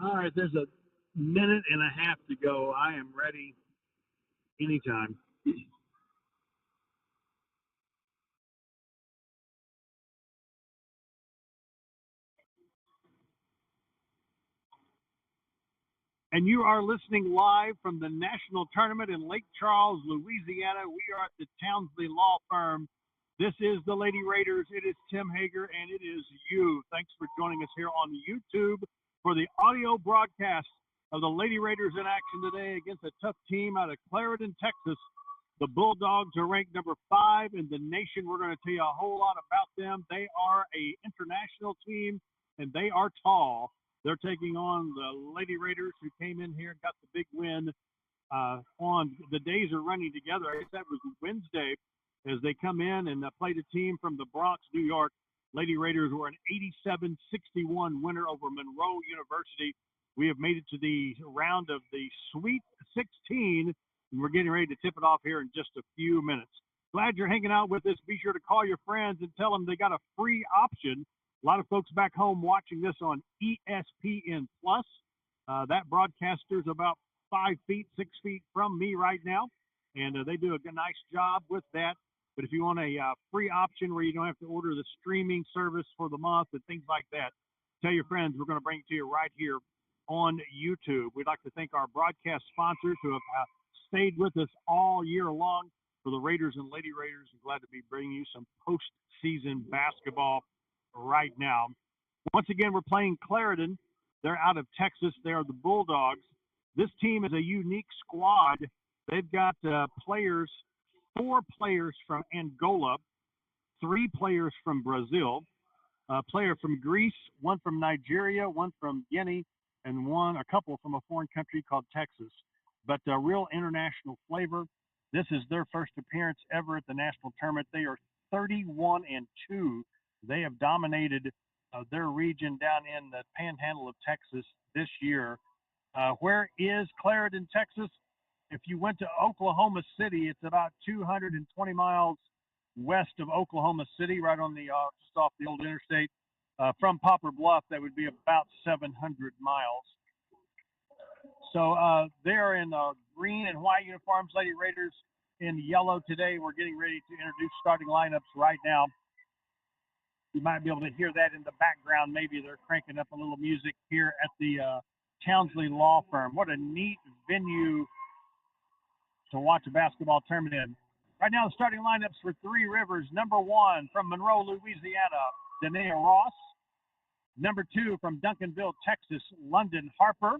All right, there's a minute and a half to go. I am ready anytime. And you are listening live from the National Tournament in Lake Charles, Louisiana. We are at the Townsley Law Firm. This is the Lady Raiders. It is Tim Hager, and it is you. Thanks for joining us here on YouTube for the audio broadcast of the Lady Raiders in action today against a tough team out of Clarendon, Texas. The Bulldogs are ranked number 5 in the nation. We're going to tell you a whole lot about them. They are an international team, and they are tall. They're taking on the Lady Raiders, who came in here and got the big win on the days are running together. I guess that was Wednesday as they come in and played a team from the Bronx, New York. Lady Raiders were an 87-61 winner over Monroe University. We have made it to the round of the Sweet 16, and we're getting ready to tip it off here in just a few minutes. Glad you're hanging out with us. Be sure to call your friends and tell them they got a free option. A lot of folks back home watching this on ESPN Plus. That broadcaster's about 5 feet, 6 feet from me right now, and they do a nice job with that. But if you want a free option where you don't have to order the streaming service for the month and things like that, tell your friends we're going to bring it to you right here on YouTube. We'd like to thank our broadcast sponsors who have stayed with us all year long for the Raiders and Lady Raiders. I'm glad to be bringing you some postseason basketball right now. Once again, we're playing Clarendon. They're out of Texas. They are the Bulldogs. This team is a unique squad. They've got 4 players from Angola, 3 players from Brazil, a player from Greece, 1 from Nigeria, 1 from Guinea, and a couple from a foreign country called Texas. But a real international flavor. This is their first appearance ever at the national tournament. They are 31-2. They have dominated their region down in the panhandle of Texas this year. Where is Clarendon, Texas? If you went to Oklahoma City, it's about 220 miles west of Oklahoma City, right on the just off the old interstate. From Poplar Bluff, that would be about 700 miles. So they are in green and white uniforms. Lady Raiders in yellow today. We're getting ready to introduce starting lineups right now. You might be able to hear that in the background. Maybe they're cranking up a little music here at the Townsley Law Firm. What a neat venue to watch a basketball tournament in. Right now, the starting lineups for Three Rivers. Number 1 from Monroe, Louisiana, Danae Ross. Number 2 from Duncanville, Texas, London Harper.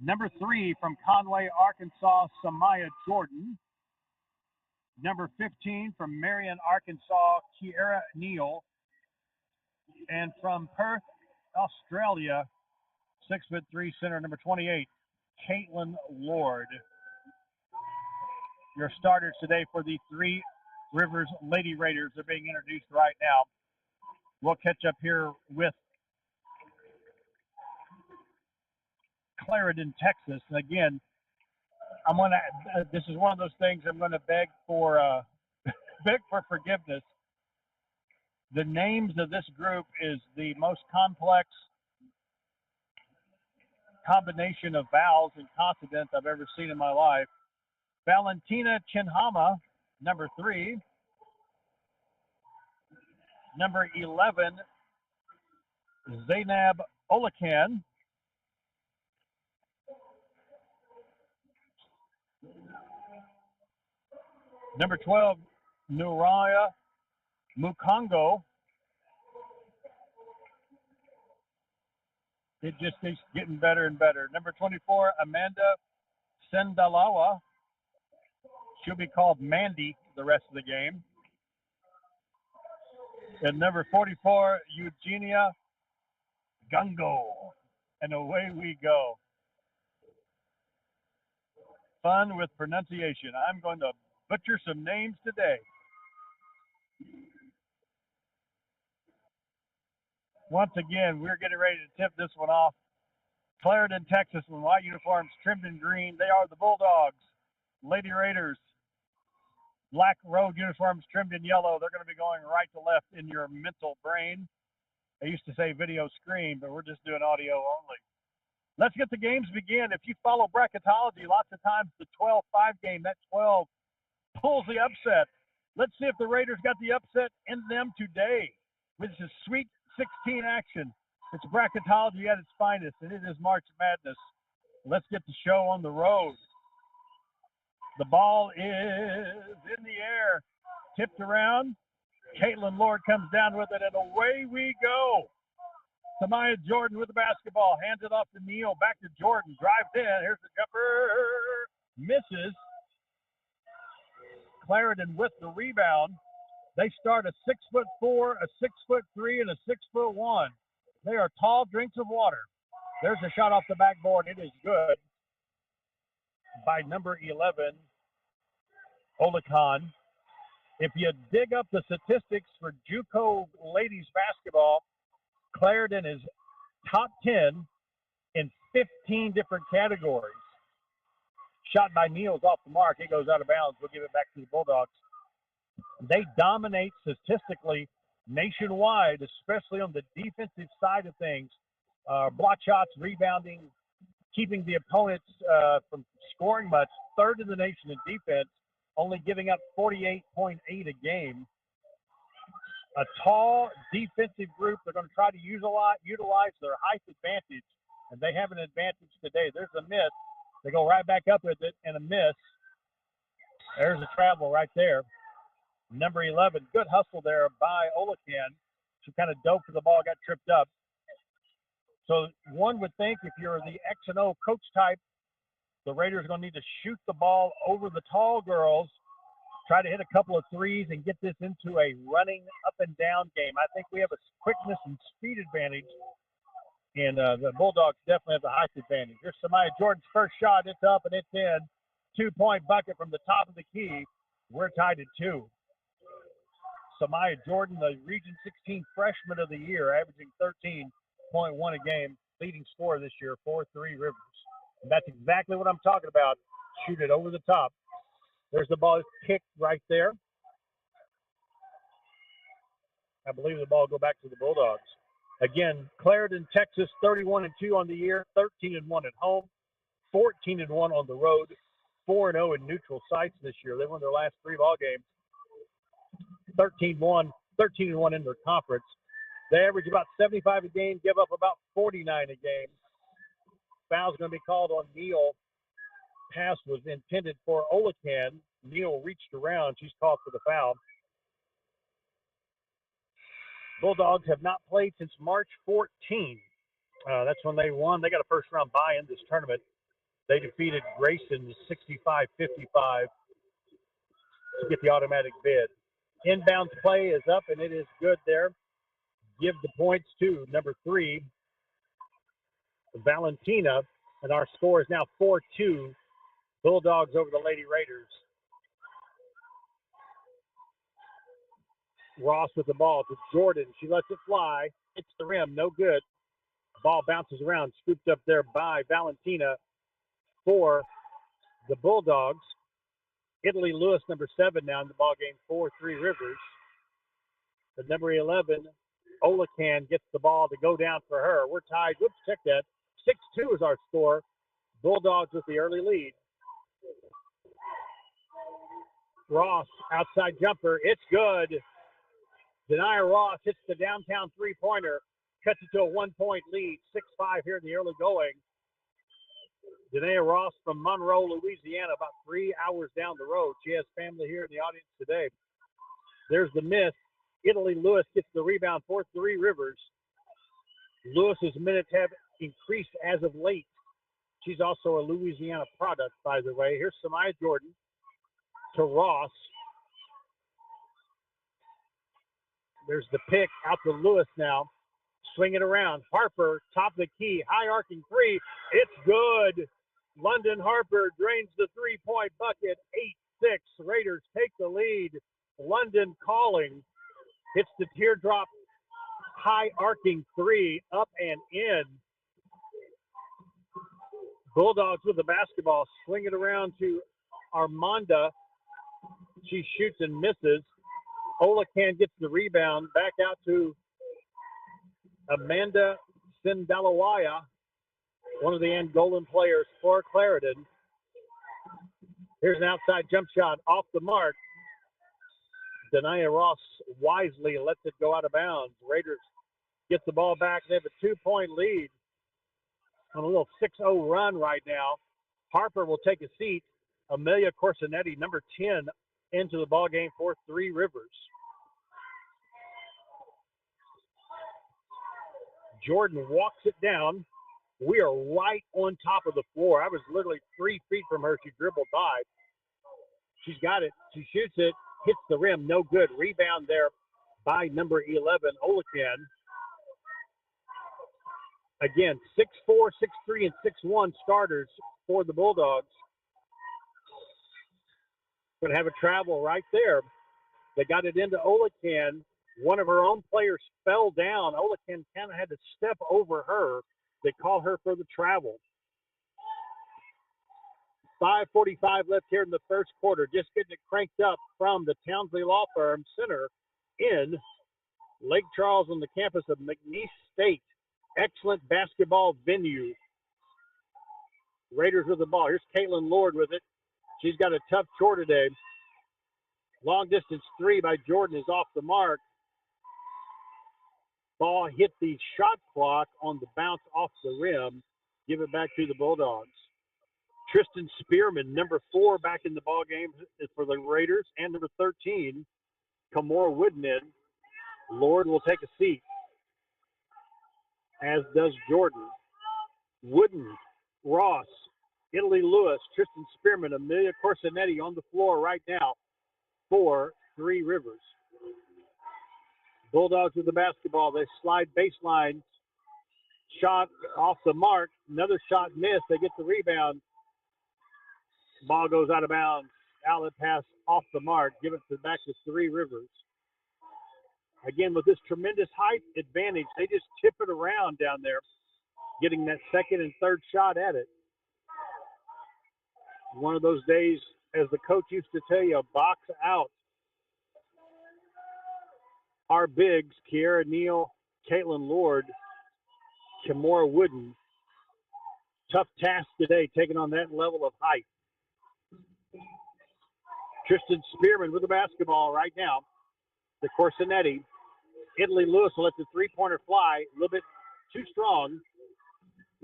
Number 3 from Conway, Arkansas, Samaya Jordan. Number 15 from Marion, Arkansas, Kiera Neal. And from Perth, Australia, 6'3" center, number 28, Caitlin Lord. Your starters today for the Three Rivers Lady Raiders are being introduced right now. We'll catch up here with Clarendon, Texas. And again, this is one of those things I'm going to beg for forgiveness. The names of this group is the most complex combination of vowels and consonants I've ever seen in my life. Valentina Chinhama, number 3. Number 11, Zainab Olakan. Number 12, Nuraya Mukongo. It just keeps getting better and better. Number 24, Amanda Sendalawa. She'll be called Mandy the rest of the game. And number 44, Eugenia Gungo. And away we go. Fun with pronunciation. I'm going to butcher some names today. Once again, we're getting ready to tip this one off. Clarendon, Texas, in white uniforms trimmed in green. They are the Bulldogs. Lady Raiders, black road uniforms trimmed in yellow. They're going to be going right to left in your mental brain. I used to say video screen, but we're just doing audio only. Let's get the games begin. If you follow bracketology, lots of times the 12-5 game, that 12 pulls the upset. Let's see if the Raiders got the upset in them today. This is Sweet 16 action. It's bracketology at its finest, and it is March Madness. Let's get the show on the road. The ball is in the air, tipped around. Caitlin Lord comes down with it, and away we go. Samaya Jordan with the basketball, hands it off to Neal, back to Jordan, drives in, here's the jumper, misses. Clarendon with the rebound. They start a 6'4", a 6'3", and a 6'1". They are tall drinks of water. There's a shot off the backboard. It is good by number 11, Olakan. If you dig up the statistics for JUCO ladies basketball, Clarendon is top 10 in 15 different categories. Shot by Neal's off the mark. It goes out of bounds. We'll give it back to the Bulldogs. They dominate statistically nationwide, especially on the defensive side of things. Block shots, rebounding, keeping the opponents from scoring much. Third in the nation in defense, only giving up 48.8 a game. A tall defensive group. They're going to try to utilize their height advantage, and they have an advantage today. There's a miss. They go right back up with it, and a miss. There's a travel right there. Number 11, good hustle there by Olakan. She kind of dove for the ball, got tripped up. So one would think if you're the X and O coach type, the Raiders are going to need to shoot the ball over the tall girls, try to hit a couple of threes, and get this into a running up and down game. I think we have a quickness and speed advantage, and the Bulldogs definitely have the height advantage. Here's Samaya Jordan's first shot. It's up and it's in. 2-point bucket from the top of the key. We're tied at 2. Samaya Jordan, the Region 16 Freshman of the Year, averaging 13.1 a game, leading scorer this year for 3 Rivers. And that's exactly what I'm talking about. Shoot it over the top. There's the ball kicked right there. I believe the ball will go back to the Bulldogs. Again, Clarendon, Texas, 31-2 on the year, 13-1 at home, 14-1 on the road, 4-0 in neutral sites this year. They won their last 3 ball games. 13-1 in their conference. They average about 75 a game, give up about 49 a game. Foul's going to be called on Neal. Pass was intended for Olakan. Neal reached around. She's called for the foul. Bulldogs have not played since March 14. That's when they won. They got a first-round bye in this tournament. They defeated Grayson 65-55 to get the automatic bid. Inbounds play is up, and it is good there. Give the points to number 3, Valentina, and our score is now 4-2. Bulldogs over the Lady Raiders. Ross with the ball to Jordan. She lets it fly. Hits the rim. No good. Ball bounces around. Scooped up there by Valentina for the Bulldogs. Italy Lewis, number 7 now in the ball game for 3 Rivers. The number 11, Olakan, gets the ball to go down for her. We're tied. Whoops, check that. 6-2 is our score. Bulldogs with the early lead. Ross, outside jumper. It's good. Denia Ross hits the downtown three-pointer. Cuts it to a 1-point lead. 6-5 here in the early going. Denia Ross from Monroe, Louisiana, about 3 hours down the road. She has family here in the audience today. There's the miss. Italy Lewis gets the rebound for 3 Rivers. Lewis's minutes have increased as of late. She's also a Louisiana product, by the way. Here's Samaya Jordan to Ross. There's the pick out to Lewis now. Swing it around. Harper, top of the key, high arcing 3. It's good. London Harper drains the 3-point bucket. 8-6. Raiders take the lead. London calling. Hits the teardrop, high arcing 3, up and in. Bulldogs with the basketball. Swing it around to Armanda. She shoots and misses. Olakan gets the rebound. Back out to Amanda Sindalawaya, one of the Angolan players for Clarendon. Here's an outside jump shot off the mark. Denia Ross wisely lets it go out of bounds. Raiders get the ball back. They have a 2-point lead on a little 6-0 run right now. Harper will take a seat. Amelia Corsinetti, number 10, into the ball game for Three Rivers. Jordan walks it down. We are right on top of the floor. I was literally 3 feet from her. She dribbled by. She's got it. She shoots it, hits the rim, no good. Rebound there by number 11, Olakan. Again, 6'4", 6'3", and 6'1 starters for the Bulldogs. Going to have a travel right there. They got it into Olakan. One of her own players fell down. Olakan kind of had to step over her. They call her for the travel. 5:45 left here in the first quarter. Just getting it cranked up from the Townsley Law Firm Center in Lake Charles on the campus of McNeese State. Excellent basketball venue. Raiders with the ball. Here's Caitlin Lord with it. She's got a tough chore today. Long distance three by Jordan is off the mark. Ball hit the shot clock on the bounce off the rim. Give it back to the Bulldogs. Tristan Spearman, number 4, back in the ball game for the Raiders, and number 13, Kamora Woodman. Lord will take a seat, as does Jordan. Wooden, Ross, Italy Lewis, Tristan Spearman, Amelia Corsinetti on the floor right now for Three Rivers. Bulldogs with the basketball. They slide baseline. Shot off the mark. Another shot missed. They get the rebound. Ball goes out of bounds. Outlet pass off the mark. Give it back to Three Rivers. Again, with this tremendous height advantage, they just tip it around down there, getting that second and third shot at it. One of those days, as the coach used to tell you, box out. Our bigs, Kiara Neal, Caitlin Lord, Kamora Wooden. Tough task today, taking on that level of height. Tristan Spearman with the basketball right now. The Corsinetti. Italy Lewis will let the three-pointer fly. A little bit too strong.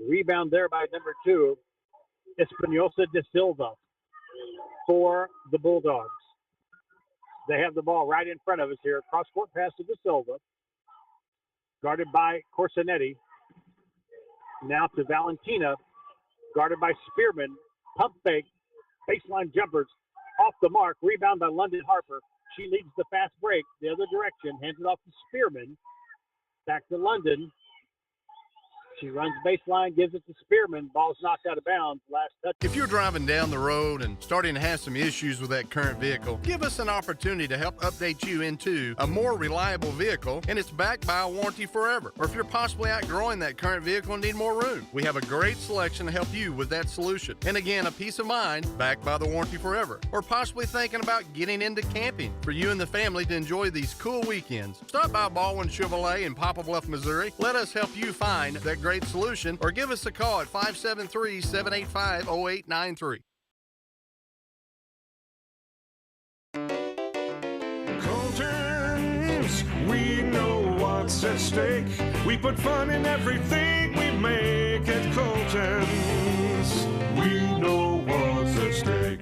Rebound there by number 2, Espinosa de Silva for the Bulldogs. They have the ball right in front of us here. Cross-court pass to de Silva. Guarded by Corsinetti. Now to Valentina. Guarded by Spearman. Pump fake. Baseline jumpers. Off the mark. Rebound by London Harper. She leads the fast break the other direction. Hands it off to Spearman. Back to London. She runs baseline, gives it to Spearman. Ball's knocked out of bounds. Last touch. If you're driving down the road and starting to have some issues with that current vehicle, give us an opportunity to help update you into a more reliable vehicle, and it's backed by a warranty forever. Or if you're possibly outgrowing that current vehicle and need more room, we have a great selection to help you with that solution. And again, a peace of mind backed by the warranty forever. Or possibly thinking about getting into camping for you and the family to enjoy these cool weekends. Stop by Baldwin Chevrolet in Poplar Bluff, Missouri. Let us help you find that great solution, or give us a call at 573-785-0893. Colton's, we know what's at stake. We put fun in everything we make at Colton's. We know what's at stake.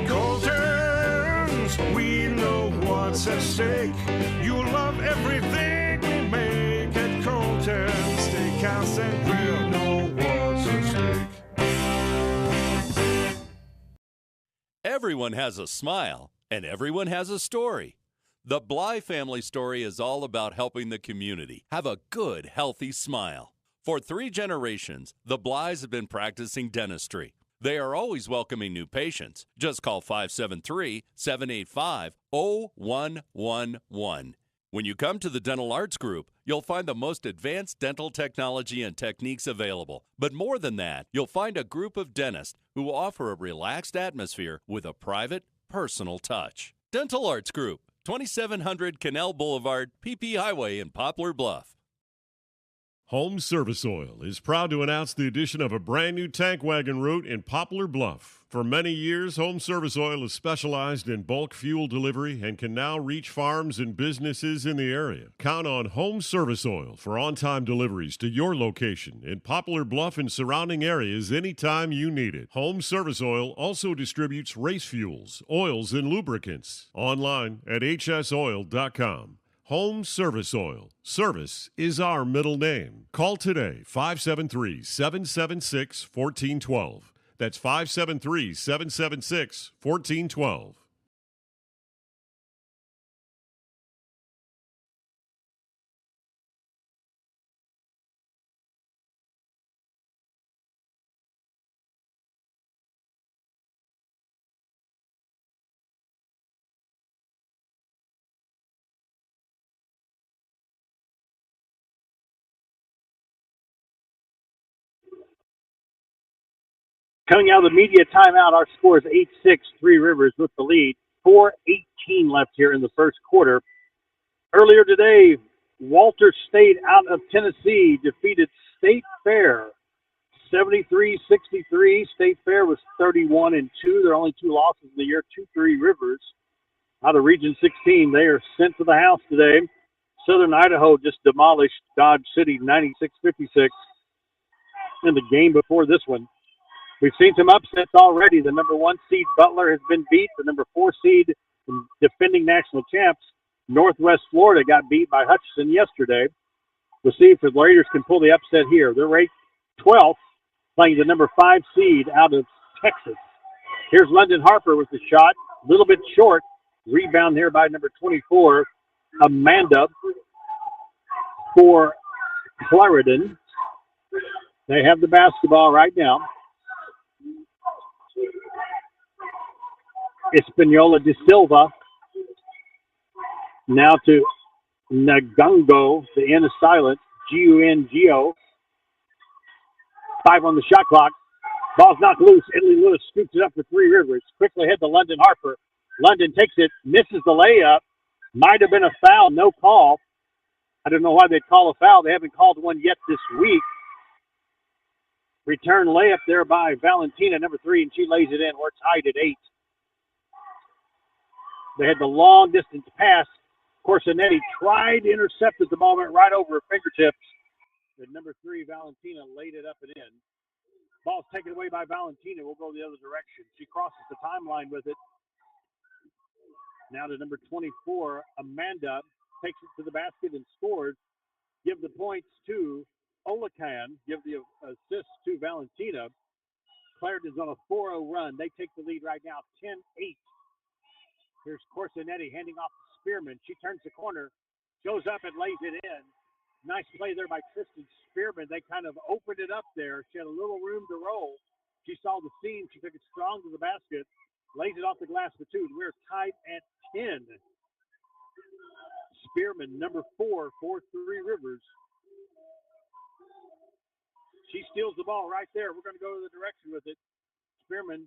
Colton's, we know what's at stake. You'll love everything we make at Colton's Steakhouse and Grill. Know what's at stake. Everyone has a smile, and everyone has a story. The Bly family story is all about helping the community have a good, healthy smile. For 3 generations, the Blys have been practicing dentistry. They are always welcoming new patients. Just call 573-785-0111. When you come to the Dental Arts Group, you'll find the most advanced dental technology and techniques available. But more than that, you'll find a group of dentists who offer a relaxed atmosphere with a private, personal touch. Dental Arts Group, 2700 Canal Boulevard, PP Highway in Poplar Bluff. Home Service Oil is proud to announce the addition of a brand new tank wagon route in Poplar Bluff. For many years, Home Service Oil has specialized in bulk fuel delivery and can now reach farms and businesses in the area. Count on Home Service Oil for on-time deliveries to your location in Poplar Bluff and surrounding areas anytime you need it. Home Service Oil also distributes race fuels, oils, and lubricants. Online at hsoil.com. Home Service Oil. Service is our middle name. Call today, 573-776-1412. That's 573-776-1412. Coming out of the media timeout, our score is 8-6, Three Rivers with the lead. 4:18 left here in the first quarter. Earlier today, Walter State out of Tennessee defeated State Fair 73-63. State Fair was 31-2. Their only two losses of the year to Three Rivers out of Region 16. They are sent to the house today. Southern Idaho just demolished Dodge City 96-56 in the game before this one. We've seen some upsets already. The number 1 seed Butler has been beat. The number 4 seed defending national champs Northwest Florida got beat by Hutchinson yesterday. We'll see if the Raiders can pull the upset here. They're ranked 12th, playing the number 5 seed out of Texas. Here's London Harper with the shot. A little bit short. Rebound here by number 24, Amanda, for Clarendon. They have the basketball right now. Espanola de Silva. Now to Nagungo. The N is silent. G-U-N-G-O. 5 on the shot clock. Ball's knocked loose. Italy Lewis scoops it up for Three Rivers. Quickly ahead to London Harper. London takes it, misses the layup. Might have been a foul. No call. I don't know why they'd call a foul. They haven't called one yet this week. Return layup there by Valentina, number 3, and she lays it in. We're tied at 8. They had the long distance pass. Corsinetti tried to intercept it. The ball went right over her fingertips. The number 3, Valentina, laid it up and in. Ball's taken away by Valentina. We'll go the other direction. She crosses the timeline with it. Now to number 24, Amanda, takes it to the basket and scores. Give the points to Olacan. Give the assist to Valentina. Clarendon's on a 4-0 run. They take the lead right now, 10-8. Here's Corsinetti handing off to Spearman. She turns the corner, goes up and lays it in. Nice play there by Kristen Spearman. They kind of opened it up there. She had a little room to roll. She saw the seam. She took it strong to the basket, lays it off the glass for 2. We're tied at 10. Spearman, number 4 for Three Rivers. She steals the ball right there. We're going to go to the direction with it. Spearman,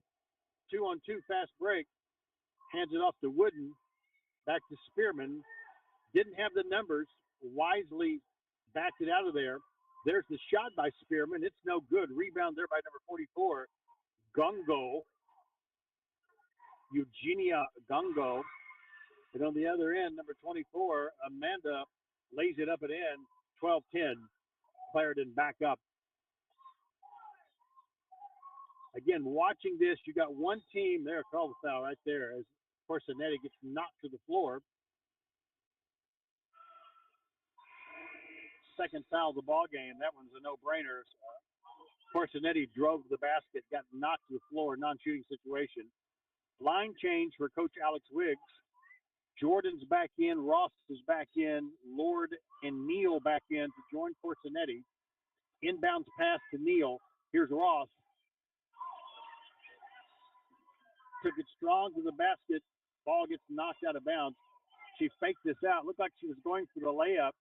2-on-2 fast break. Hands it off to Wooden. Back to Spearman. Didn't have the numbers. Wisely backed it out of there. There's the shot by Spearman. It's no good. Rebound there by number 44, Gungo. Eugenia Gungo. And on the other end, number 24, Amanda, lays it up and in. 12-10. Clarendon back up. Again, watching this, you got one team there, call the foul right there as Corsinetti gets knocked to the floor. Second foul of the ball game. That one's a no-brainer. Corsinetti drove to the basket, got knocked to the floor, non-shooting situation. Line change for Coach Alex Wiggs. Jordan's back in, Ross is back in, Lord and Neal back in to join Corsinetti. Inbounds pass to Neal. Here's Ross. Took it strong to the basket. Ball gets knocked out of bounds. She faked this out. Looked like she was going for the layup.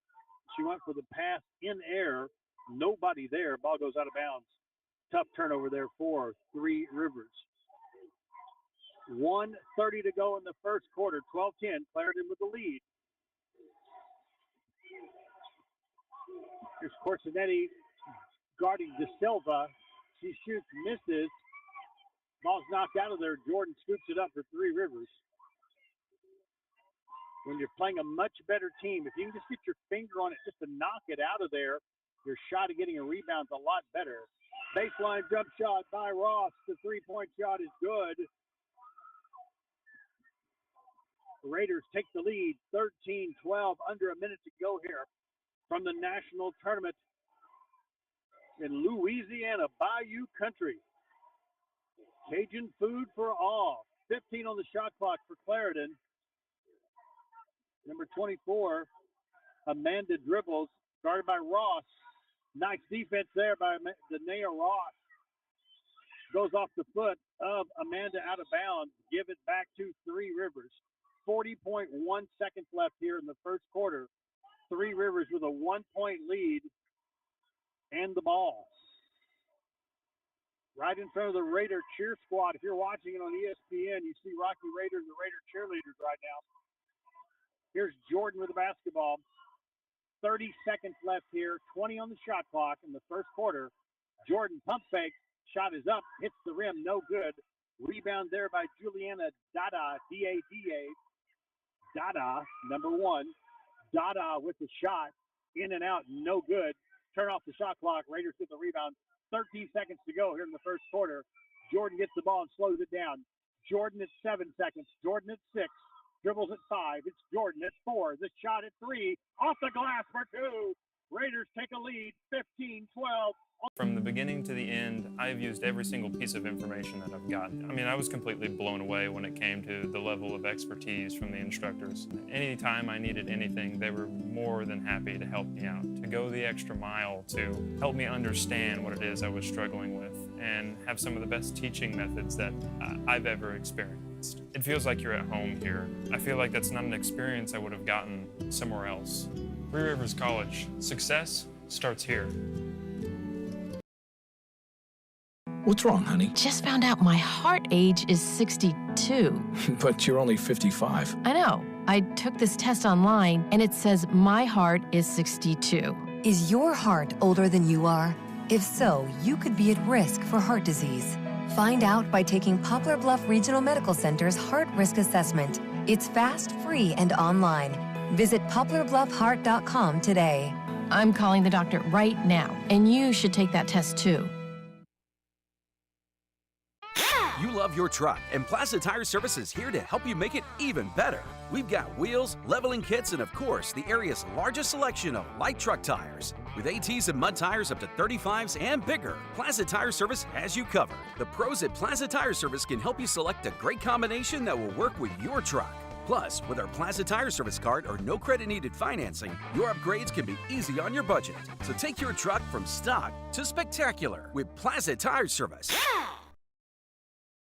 She went for the pass in air. Nobody there. Ball goes out of bounds. Tough turnover there for Three Rivers. 1:30 to go in the first quarter. 12-10, Clarendon with the lead. Here's Corsinetti guarding De Silva. She shoots, misses. Ball's knocked out of there. Jordan scoops it up for Three Rivers. When you're playing a much better team, if you can just get your finger on it just to knock it out of there, your shot at getting a rebound is a lot better. Baseline jump shot by Ross. The three-point shot is good. The Raiders take the lead, 13-12, under a minute to go here from the national tournament in Louisiana, Bayou Country. Cajun food for all. 15 on the shot clock for Clarendon. Number 24, Amanda dribbles, guarded by Ross. Nice defense there by Danae Ross. Goes off the foot of Amanda out of bounds. Give it back to Three Rivers. 40.1 seconds left here in the first quarter. Three Rivers with a 1-point lead and the ball. Right in front of the Raider cheer squad. If you're watching it on ESPN, you see Rocky Raider and the Raider cheerleaders right now. Here's Jordan with the basketball. 30 seconds left here. 20 on the shot clock in the first quarter. Jordan pump fake. Shot is up. Hits the rim. No good. Rebound there by Juliana Dada. D-A-D-A. Dada, number 1. Dada with the shot. In and out. No good. Turn off the shot clock. Raiders get the rebound. 13 seconds to go here in the first quarter. Jordan gets the ball and slows it down. Jordan at 7 seconds. Jordan at 6. Dribbles at 5. It's Jordan at 4. The shot at 3. Off the glass for 2. Raiders take a lead, 15-12. From the beginning to the end, I've used every single piece of information that I've gotten. I mean, I was completely blown away when it came to the level of expertise from the instructors. Anytime I needed anything, they were more than happy to help me out, to go the extra mile to help me understand what it is I was struggling with and have some of the best teaching methods that I've ever experienced. It feels like you're at home here. I feel like that's not an experience I would have gotten somewhere else. Three Rivers College, success starts here. What's wrong, honey? Just found out my heart age is 62. But you're only 55. I know. I took this test online, and it says my heart is 62. Is your heart older than you are? If so, you could be at risk for heart disease. Find out by taking Poplar Bluff Regional Medical Center's Heart Risk Assessment. It's fast, free, and online. Visit poplarbluffheart.com today. I'm calling the doctor right now, and you should take that test too. You love your truck, and Plaza Tire Service is here to help you make it even better. We've got wheels, leveling kits, and of course, the area's largest selection of light truck tires. With ATs and mud tires up to 35s and bigger, Plaza Tire Service has you covered. The pros at Plaza Tire Service can help you select a great combination that will work with your truck. Plus, with our Plaza Tire Service card or no credit needed financing, your upgrades can be easy on your budget. So take your truck from stock to spectacular with Plaza Tire Service.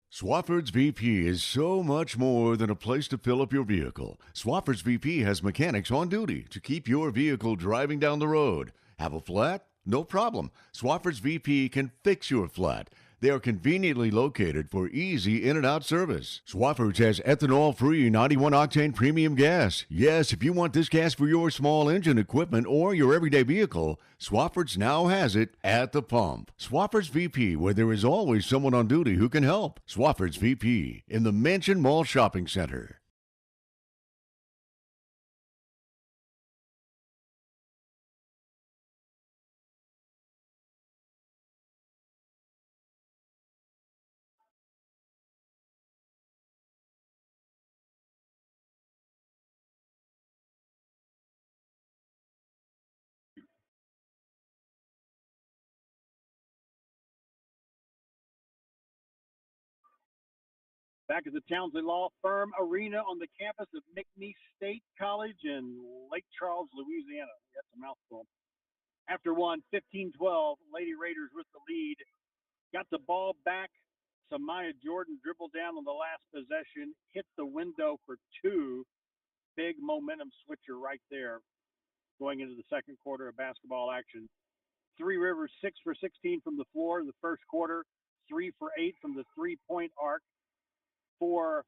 Swafford's VP is so much more than a place to fill up your vehicle. Swafford's VP has mechanics on duty to keep your vehicle driving down the road. Have a flat? No problem. Swafford's VP can fix your flat. They are conveniently located for easy in and out service. Swafford's has ethanol-free 91-octane premium gas. Yes, if you want this gas for your small engine equipment or your everyday vehicle, Swafford's now has it at the pump. Swafford's VP, where there is always someone on duty who can help. Swafford's VP in the Mansion Mall Shopping Center. Back at the Townsley Law Firm Arena on the campus of McNeese State College in Lake Charles, Louisiana. That's a mouthful. After 15-12, Lady Raiders with the lead. Got the ball back. Samaya Jordan dribbled down on the last possession, hit the window for 2. Big momentum switcher right there going into the second quarter of basketball action. Three Rivers 6 for 16 from the floor in the first quarter, 3 for 8 from the three-point arc. For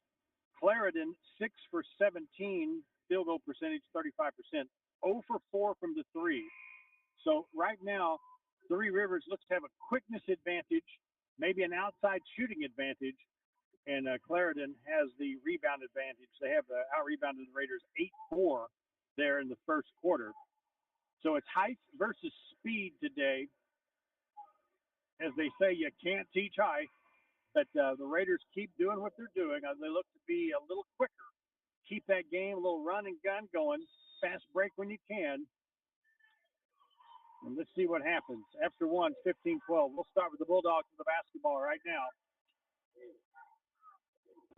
Clarendon, 6 for 17, field goal percentage 35%, 0 for 4 from the three. So right now, Three Rivers looks to have a quickness advantage, maybe an outside shooting advantage, and Clarendon has the rebound advantage. They have out-rebounded the Raiders 8-4 there in the first quarter. So it's height versus speed today. As they say, you can't teach height, but the Raiders keep doing what they're doing. They look to be a little quicker. Keep that game, a little run and gun going. Fast break when you can. And let's see what happens. After one, 15-12. We'll start with the Bulldogs with the basketball right now.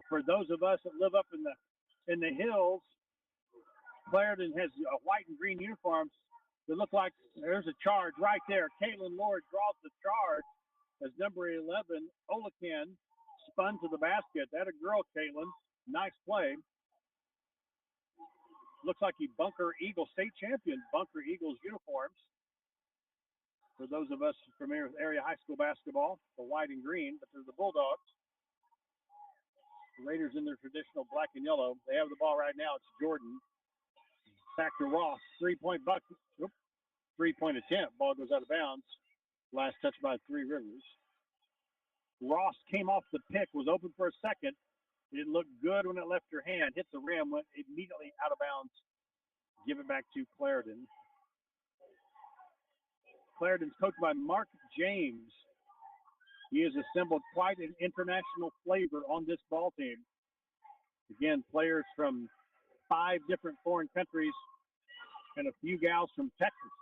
For those of us that live up in the hills, Clarendon has white and green uniforms that look like there's a charge right there. Caitlin Lord draws the charge as number 11, Olakin, spun to the basket. That a girl, Caitlin. Nice play. Looks like he Bunker Eagle state champion, Bunker Eagles uniforms. For those of us familiar with area high school basketball, the white and green, but they're the Bulldogs. The Raiders in their traditional black and yellow. They have the ball right now. It's Jordan. Back to Ross. Three-point bucket. Three-point attempt. Ball goes out of bounds. Last touch by Three Rivers. Ross came off the pick, was open for a second. It looked good when it left her hand. Hit the rim, went immediately out of bounds. Give it back to Clarendon. Clarendon's coached by Mark James. He has assembled quite an international flavor on this ball team. Again, players from 5 different foreign countries and a few gals from Texas.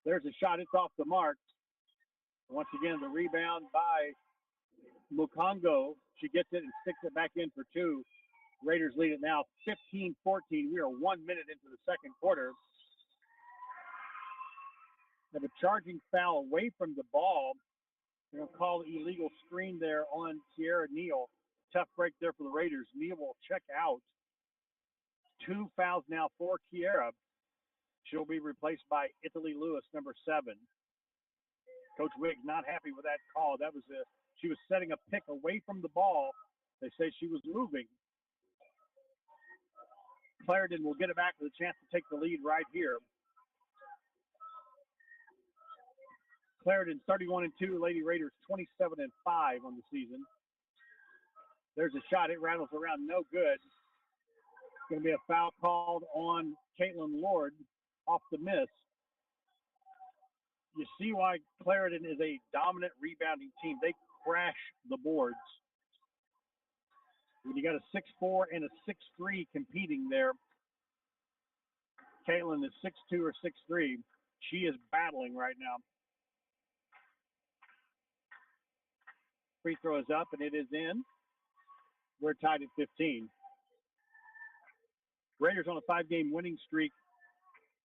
There's a shot. It's off the mark. Once again, the rebound by Mukongo. She gets it and sticks it back in for 2. Raiders lead it now 15-14. We are 1 minute into the second quarter. Have a charging foul away from the ball. They're going to call the illegal screen there on Kiera Neal. Tough break there for the Raiders. Neal will check out. 2 fouls now for Kiera. She'll be replaced by Italy Lewis, number 7. Coach Wiggs not happy with that call. She was setting a pick away from the ball. They say she was moving. Clarendon will get it back with a chance to take the lead right here. Clarendon 31-2, Lady Raiders 27-5 on the season. There's a shot. It rattles around, no good. It's going to be a foul called on Caitlin Lord off the miss. You see why Clarendon is a dominant rebounding team. They crash the boards. When you got a 6'4" and a 6'3" competing there, Caitlin is 6'2" or 6'3". She is battling right now. Free throw is up, and it is in. We're tied at 15. Raiders on a 5-game winning streak,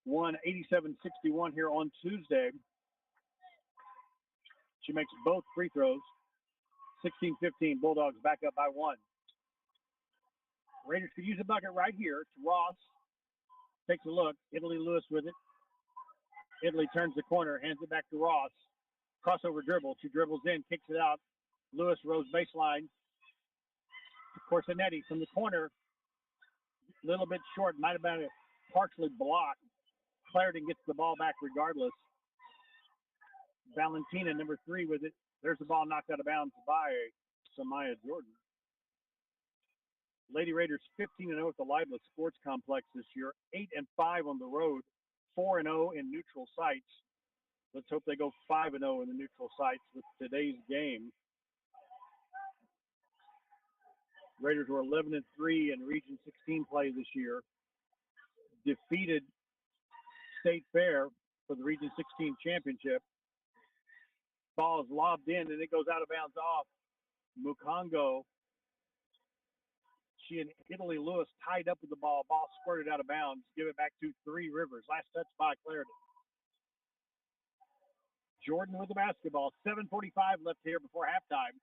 won 87-61 here on Tuesday. She makes both free throws. 16-15, Bulldogs back up by 1. Raiders could use a bucket right here. It's Ross. Takes a look. Italy Lewis with it. Italy turns the corner, hands it back to Ross. Crossover dribble. She dribbles in, kicks it out. Lewis rose baseline. Corsinetti from the corner. A little bit short. Might have been partially blocked. Clarendon gets the ball back regardless. Valentina, number 3, with it. There's the ball knocked out of bounds by Samaya Jordan. Lady Raiders 15-0 at the Libla Sports Complex this year. 8-5 on the road. 4-0 in neutral sites. Let's hope they go 5-0 in the neutral sites with today's game. Raiders were 11-3 in Region 16 play this year. Defeated State Fair for the Region 16 championship. Ball is lobbed in and it goes out of bounds off Mukongo. She and Italy Lewis tied up with the ball. Ball squirted out of bounds. Give it back to Three Rivers. Last touch by Clarendon. Jordan with the basketball. 7:45 left here before halftime.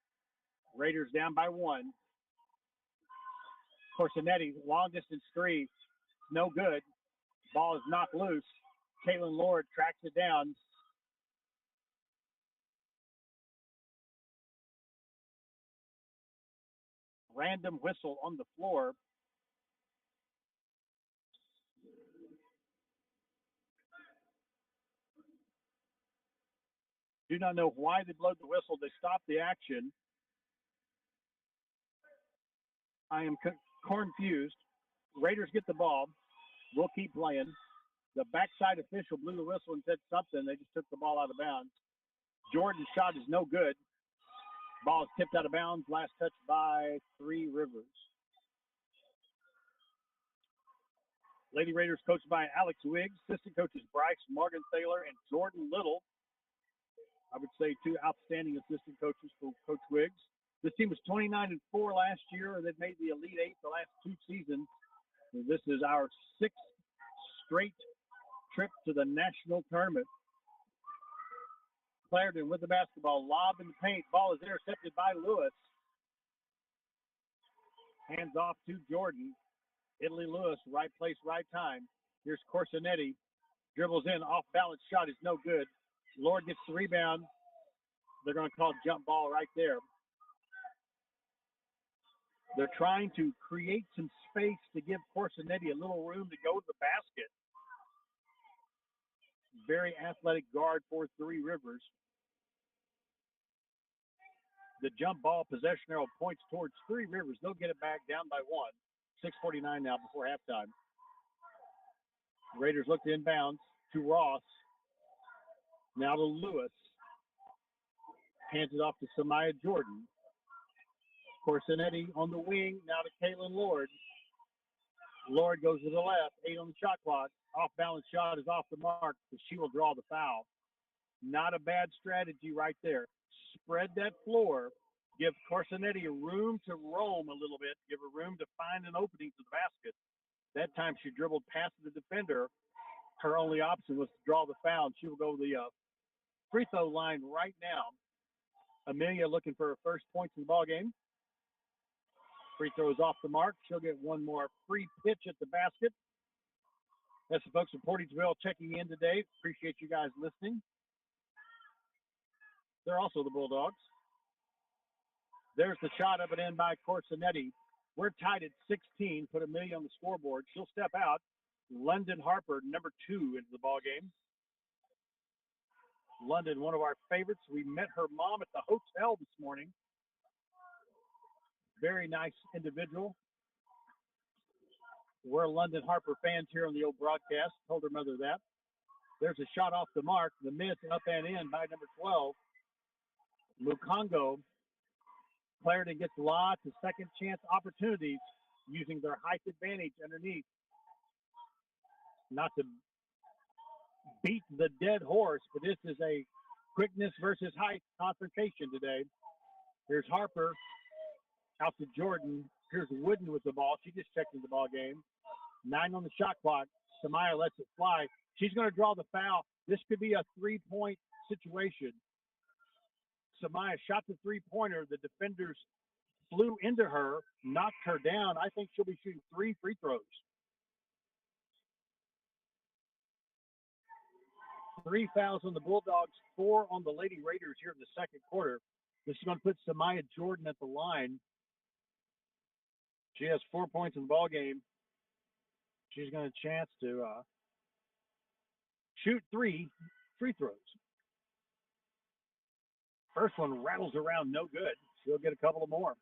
Raiders down by 1. Corsinetti, long distance 3. No good. Ball is knocked loose. Caitlin Lord tracks it down. random whistle on the floor. Do not know why they blowed the whistle. They stopped the action. I am confused. Raiders get the ball. We'll keep playing. The backside official blew the whistle and said something. They just took the ball out of bounds. Jordan's shot is no good. Ball is tipped out of bounds. Last touch by Three Rivers. Lady Raiders coached by Alex Wiggs. Assistant coaches Bryce Morgan-Thaler and Jordan Little. I would say two outstanding assistant coaches for Coach Wiggs. This team was 29-4 last year. They've made the Elite Eight the last two seasons. And this is our sixth straight trip to the national tournament. Clarendon with the basketball, lob in the paint. Ball is intercepted by Lewis. Hands off to Jordan. Italy Lewis, right place, right time. Here's Corsinetti. Dribbles in, off balance shot is no good. Lord gets the rebound. They're going to call jump ball right there. They're trying to create some space to give Corsinetti a little room to go to the basket. Very athletic guard for Three Rivers. The jump ball possession arrow points towards Three Rivers. They'll get it back down by one. 6:49 now before halftime. Raiders look to inbounds to Ross. Now to Lewis. Hands it off to Samaya Jordan. Corsinetti on the wing. Now to Kaylin Lord. Lord goes to the left. 8 on the shot clock. Off balance shot is off the mark, but she will draw the foul. Not a bad strategy right there. Spread that floor. Give Corsinetti room to roam a little bit. Give her room to find an opening to the basket. That time she dribbled past the defender. Her only option was to draw the foul. She will go to the free throw line right now. Amelia looking for her first points in the ball game. Free throw is off the mark. She'll get one more free pitch at the basket. That's the folks from Portageville checking in today. Appreciate you guys listening. They're also the Bulldogs. There's the shot up and in by Corsinetti. We're tied at 16. Put Amelia on the scoreboard. She'll step out. London Harper, number 2, into the ball game. London, one of our favorites. We met her mom at the hotel this morning. Very nice individual. We're London Harper fans here on the old broadcast. Told her mother that. There's a shot off the mark. The miss up and in by number 12. Lukongo. Clarendon gets lots of second chance opportunities using their height advantage underneath. Not to beat the dead horse, but this is a quickness versus height confrontation today. Here's Harper out to Jordan. Here's Wooden with the ball. She just checked into the ball game. 9 on the shot clock. Samaya lets it fly. She's going to draw the foul. This could be a 3-point situation. Samaya shot the three-pointer. The defenders flew into her, knocked her down. I think she'll be shooting 3 free throws. 3 fouls on the Bulldogs, 4 on the Lady Raiders here in the second quarter. This is going to put Samaya Jordan at the line. She has 4 points in the ball game. She's going to chance to shoot 3 free throws. First one rattles around, no good. She'll get a couple of more.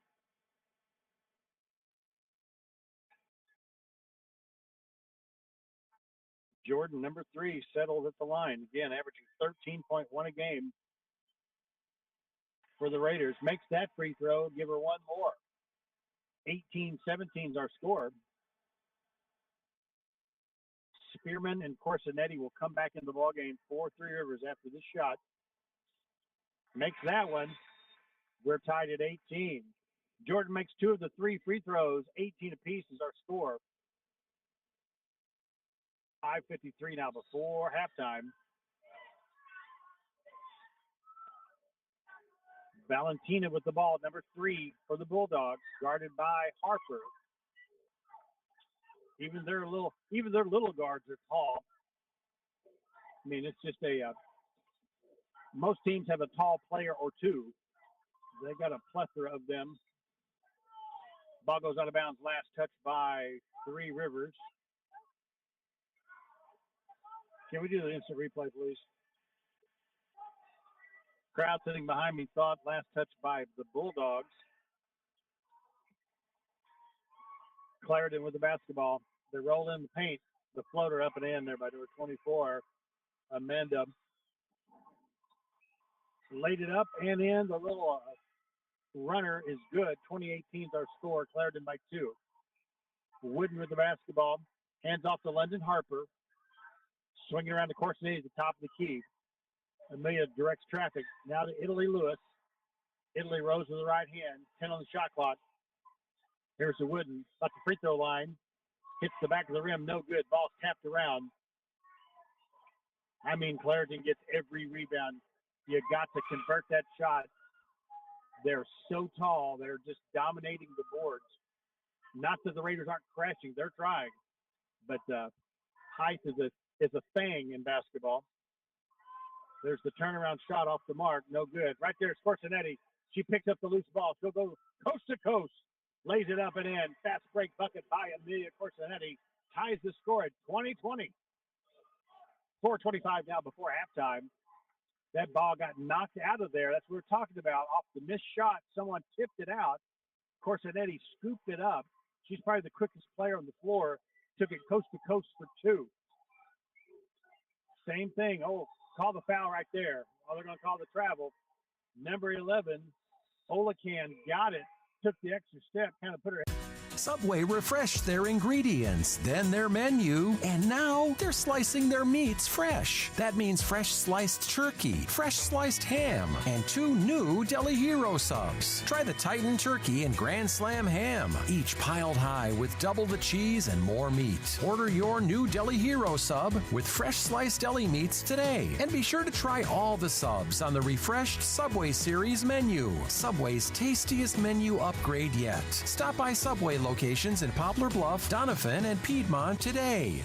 Jordan, number 3, settles at the line. Again, averaging 13.1 a game for the Raiders. Makes that free throw, give her one more. 18-17 is our score. Spearman and Corsinetti will come back into the ballgame for Three Rivers after this shot. Makes that one. We're tied at 18. Jordan makes 2 of the 3 free throws. 18 apiece is our score. 5:53 now before halftime. Valentina with the ball, number 3 for the Bulldogs, guarded by Harper. Even their little guards are tall. I mean, it's just most teams have a tall player or 2. They got a plethora of them. Ball goes out of bounds. Last touch by Three Rivers. Can we do the instant replay, please? Crowd sitting behind me thought last touch by the Bulldogs. Clarendon with the basketball. They roll in the paint. The floater up and in there by number 24. Amanda laid it up and in. The little runner is good. 2018 is our score. Clarendon by 2. Wooden with the basketball. Hands off to London Harper. Swinging around the course at the top of the key. Amelia directs traffic. Now to Italy Lewis. Italy rose with the right hand. 10 on the shot clock. Here's the Wooden. About the free throw line. Hits the back of the rim. No good. Ball tapped around. I mean, Clarendon gets every rebound. You got to convert that shot. They're so tall. They're just dominating the boards. Not that the Raiders aren't crashing. They're trying. But height is a thing in basketball. There's the turnaround shot off the mark. No good. Right there, Scorsenetti. She picks up the loose ball. She'll go coast to coast. Lays it up and in. Fast break bucket by Amelia Corsonetti. Ties the score at 20-20. 4:25 now before halftime. That ball got knocked out of there. That's what we're talking about. Off the missed shot, someone tipped it out. Corsonetti scooped it up. She's probably the quickest player on the floor. Took it coast to coast for 2. Same thing. Oh, call the foul right there. Oh, they're going to call the travel. Number 11, Olacan got it. Took the extra step, kind of put her. Subway refreshed their ingredients, then their menu, and now they're slicing their meats fresh. That means fresh sliced turkey, fresh sliced ham, and 2 new Deli Hero subs. Try the Titan Turkey and Grand Slam ham, each piled high with double the cheese and more meat. Order your new Deli Hero sub with fresh sliced deli meats today. And be sure to try all the subs on the refreshed Subway Series menu. Subway's tastiest menu upgrade yet. Stop by Subway locations in Poplar Bluff, Doniphan, and Piedmont today.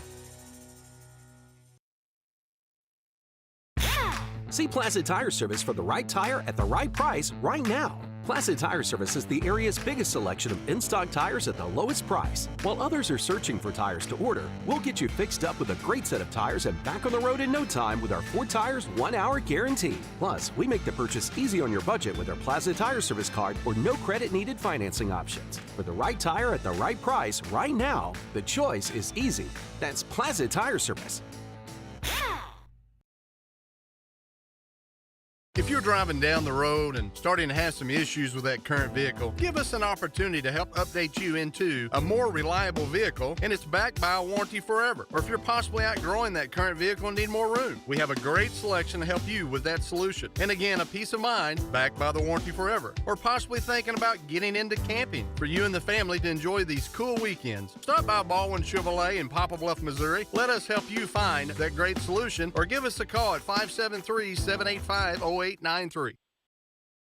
See Plaza Tire Service for the right tire at the right price right now. Plaza Tire Service is the area's biggest selection of in-stock tires at the lowest price. While others are searching for tires to order, we'll get you fixed up with a great set of tires and back on the road in no time with our 4 tires, 1 hour guarantee. Plus, we make the purchase easy on your budget with our Plaza Tire Service card or no credit needed financing options. For the right tire at the right price right now, the choice is easy. That's Plaza Tire Service. If you're driving down the road and starting to have some issues with that current vehicle, give us an opportunity to help update you into a more reliable vehicle, and it's backed by a warranty forever. Or if you're possibly outgrowing that current vehicle and need more room, we have a great selection to help you with that solution. And again, a peace of mind backed by the warranty forever. Or possibly thinking about getting into camping for you and the family to enjoy these cool weekends. Stop by Baldwin Chevrolet in Poplar Bluff, Missouri. Let us help you find that great solution, or give us a call at 573-785-0893.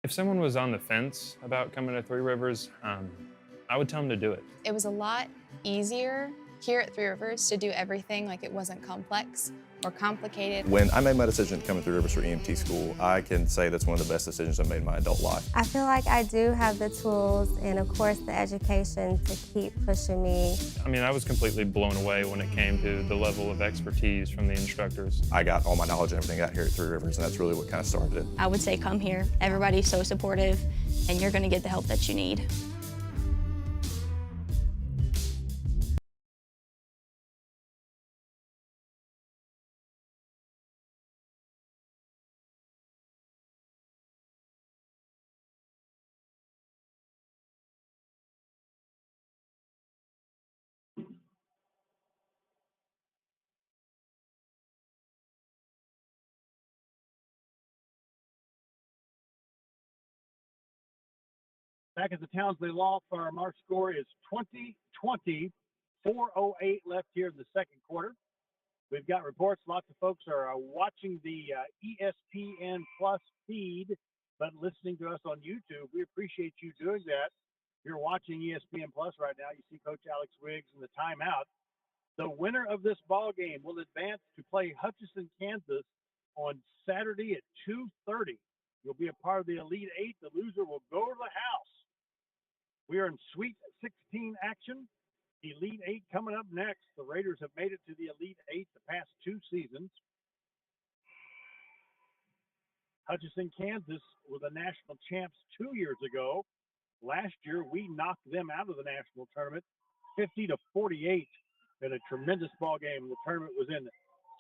If someone was on the fence about coming to Three Rivers, I would tell them to do it. It was a lot easier here at Three Rivers to do everything. Like, it wasn't complex or complicated. When I made my decision to come to Three Rivers for EMT school, I can say that's one of the best decisions I made in my adult life. I feel like I do have the tools and, of course, the education to keep pushing me. I mean, I was completely blown away when it came to the level of expertise from the instructors. I got all my knowledge and everything out here at Three Rivers, and that's really what kind of started it. I would say come here. Everybody's so supportive, and you're going to get the help that you need. Back at the Townsley Law Firm, our score is 20-20, 4:08 left here in the second quarter. We've got reports. Lots of folks are watching the ESPN Plus feed, but listening to us on YouTube. We appreciate you doing that. If you're watching ESPN Plus right now, you see Coach Alex Wiggs in the timeout. The winner of this ball game will advance to play Hutchinson, Kansas on Saturday at 2:30. You'll be a part of the Elite Eight. The loser will go to the house. We are in Sweet 16 action. Elite 8 coming up next. The Raiders have made it to the Elite 8 the past 2 seasons. Hutchinson, Kansas were the national champs 2 years ago. Last year, we knocked them out of the national tournament 50-48 in a tremendous ball game. The tournament was in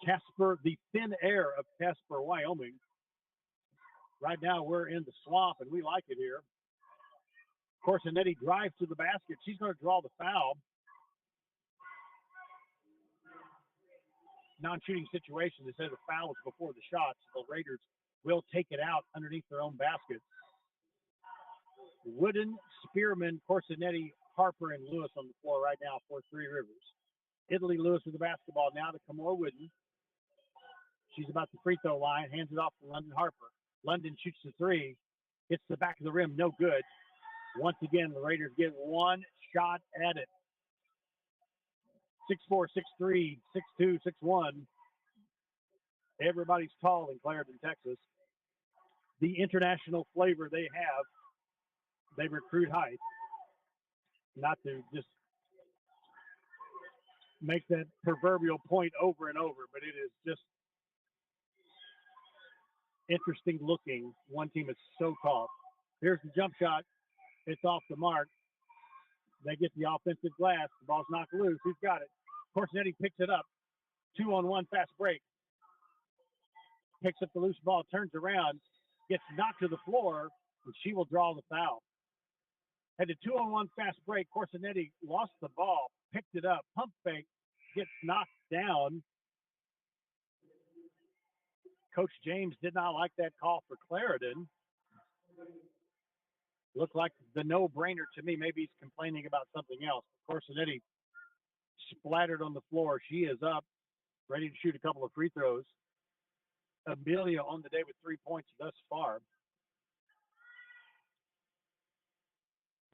Casper, the thin air of Casper, Wyoming. Right now, we're in the swamp, and we like it here. Corsinetti drives to the basket. She's going to draw the foul. Non-shooting situation. They said the foul was before the shot, so the Raiders will take it out underneath their own basket. Wooden, Spearman, Corsinetti, Harper, and Lewis on the floor right now for Three Rivers. Italy Lewis with the basketball now to Kamora Wooden. She's about the free throw line, hands it off to London Harper. London shoots the three, hits the back of the rim, no good. Once again, the Raiders get one shot at it. 6'4", 6'3", 6'2", 6'1". Everybody's tall in Clarendon, Texas. The international flavor they have, they recruit height. Not to just make that proverbial point over and over, but it is just interesting looking. One team is so tall. Here's the jump shot. It's off the mark. They get the offensive glass. The ball's knocked loose. Who's got it? Corsinetti picks it up. 2-on-1 fast break. Picks up the loose ball, turns around, gets knocked to the floor, and she will draw the foul. Had a 2-on-1 fast break. Corsinetti lost the ball, picked it up, pump fake, gets knocked down. Coach James did not like that call for Clarendon. Looked like the no-brainer to me. Maybe he's complaining about something else. Corsinetti splattered on the floor. She is up, ready to shoot a couple of free throws. Amelia on the day with 3 points thus far.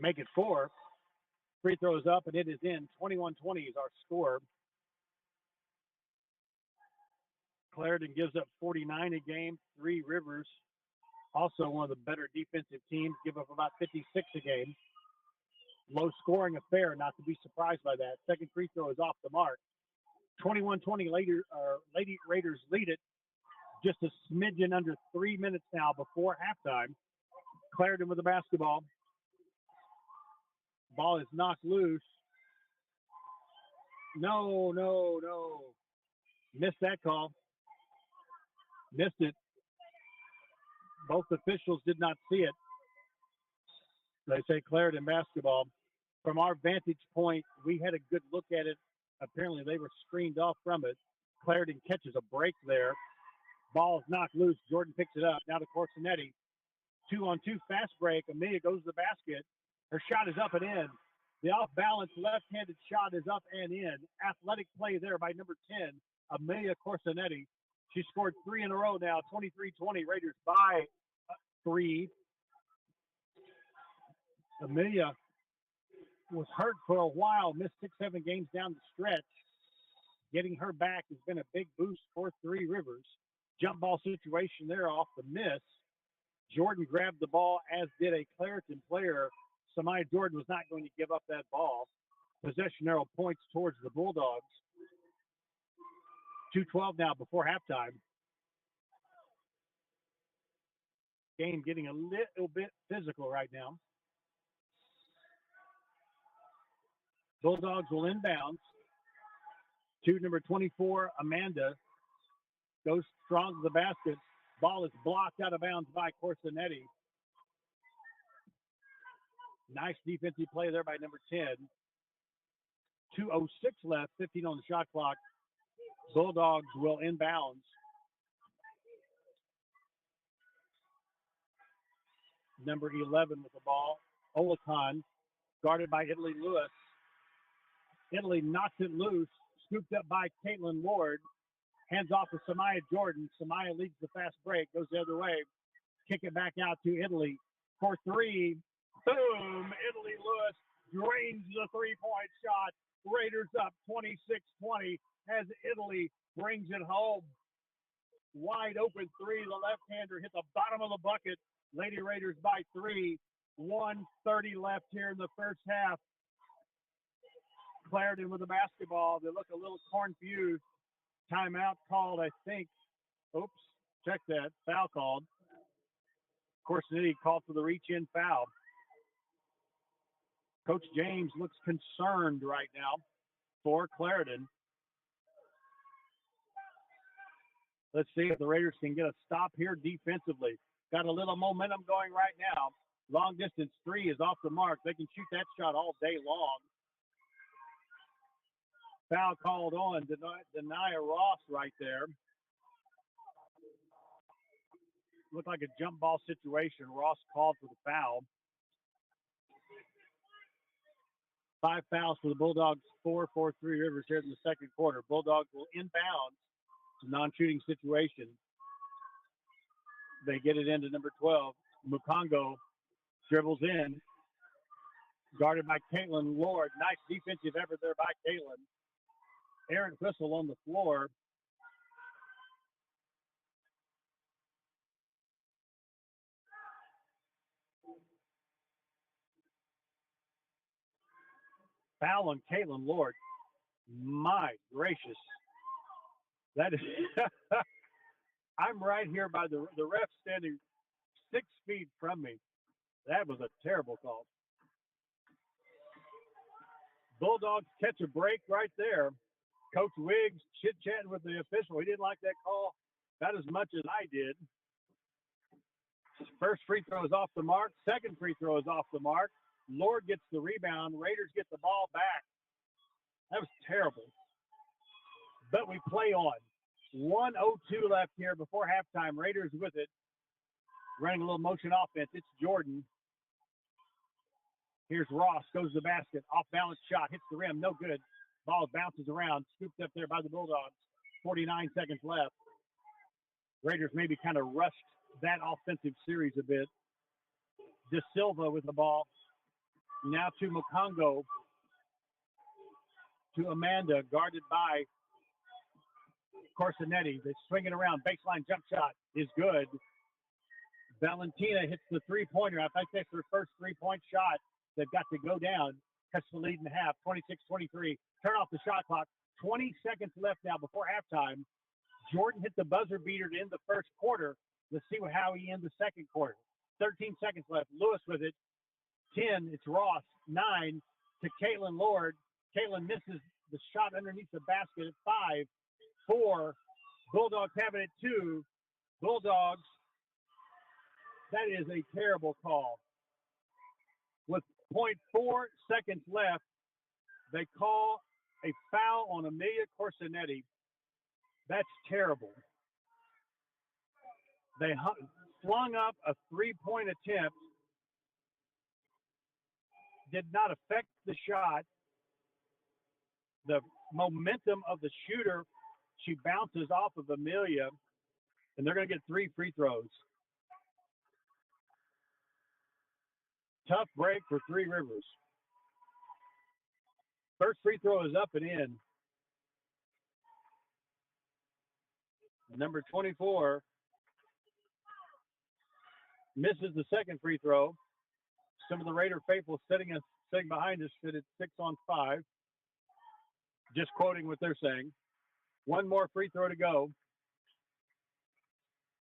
Make it 4. Free throws up, and it is in. 21-20 is our score. Clarendon gives up 49 a game. Three Rivers, also one of the better defensive teams, give up about 56 a game. Low scoring affair, not to be surprised by that. Second free throw is off the mark. 21-20 Lady Raiders lead it. Just a smidgen under 3 minutes now before halftime. Clarendon with the basketball. Ball is knocked loose. No. Missed that call. Missed it. Both officials did not see it. They say Clarendon basketball. From our vantage point, we had a good look at it. Apparently, they were screened off from it. Clarendon catches a break there. Ball is knocked loose. Jordan picks it up. Now to Corsinetti. 2-on-2 fast break. Amelia goes to the basket. Her shot is up and in. The off-balance left-handed shot is up and in. Athletic play there by number 10, Amelia Corsinetti. She scored 3 in a row now. 23-20. Raiders by 3. Amelia was hurt for a while. Missed 6-7 games down the stretch. Getting her back has been a big boost for Three Rivers. Jump ball situation there off the miss. Jordan grabbed the ball, as did a Clarendon player. Samaya Jordan was not going to give up that ball. Possession arrow points towards the Bulldogs. 2:12 now before halftime. Game getting a little bit physical right now. Bulldogs will inbounds. To number 24, Amanda. Goes strong to the basket. Ball is blocked out of bounds by Corsinetti. Nice defensive play there by number 10. 2:06 left, 15 on the shot clock. Bulldogs will inbounds. Number 11 with the ball. Olakan, guarded by Italy Lewis. Italy knocks it loose, scooped up by Caitlin Ward. Hands off to Samaya Jordan. Samaya leads the fast break, goes the other way. Kick it back out to Italy for 3. Boom! Italy Lewis drains the three-point shot. Raiders up 26-20 as Italy brings it home. Wide open 3. The left-hander hit the bottom of the bucket. Lady Raiders by 3. 1:30 left here in the first half. Clarendon with the basketball. They look a little confused. Timeout called, I think. Oops, check that. Foul called. Of course, he called for the reach-in foul. Coach James looks concerned right now for Clarendon. Let's see if the Raiders can get a stop here defensively. Got a little momentum going right now. Long distance three is off the mark. They can shoot that shot all day long. Foul called on Denia Ross right there. Looked like a jump ball situation. Ross called for the foul. 5 fouls for the Bulldogs, 4 for Three Rivers here in the second quarter. Bulldogs will inbound to non-shooting situation. They get it into number 12. Mukongo dribbles in. Guarded by Caitlin Lord. Nice defensive effort there by Caitlin. Aaron Whistle on the floor. Foul on Caitlin Lord. My gracious. That is I'm right here by the ref standing 6 feet from me. That was a terrible call. Bulldogs catch a break right there. Coach Wiggs chit-chatting with the official. He didn't like that call about as much as I did. First free throw is off the mark. Second free throw is off the mark. Lord gets the rebound. Raiders get the ball back. That was terrible. But we play on. 1:02 left here before halftime. Raiders with it. Running a little motion offense. It's Jordan. Here's Ross. Goes to the basket. Off-balance shot. Hits the rim. No good. Ball bounces around. Scooped up there by the Bulldogs. 49 seconds left. Raiders maybe kind of rushed that offensive series a bit. De Silva with the ball. Now to Mukongo. To Amanda. Guarded by Corsinetti. They swing it around. Baseline jump shot is good. Valentina hits the three-pointer. I think that's her first three-point shot. They've got to go down. Cuts the lead in half. 26-23. Turn off the shot clock. 20 seconds left now before halftime. Jordan hit the buzzer beater to end the first quarter. Let's see how he ends the second quarter. 13 seconds left. Lewis with it. 10. It's Ross. 9 to Caitlin Lord. Caitlin misses the shot underneath the basket at 5. 4. Bulldogs have it at 2. Bulldogs. That is a terrible call. With 0.4 seconds left, they call a foul on Amelia Corsinetti. That's terrible. They flung up a three-point attempt. Did not affect the shot. The momentum of the shooter, she bounces off of Amelia, and they're going to get 3 free throws. Tough break for Three Rivers. First free throw is up and in. Number 24 misses the second free throw. Some of the Raider faithful sitting behind us sit at 6 on 5. Just quoting what they're saying. One more free throw to go.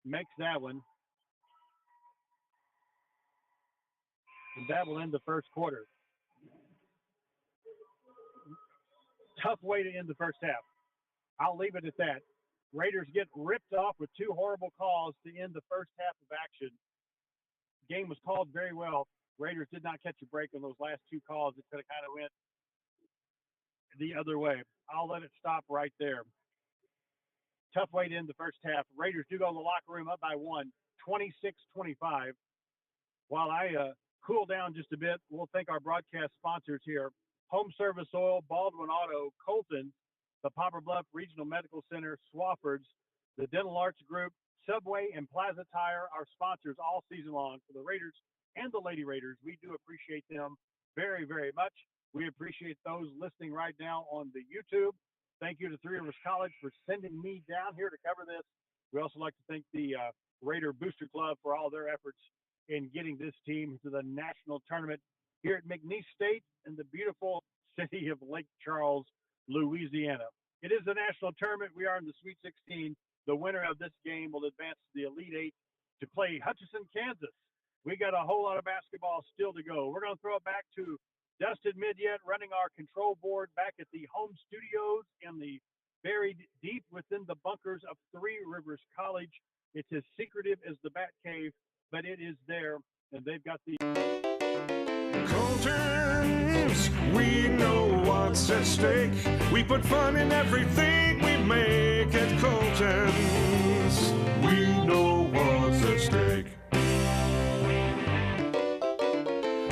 Makes that one. And that will end the first quarter. Tough way to end the first half. I'll leave it at that. Raiders get ripped off with 2 horrible calls to end the first half of action. Game was called very well. Raiders did not catch a break on those last 2 calls. It could have kind of went the other way. I'll let it stop right there. Tough way to end the first half. Raiders do go in the locker room up by 1, 26-25. While I cool down just a bit, we'll thank our broadcast sponsors here. Home Service Oil, Baldwin Auto, Colton, the Poplar Bluff Regional Medical Center, Swafford's, the Dental Arts Group, Subway, and Plaza Tire, our sponsors all season long for the Raiders and the Lady Raiders. We do appreciate them very, very much. We appreciate those listening right now on the YouTube. Thank you to Three Rivers College for sending me down here to cover this. We also like to thank the Raider Booster Club for all their efforts in getting this team to the national tournament here at McNeese State in the beautiful city of Lake Charles, Louisiana. It is the national tournament. We are in the Sweet 16. The winner of this game will advance to the Elite Eight to play Hutchinson, Kansas. We got a whole lot of basketball still to go. We're going to throw it back to Dustin Midyet running our control board back at the home studios in the buried deep within the bunkers of Three Rivers College. It's as secretive as the Bat Cave, but it is there, and they've got the Colton's, we know what's at stake. We put fun in everything we make at Colton's. We know what's at stake.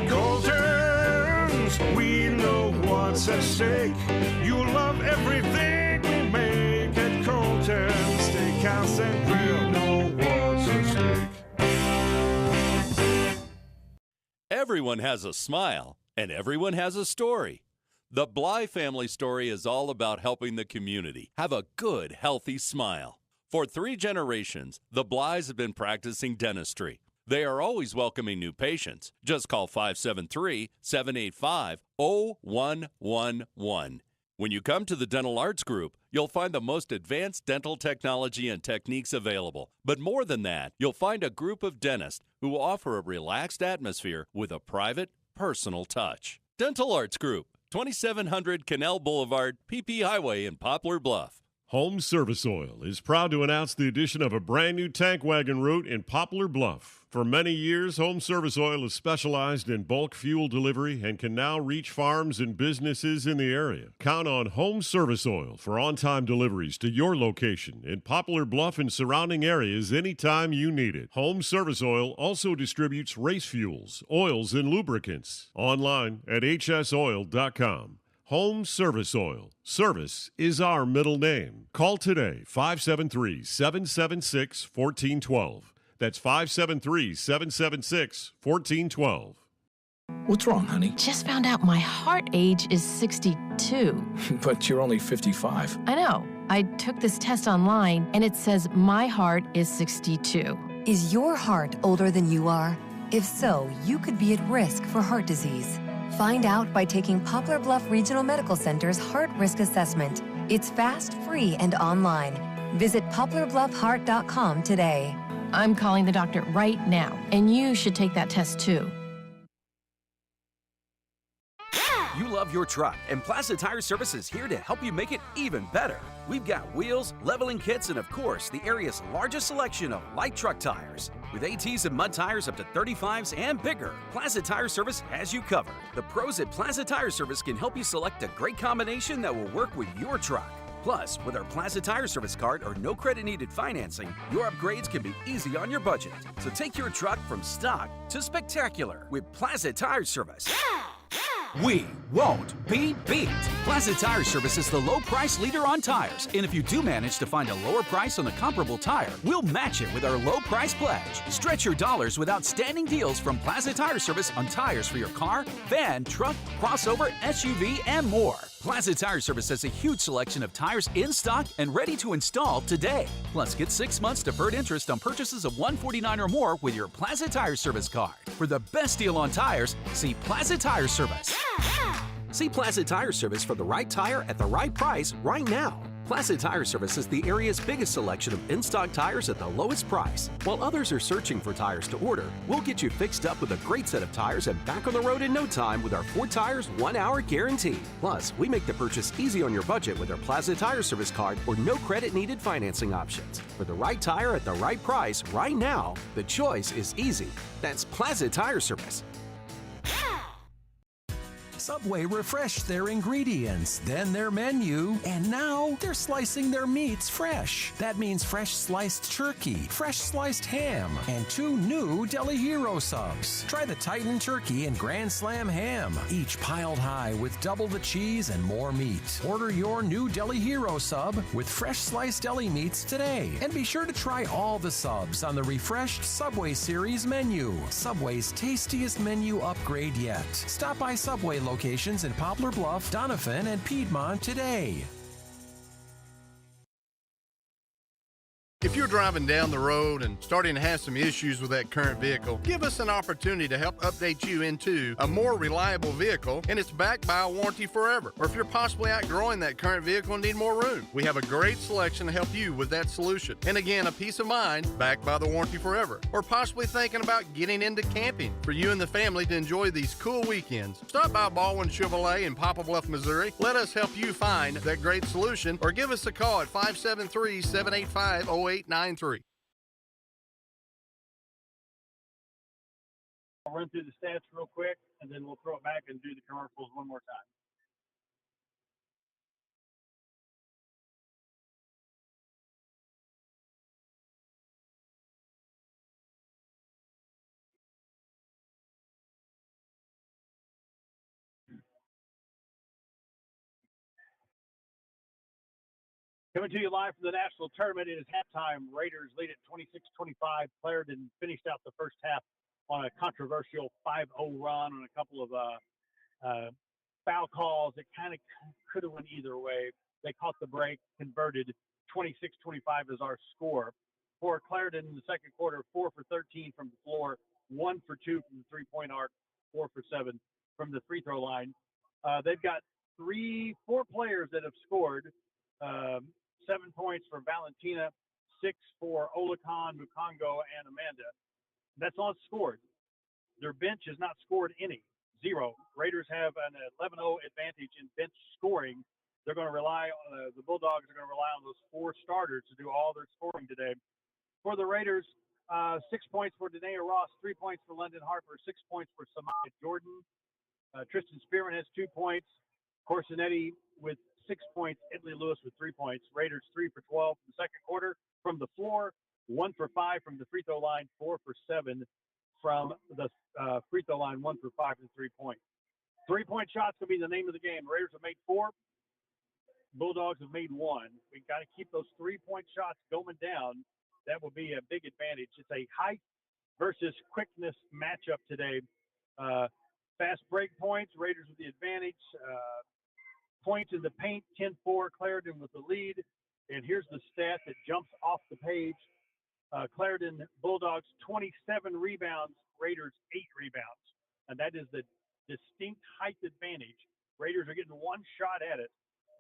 Colton's, we know what's at stake. You'll love everything we make at Colton's Steakhouse and Grill. Know what's at stake. Everyone has a smile, and everyone has a story. The Bly family story is all about helping the community have a good, healthy smile. For 3 generations, the Blys have been practicing dentistry. They are always welcoming new patients. Just call 573-785-0111. When you come to the Dental Arts Group, you'll find the most advanced dental technology and techniques available. But more than that, you'll find a group of dentists who offer a relaxed atmosphere with a private, personal touch. Dental Arts Group, 2700 Canal Boulevard, PP Highway in Poplar Bluff. Home Service Oil is proud to announce the addition of a brand new tank wagon route in Poplar Bluff. For many years, Home Service Oil has specialized in bulk fuel delivery and can now reach farms and businesses in the area. Count on Home Service Oil for on-time deliveries to your location in Poplar Bluff and surrounding areas anytime you need it. Home Service Oil also distributes race fuels, oils, and lubricants. Online at hsoil.com. Home Service Oil. Service is our middle name. Call today, 573-776-1412. That's 573-776-1412. What's wrong, honey? Just found out my heart age is 62. But you're only 55. I know. I took this test online, and it says my heart is 62. Is your heart older than you are? If so, you could be at risk for heart disease. Find out by taking Poplar Bluff Regional Medical Center's Heart Risk Assessment. It's fast, free, and online. Visit poplarbluffheart.com today. I'm calling the doctor right now, and you should take that test too. You love your truck, and Plaza Tire Service is here to help you make it even better. We've got wheels, leveling kits, and of course, the area's largest selection of light truck tires. With ATs and mud tires up to 35s and bigger, Plaza Tire Service has you covered. The pros at Plaza Tire Service can help you select a great combination that will work with your truck. Plus, with our Plaza Tire Service card or no credit needed financing, your upgrades can be easy on your budget. So take your truck from stock to spectacular with Plaza Tire Service. We won't be beat. Plaza Tire Service is the low price leader on tires. And if you do manage to find a lower price on a comparable tire, we'll match it with our low price pledge. Stretch your dollars with outstanding deals from Plaza Tire Service on tires for your car, van, truck, crossover, SUV, and more. Plaza Tire Service has a huge selection of tires in stock and ready to install today. Plus, get 6 months deferred interest on purchases of $149 or more with your Plaza Tire Service card. For the best deal on tires, see Plaza Tire Service. See Plaza Tire Service for the right tire at the right price right now. Plaza Tire Service is the area's biggest selection of in-stock tires at the lowest price. While others are searching for tires to order, we'll get you fixed up with a great set of tires and back on the road in no time with our 4 tires, 1 hour guarantee. Plus, we make the purchase easy on your budget with our Plaza Tire Service card or no credit needed financing options. For the right tire at the right price right now, the choice is easy. That's Plaza Tire Service. Subway refreshed their ingredients, then their menu, and now they're slicing their meats fresh. That means fresh sliced turkey, fresh sliced ham, and 2 new Deli Hero subs. Try the Titan Turkey and Grand Slam Ham, each piled high with double the cheese and more meat. Order your new Deli Hero sub with fresh sliced deli meats today. And be sure to try all the subs on the refreshed Subway Series menu. Subway's tastiest menu upgrade yet. Stop by Subway locations in Poplar Bluff, Doniphan, and Piedmont today. If you're driving down the road and starting to have some issues with that current vehicle, give us an opportunity to help update you into a more reliable vehicle, and it's backed by a warranty forever. Or if you're possibly outgrowing that current vehicle and need more room, we have a great selection to help you with that solution. And again, a peace of mind backed by the warranty forever. Or possibly thinking about getting into camping for you and the family to enjoy these cool weekends. Stop by Baldwin Chevrolet in Poplar Bluff, Missouri. Let us help you find that great solution, or give us a call at 573-785-0893. I'll run through the stats real quick, and then we'll throw it back and do the commercials one more time. Coming to you live from the national tournament, it is halftime. Raiders lead at 26-25. Clarendon finished out the first half on a controversial 5-0 run on a couple of foul calls that kind of could have went either way. They caught the break, converted. 26-25 is our score. For Clarendon in the second quarter, 4 for 13 from the floor, 1 for 2 from the three-point arc, 4 for 7 from the free throw line. They've got 4 players that have scored. 7 points for Valentina, 6 for Olakan, Mukongo, and Amanda. That's all scored. Their bench has not scored any, 0. Raiders have an 11-0 advantage in bench scoring. They're going to rely on the Bulldogs are going to rely on those 4 starters to do all their scoring today. For the Raiders, 6 points for Danae Ross, 3 points for London Harper, 6 points for Samaya Jordan. Tristan Spearman has 2 points. Corsinetti with 6 points. Italy Lewis with 3 points. Raiders 3 for 12 in the second quarter from the floor, 1 for 5 from the free throw line, 4 for 7 from the free throw line, 1 for 5 and 3-point. 3-point shots will be the name of the game. Raiders have made 4. Bulldogs have made 1. We've got to keep those 3-point shots going down. That will be a big advantage. It's a height versus quickness matchup today. Fast break points, Raiders with the advantage. Points in the paint, 10-4, Clarendon with the lead. And here's the stat that jumps off the page. Clarendon Bulldogs, 27 rebounds, Raiders 8 rebounds. And that is the distinct height advantage. Raiders are getting 1 shot at it.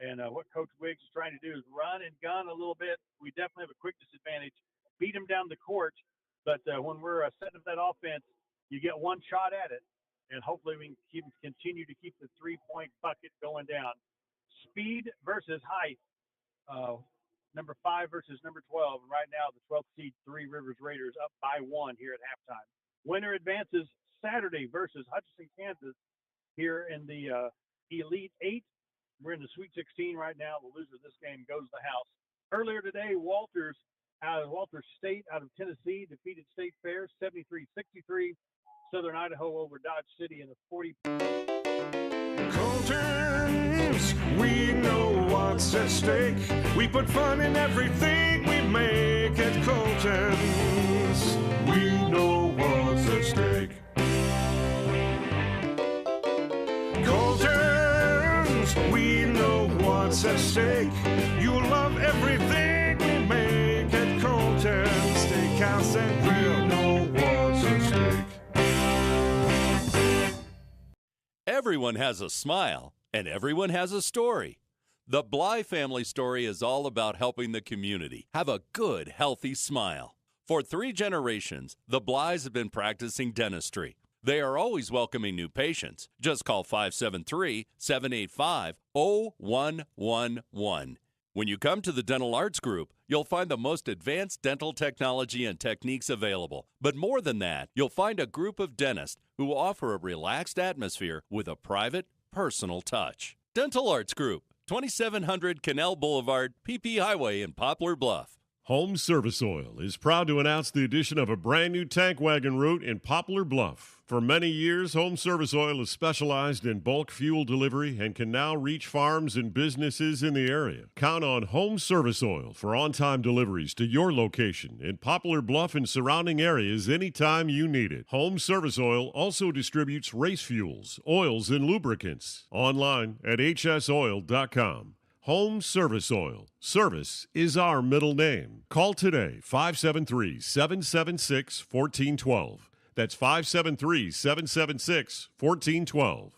And what Coach Wiggs is trying to do is run and gun a little bit. We definitely have a quick disadvantage. Beat them down the court. But when we're setting up that offense, you get 1 shot at it. And hopefully we can continue to keep the 3-point bucket going down. Speed versus height. Number 5 versus number 12. And right now, the 12th seed, 3 Rivers Raiders, up by 1 here at halftime. Winner advances Saturday versus Hutchinson, Kansas, here in the Elite 8. We're in the Sweet 16 right now. The loser of this game goes to the house. Earlier today, Walter State out of Tennessee defeated State Fair 73-63. Southern Idaho over Dodge City in the 40. Colton's, we know what's at stake. We put fun in everything we make at Colton's. We know what's at stake. Colton's, we know what's at stake. You'll love everything we make at Colton's. Steakhouse and Grill, know what's at stake. Everyone has a smile, and everyone has a story. The Bly family story is all about helping the community have a good, healthy smile. For 3 generations, the Blys have been practicing dentistry. They are always welcoming new patients. Just call 573-785-0111. When you come to the Dental Arts Group, you'll find the most advanced dental technology and techniques available. But more than that, you'll find a group of dentists who offer a relaxed atmosphere with a private, personal touch. Dental Arts Group, 2700 Canal Boulevard, PP Highway in Poplar Bluff. Home Service Oil is proud to announce the addition of a brand new tank wagon route in Poplar Bluff. For many years, Home Service Oil has specialized in bulk fuel delivery and can now reach farms and businesses in the area. Count on Home Service Oil for on-time deliveries to your location in Poplar Bluff and surrounding areas anytime you need it. Home Service Oil also distributes race fuels, oils, and lubricants. Online at hsoil.com. Home Service Oil. Service is our middle name. Call today, 573-776-1412. That's 573-776-1412.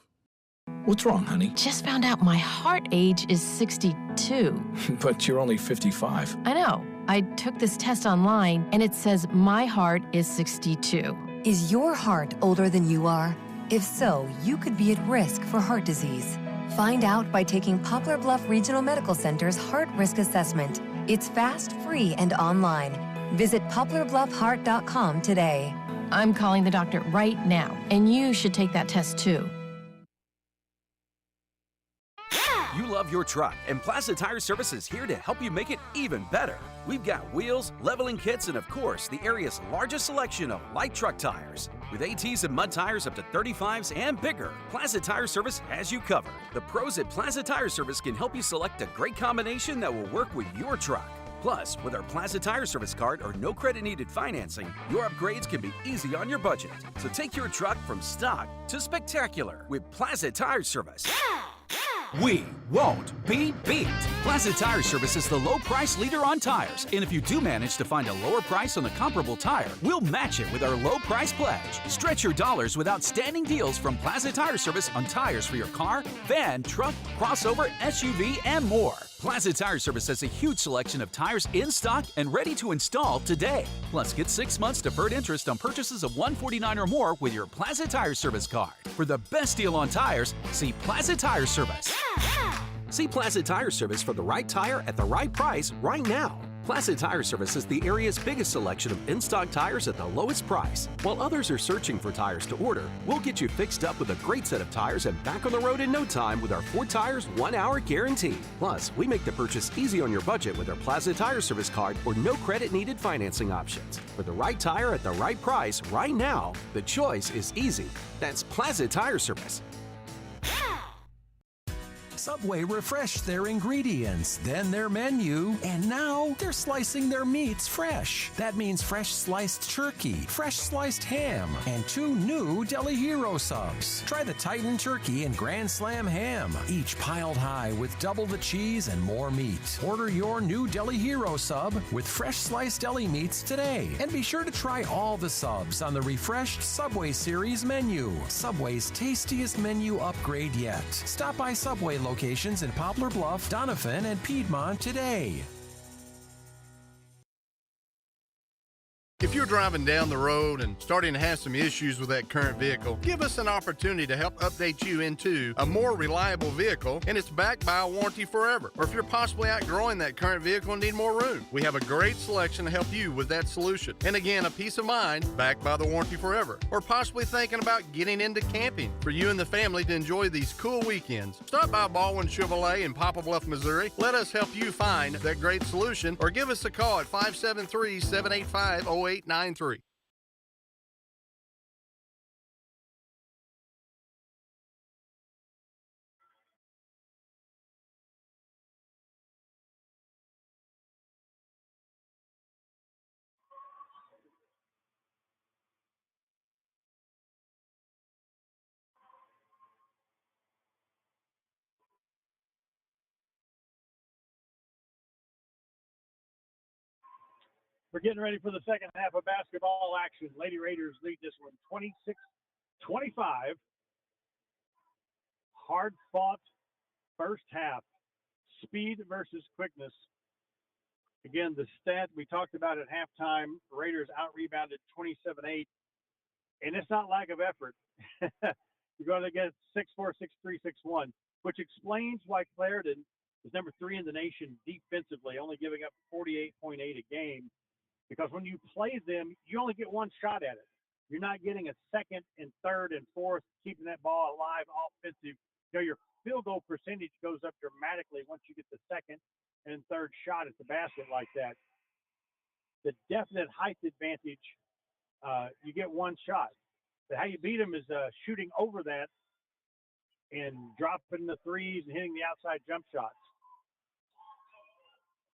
What's wrong, honey? Just found out my heart age is 62. But you're only 55. I know. I took this test online, and it says my heart is 62. Is your heart older than you are? If so, you could be at risk for heart disease. Find out by taking Poplar Bluff Regional Medical Center's Heart Risk Assessment. It's fast, free, and online. Visit poplarbluffheart.com today. I'm calling the doctor right now, and you should take that test too. You love your truck, and Plaza Tire Service is here to help you make it even better. We've got wheels, leveling kits, and of course, the area's largest selection of light truck tires. With ATs and mud tires up to 35s and bigger, Plaza Tire Service has you covered. The pros at Plaza Tire Service can help you select a great combination that will work with your truck. Plus, with our Plaza Tire Service card or no credit needed financing, your upgrades can be easy on your budget. So take your truck from stock to spectacular with Plaza Tire Service. We won't be beat. Plaza Tire Service is the low price leader on tires. And if you do manage to find a lower price on a comparable tire, we'll match it with our low price pledge. Stretch your dollars with outstanding deals from Plaza Tire Service on tires for your car, van, truck, crossover, SUV, and more. Plaza Tire Service has a huge selection of tires in stock and ready to install today. Plus, get 6 months deferred interest on purchases of $149 or more with your Plaza Tire Service card. For the best deal on tires, see Plaza Tire Service. See Plaza Tire Service for the right tire at the right price right now. Plaza Tire Service is the area's biggest selection of in-stock tires at the lowest price. While others are searching for tires to order, we'll get you fixed up with a great set of tires and back on the road in no time with our 4 tires, 1 hour guarantee. Plus, we make the purchase easy on your budget with our Plaza Tire Service card or no credit needed financing options. For the right tire at the right price right now, the choice is easy. That's Plaza Tire Service. Subway refreshed their ingredients, then their menu, and now they're slicing their meats fresh. That means fresh sliced turkey, fresh sliced ham, and 2 new Deli Hero subs. Try the Titan Turkey and Grand Slam Ham, each piled high with double the cheese and more meat. Order your new Deli Hero sub with fresh sliced deli meats today. And be sure to try all the subs on the refreshed Subway Series menu. Subway's tastiest menu upgrade yet. Stop by Subway locations in Poplar Bluff, Doniphan, and Piedmont today. If you're driving down the road and starting to have some issues with that current vehicle, give us an opportunity to help update you into a more reliable vehicle, and it's backed by a warranty forever. Or if you're possibly outgrowing that current vehicle and need more room, we have a great selection to help you with that solution. And again, a peace of mind backed by the warranty forever. Or possibly thinking about getting into camping for you and the family to enjoy these cool weekends. Stop by Baldwin Chevrolet in Poplar Bluff, Missouri. Let us help you find that great solution, or give us a call at 573-785-0893. We're getting ready for the second half of basketball action. Lady Raiders lead this one 26-25. Hard-fought first half. Speed versus quickness. Again, the stat we talked about at halftime, Raiders out-rebounded 27-8. And it's not lack of effort. You're going to get 6'4", 6'3", 6'1", which explains why Clarendon is number 3 in the nation defensively, only giving up 48.8 a game. Because when you play them, you only get one shot at it. You're not getting a second and third and fourth, keeping that ball alive, offensive. Your field goal percentage goes up dramatically once you get the second and third shot at the basket like that. The definite height advantage, you get one shot. But how you beat them is shooting over that and dropping the threes and hitting the outside jump shots.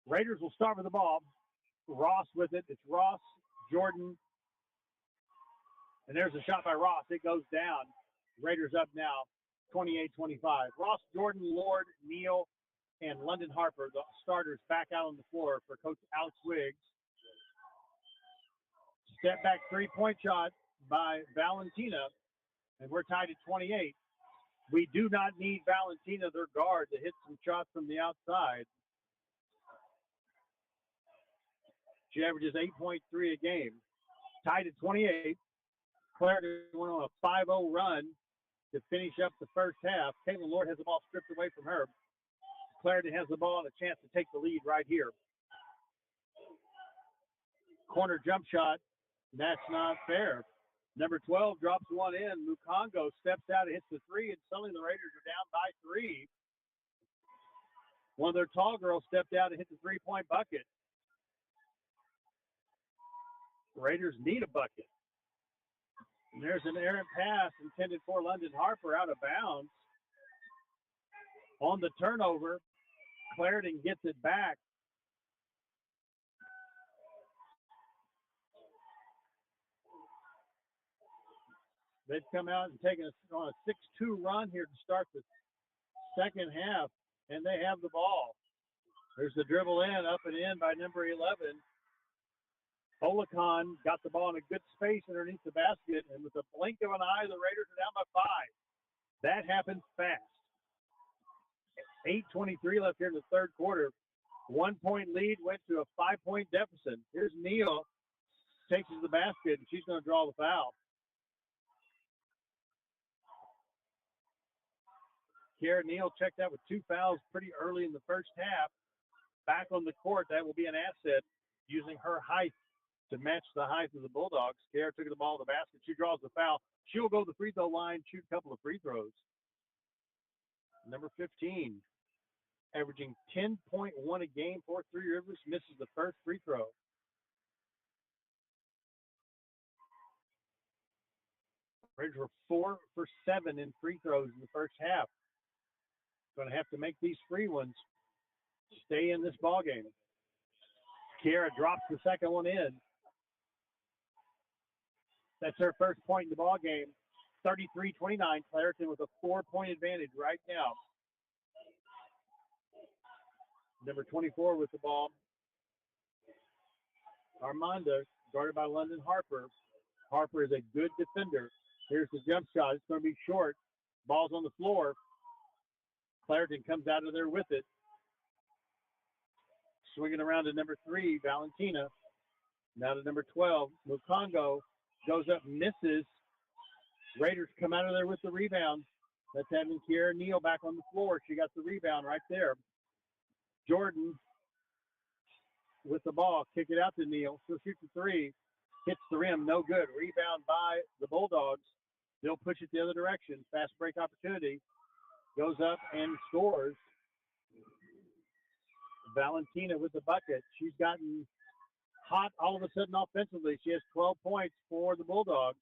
Raiders will start with the ball. Ross with it. It's Ross, Jordan. And there's a shot by Ross. It goes down. Raiders up now, 28-25. Ross, Jordan, Lord, Neal, and London Harper, the starters, back out on the floor for Coach Alex Wiggs. Step back three-point shot by Valentina, and we're tied at 28. We do not need Valentina, their guard, to hit some shots from the outside. She averages 8.3 a game. Tied at 28. Clarendon went on a 5-0 run to finish up the first half. Caitlin Lord has the ball stripped away from her. Clarendon has the ball and a chance to take the lead right here. Corner jump shot. That's not fair. Number 12 drops one in. Mukongo steps out and hits the three, and suddenly the Raiders are down by 3. One of their tall girls stepped out and hit the three-point bucket. Raiders need a bucket. And there's an errant pass intended for London Harper out of bounds. On the turnover, Clarendon gets it back. They've come out and taken on a 6-2 run here to start the second half, and they have the ball. There's the dribble in, up and in by number 11. Olakon got the ball in a good space underneath the basket, and with a blink of an eye, the Raiders are down by 5. That happens fast. 8:23 left here in the third quarter. 1-point lead went to a 5-point deficit. Here's Neal, takes to the basket, and she's going to draw the foul. Kiara Neal checked out with 2 fouls pretty early in the first half. Back on the court, that will be an asset, using her height to match the height of the Bulldogs. Kiara took the ball to the basket. She draws the foul. She'll go to the free throw line, shoot a couple of free throws. Number 15, averaging 10.1 a game for Three Rivers, misses the first free throw. Raiders were 4 for 7 in free throws in the first half. Going to have to make these free ones stay in this ball game. Kiara drops the second one in. That's her first point in the ball game. 33-29. Clarendon with a 4-point advantage right now. Number 24 with the ball. Armanda, guarded by London Harper. Harper is a good defender. Here's the jump shot. It's going to be short. Ball's on the floor. Clarendon comes out of there with it. Swinging around to number 3, Valentina. Now to number 12, Mukongo goes up, misses. Raiders come out of there with the rebound. That's having Kiara Neal back on the floor. She got the rebound right there. Jordan with the ball, kick it out to Neal. She'll shoot the 3, hits the rim, no good. Rebound by the Bulldogs. They'll push it the other direction. Fast break opportunity. Goes up and scores. Valentina with the bucket. She's gotten hot all of a sudden offensively. She has 12 points for the Bulldogs.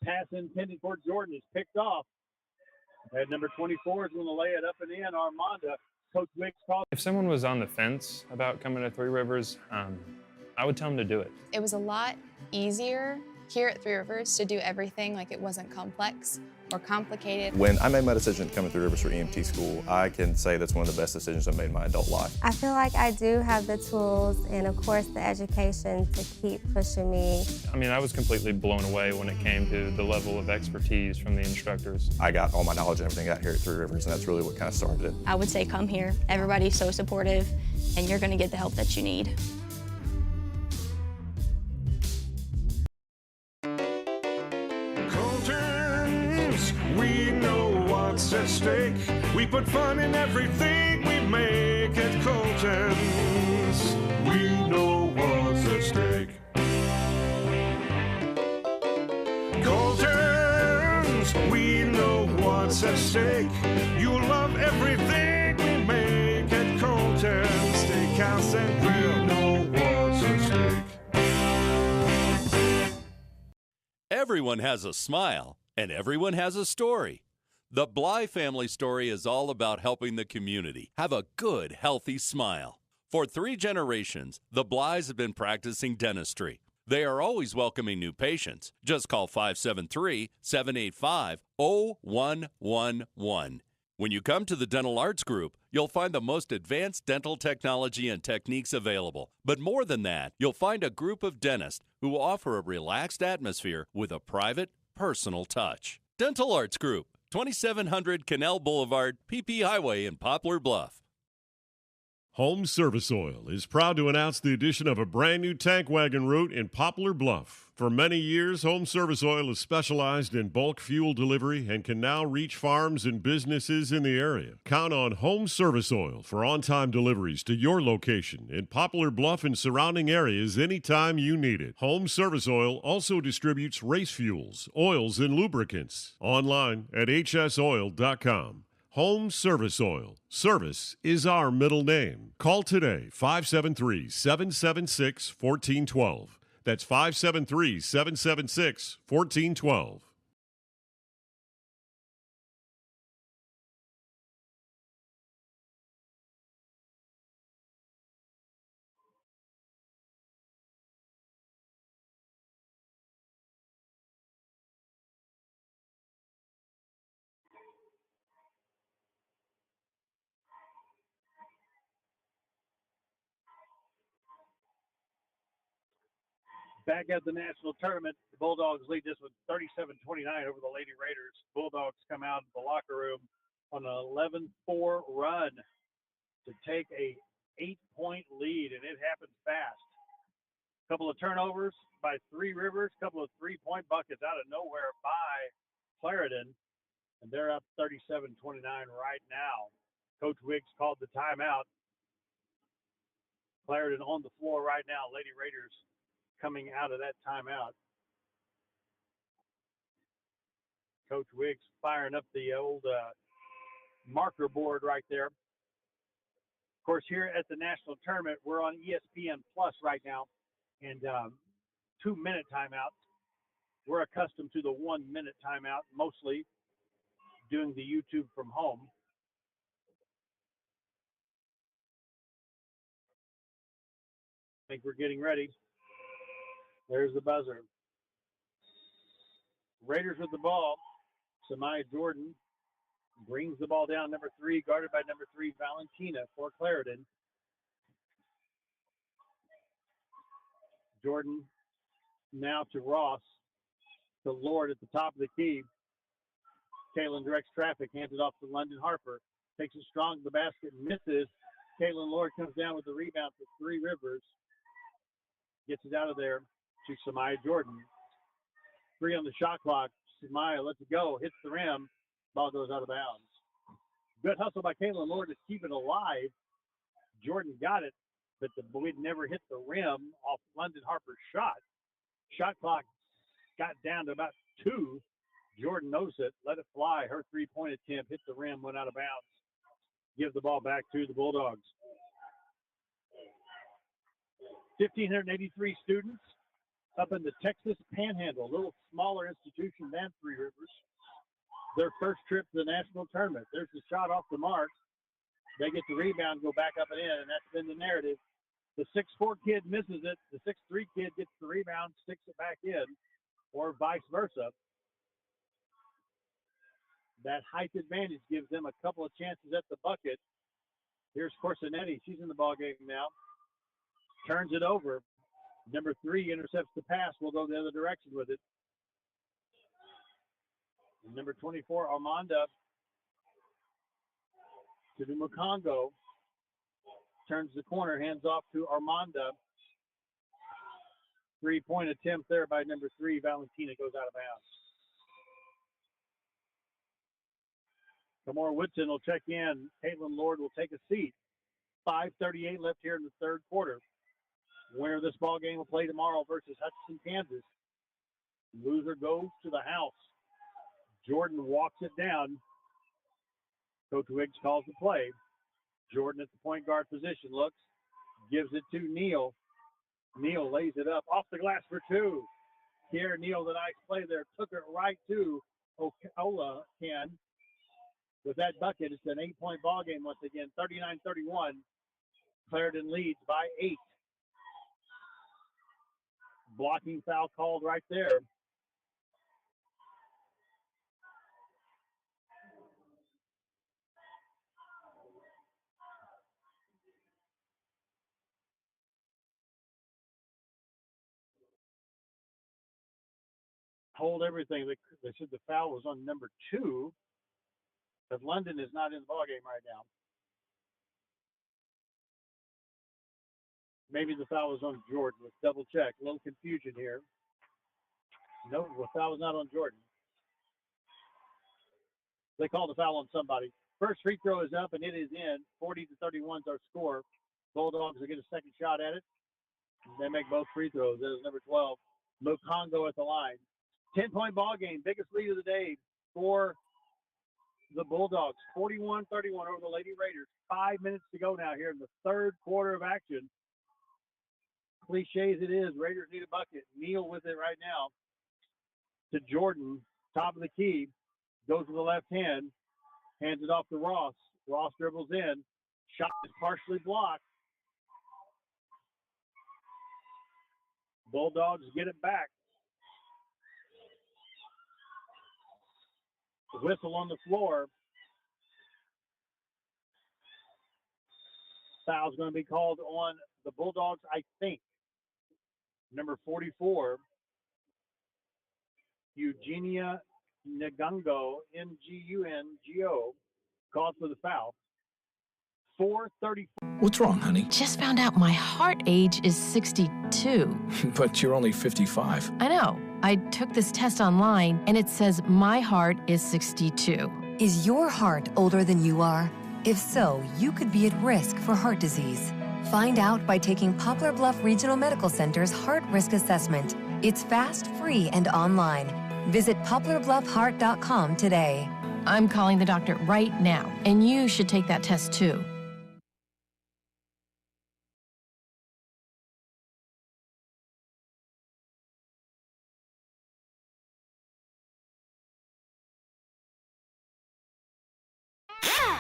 Pass intended for Jordan is picked off. And number 24 is going to lay it up and in. Armanda. Coach Wicks called. If someone was on the fence about coming to Three Rivers, I would tell them to do it. It was a lot easier here at Three Rivers to do everything like it wasn't complex or complicated. When I made my decision to come to Three Rivers for EMT school, I can say that's one of the best decisions I've made in my adult life. I feel like I do have the tools and, of course, the education to keep pushing me. I mean, I was completely blown away when it came to the level of expertise from the instructors. I got all my knowledge and everything out here at Three Rivers, and that's really what kind of started it. I would say come here. Everybody's so supportive, and you're going to get the help that you need. We know what's at stake. We put fun in everything we make at Colton's. We know what's at stake. Colton's, we know what's at stake. You'll love everything we make at Colton's. Steakhouse and Grill, know what's at stake. Everyone has a smile. And everyone has a story. The Bly family story is all about helping the community have a good, healthy smile. For 3 generations, the Blys have been practicing dentistry. They are always welcoming new patients. Just call 573-785-0111. When you come to the Dental Arts Group, you'll find the most advanced dental technology and techniques available. But more than that, you'll find a group of dentists who offer a relaxed atmosphere with a private, personal touch. Dental Arts Group, 2700 Canal Boulevard, PP Highway in Poplar Bluff. Home Service Oil is proud to announce the addition of a brand new tank wagon route in Poplar Bluff. For many years, Home Service Oil has specialized in bulk fuel delivery and can now reach farms and businesses in the area. Count on Home Service Oil for on-time deliveries to your location in Poplar Bluff and surrounding areas anytime you need it. Home Service Oil also distributes race fuels, oils, and lubricants. Online at hsoil.com. Home Service Oil. Service is our middle name. Call today, 573-776-1412. That's 573-776-1412. Back at the national tournament, the Bulldogs lead this with 37-29 over the Lady Raiders. Bulldogs come out of the locker room on an 11-4 run to take a 8-point lead, and it happened fast. A couple of turnovers by Three Rivers, a couple of three-point buckets out of nowhere by Clarendon, and they're up 37-29 right now. Coach Wiggs called the timeout. Clarendon on the floor right now. Lady Raiders coming out of that timeout. Coach Wiggs firing up the old marker board right there. Of course, here at the national tournament, we're on ESPN Plus right now, and 2-minute timeouts. We're accustomed to the 1-minute timeout, mostly doing the YouTube from home. I think we're getting ready. There's the buzzer. Raiders with the ball. Samaya Jordan brings the ball down, number 3, guarded by number 3, Valentina for Clarendon. Jordan now to Ross, to Lord at the top of the key. Kaylin directs traffic, hands it off to London Harper. Takes it strong to the basket, misses. Kaylin Lord comes down with the rebound for Three Rivers. Gets it out of there to Samaya Jordan. 3 on the shot clock. Samaya lets it go, hits the rim. Ball goes out of bounds. Good hustle by Kaylin Lord to keep it alive. Jordan got it, but the boy never hit the rim off London Harper's shot. Shot clock got down to about 2. Jordan knows it, let it fly. Her 3-point attempt hit the rim, went out of bounds. Give the ball back to the Bulldogs. 1,583 students up in the Texas Panhandle, a little smaller institution than Three Rivers. Their first trip to the national tournament. There's the shot off the mark. They get the rebound, go back up and in, and that's been the narrative. The 6'4" kid misses it. The 6'3" kid gets the rebound, sticks it back in, or vice versa. That height advantage gives them a couple of chances at the bucket. Here's Corsinetti. She's in the ballgame now. Turns it over. Number 3 intercepts the pass. We'll go the other direction with it. Number 24, Armanda to the Mukongo. Turns the corner, hands off to Armanda. 3-point attempt there by number 3, Valentina, goes out of bounds. Kamora Woodson will check in. Caitlin Lord will take a seat. 5:38 left here in the third quarter. Winner of this ball game will play tomorrow versus Hutchinson, Kansas. Loser goes to the house. Jordan walks it down. Coach Wiggs calls the play. Jordan at the point guard position looks, gives it to Neal. Neal lays it up off the glass for 2. Here, Neal, the nice play there, took it right to Ola Ken. With that bucket, it's an 8-point ball game once again, 39-31. Clarendon leads by 8. Blocking foul called right there. hold everything. They said the foul was on number 2, but London is not in the ballgame right now. Maybe the foul was on Jordan. Let's double check. A little confusion here. No, the foul was not on Jordan. They called the foul on somebody. First free throw is up, and it is in. 40-31 is our score. Bulldogs will get a second shot at it. They make both free throws. That is number 12, Mokongo at the line. 10-point ball game, biggest lead of the day for the Bulldogs. 41-31 over the Lady Raiders. 5 minutes to go now here in the third quarter of action. Cliche as it is, Raiders need a bucket. Neal with it right now to Jordan, top of the key. Goes to the left hand, hands it off to Ross. Ross dribbles in. Shot is partially blocked. Bulldogs get it back. The whistle on the floor. Foul's going to be called on the Bulldogs, I think. Number 44, Eugenia Ngungo, Ngungo, called for the foul. 4:34. What's wrong, honey? Just found out my heart age is 62. But you're only 55. I know. I took this test online, and it says my heart is 62. Is your heart older than you are? If so, you could be at risk for heart disease. Find out by taking Poplar Bluff Regional Medical Center's Heart Risk Assessment. It's fast, free, and online. Visit poplarbluffheart.com today. I'm calling the doctor right now, and you should take that test too.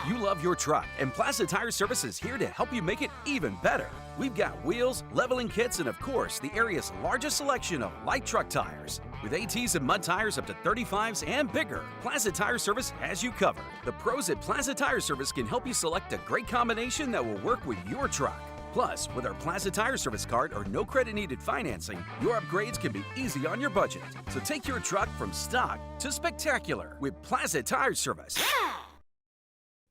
You love your truck, and Plaza Tire Service is here to help you make it even better. We've got wheels, leveling kits, and of course, the area's largest selection of light truck tires. With ATs and mud tires up to 35s and bigger, Plaza Tire Service has you covered. The pros at Plaza Tire Service can help you select a great combination that will work with your truck. Plus, with our Plaza Tire Service card or no credit needed financing, your upgrades can be easy on your budget. So take your truck from stock to spectacular with Plaza Tire Service.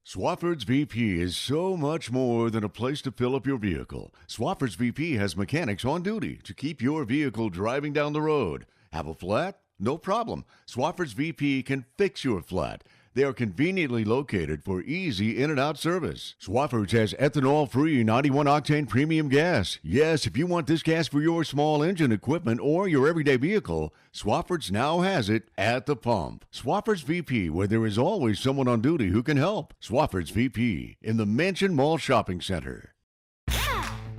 Swafford's VP is so much more than a place to fill up your vehicle. Swafford's VP has mechanics on duty to keep your vehicle driving down the road. Have a flat? No problem. Swafford's VP can fix your flat. They are conveniently located for easy in and out service. Swafford's has ethanol-free 91-octane premium gas. Yes, if you want this gas for your small engine equipment or your everyday vehicle, Swafford's now has it at the pump. Swafford's VP, where there is always someone on duty who can help. Swafford's VP in the Mansion Mall Shopping Center.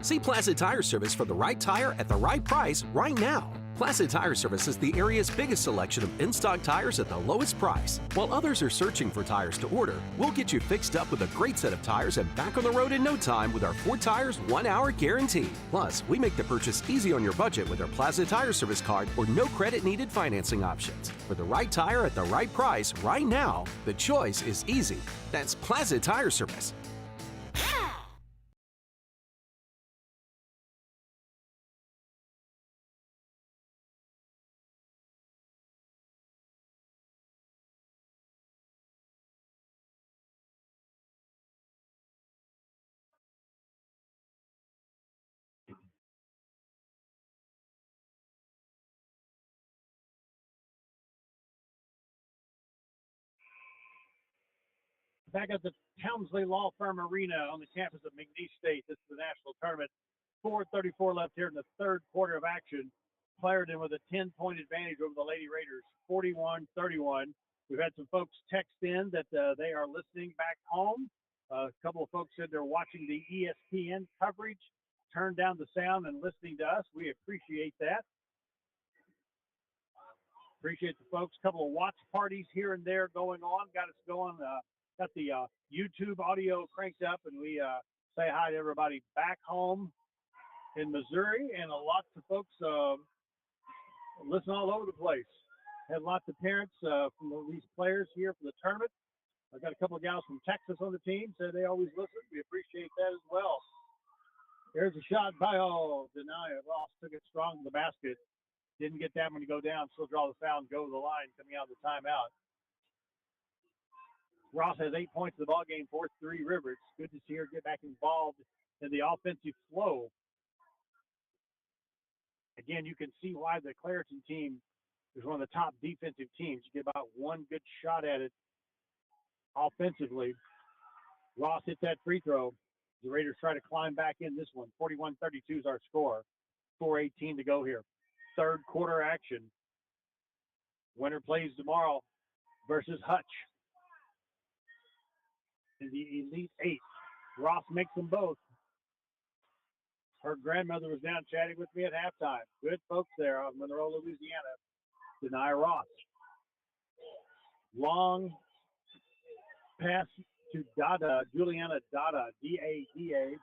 See Plaza Tire Service for the right tire at the right price right now. Plaza Tire Service is the area's biggest selection of in-stock tires at the lowest price. While others are searching for tires to order, we'll get you fixed up with a great set of tires and back on the road in no time with our 4 tires, 1 hour guarantee. Plus, we make the purchase easy on your budget with our Plaza Tire Service card or no credit needed financing options. For the right tire at the right price right now, the choice is easy. That's Plaza Tire Service. Back at the Townsley Law Firm Arena on the campus of McNeese State. This is the national tournament. 4:34 left here in the third quarter of action. Clarendon with a 10-point advantage over the Lady Raiders, 41-31. We've had some folks text in that they are listening back home. A couple of folks said they're watching the ESPN coverage, turned down the sound and listening to us. We appreciate that. Appreciate the folks. A couple of watch parties here and there going on. Got us going. Got the YouTube audio cranked up, and we say hi to everybody back home in Missouri, and lots of folks listen all over the place. Had lots of parents from these players here for the tournament. I got a couple of gals from Texas on the team, said they always listen. We appreciate that as well. There's a shot by deny it. Ross took it strong to the basket. Didn't get that one to go down. Still draw the foul and go to the line coming out of the timeout. Ross has 8 points in the ball game for Three Rivers. Good to see her get back involved in the offensive flow. Again, you can see why the Clarendon team is one of the top defensive teams. You get about one good shot at it offensively. Ross hits that free throw. The Raiders try to climb back in this one. 41-32 is our score. 4:18 to go here. Third quarter action. Winner plays tomorrow versus Hutch in the Elite Eight. Ross makes them both. Her grandmother was down chatting with me at halftime. Good folks there out in Monroe, Louisiana. Deny Ross. Long pass to Dada, Juliana Dada, D-A-D-A.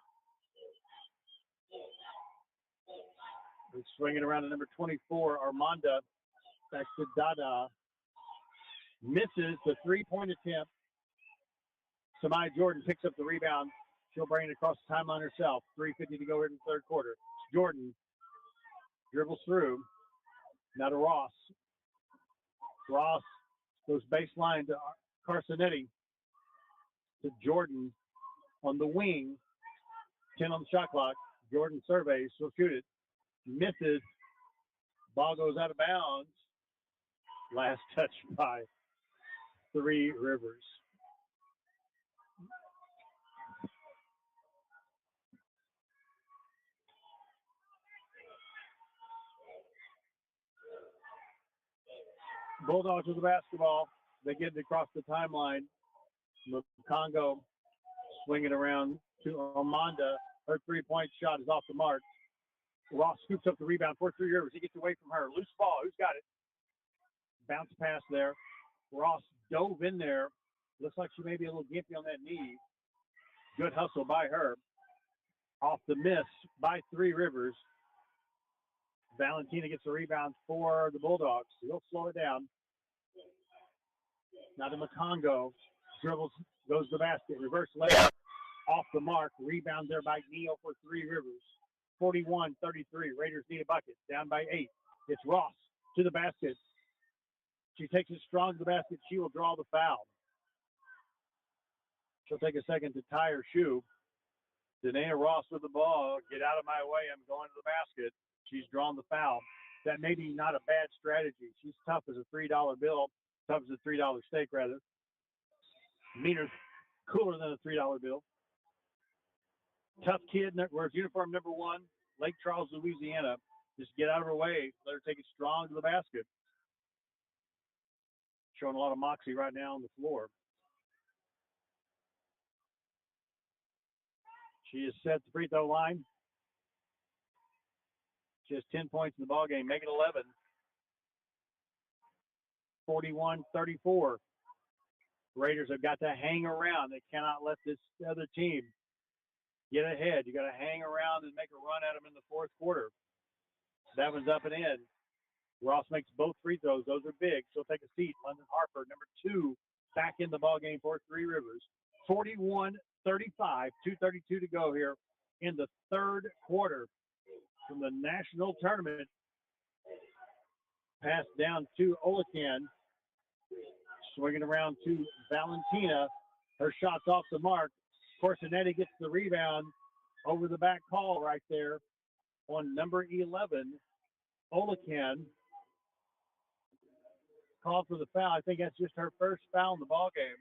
We're swinging around to number 24, Armanda. Back to Dada. Misses the three-point attempt. Samai Jordan picks up the rebound. She'll bring it across the timeline herself. 3:50 to go here in the third quarter. Jordan dribbles through. Now to Ross. Ross goes baseline to Carsonetti. To Jordan on the wing. 10 on the shot clock. Jordan surveys. She'll shoot it. Misses. Ball goes out of bounds. Last touch by Three Rivers. Bulldogs with the basketball. They get it across the timeline. Congo swinging around to Armanda. Her three-point shot is off the mark. Ross scoops up the rebound for Three Rivers. He gets away from her. Loose ball. Who's got it? Bounce pass there. Ross dove in there. Looks like she may be a little gimpy on that knee. Good hustle by her. Off the miss by Three Rivers. Valentina gets the rebound for the Bulldogs. He'll slow it down. Now to Makongo. Dribbles, goes to the basket. Reverse layup. Off the mark. Rebound there by Neal for Three Rivers. 41-33. Raiders need a bucket. Down by 8. It's Ross to the basket. She takes it strong to the basket. She will draw the foul. She'll take a second to tie her shoe. Danae Ross with the ball. Get out of my way. I'm going to the basket. She's drawn the foul. That may be not a bad strategy. She's tough as a $3 bill. Tough as a $3 steak, rather. Meaner, cooler than a $3 bill. Tough kid. Wears uniform number 1. Lake Charles, Louisiana. Just get out of her way. Let her take it strong to the basket. Showing a lot of moxie right now on the floor. She is set at the free throw line. She has 10 points in the ballgame. Make it 11. 41-34. Raiders have got to hang around. They cannot let this other team get ahead. You got to hang around and make a run at them in the fourth quarter. That one's up and in. Ross makes both free throws. Those are big. She'll take a seat. London Harper, number 2, back in the ballgame for Three Rivers. 41-35, 2:32 to go here in the third quarter from the national tournament. Pass down to Olacan. Swinging around to Valentina. Her shot's off the mark. Corsonetti gets the rebound over the back call right there on number 11, Olacan. Called for the foul. I think that's just her first foul in the ballgame.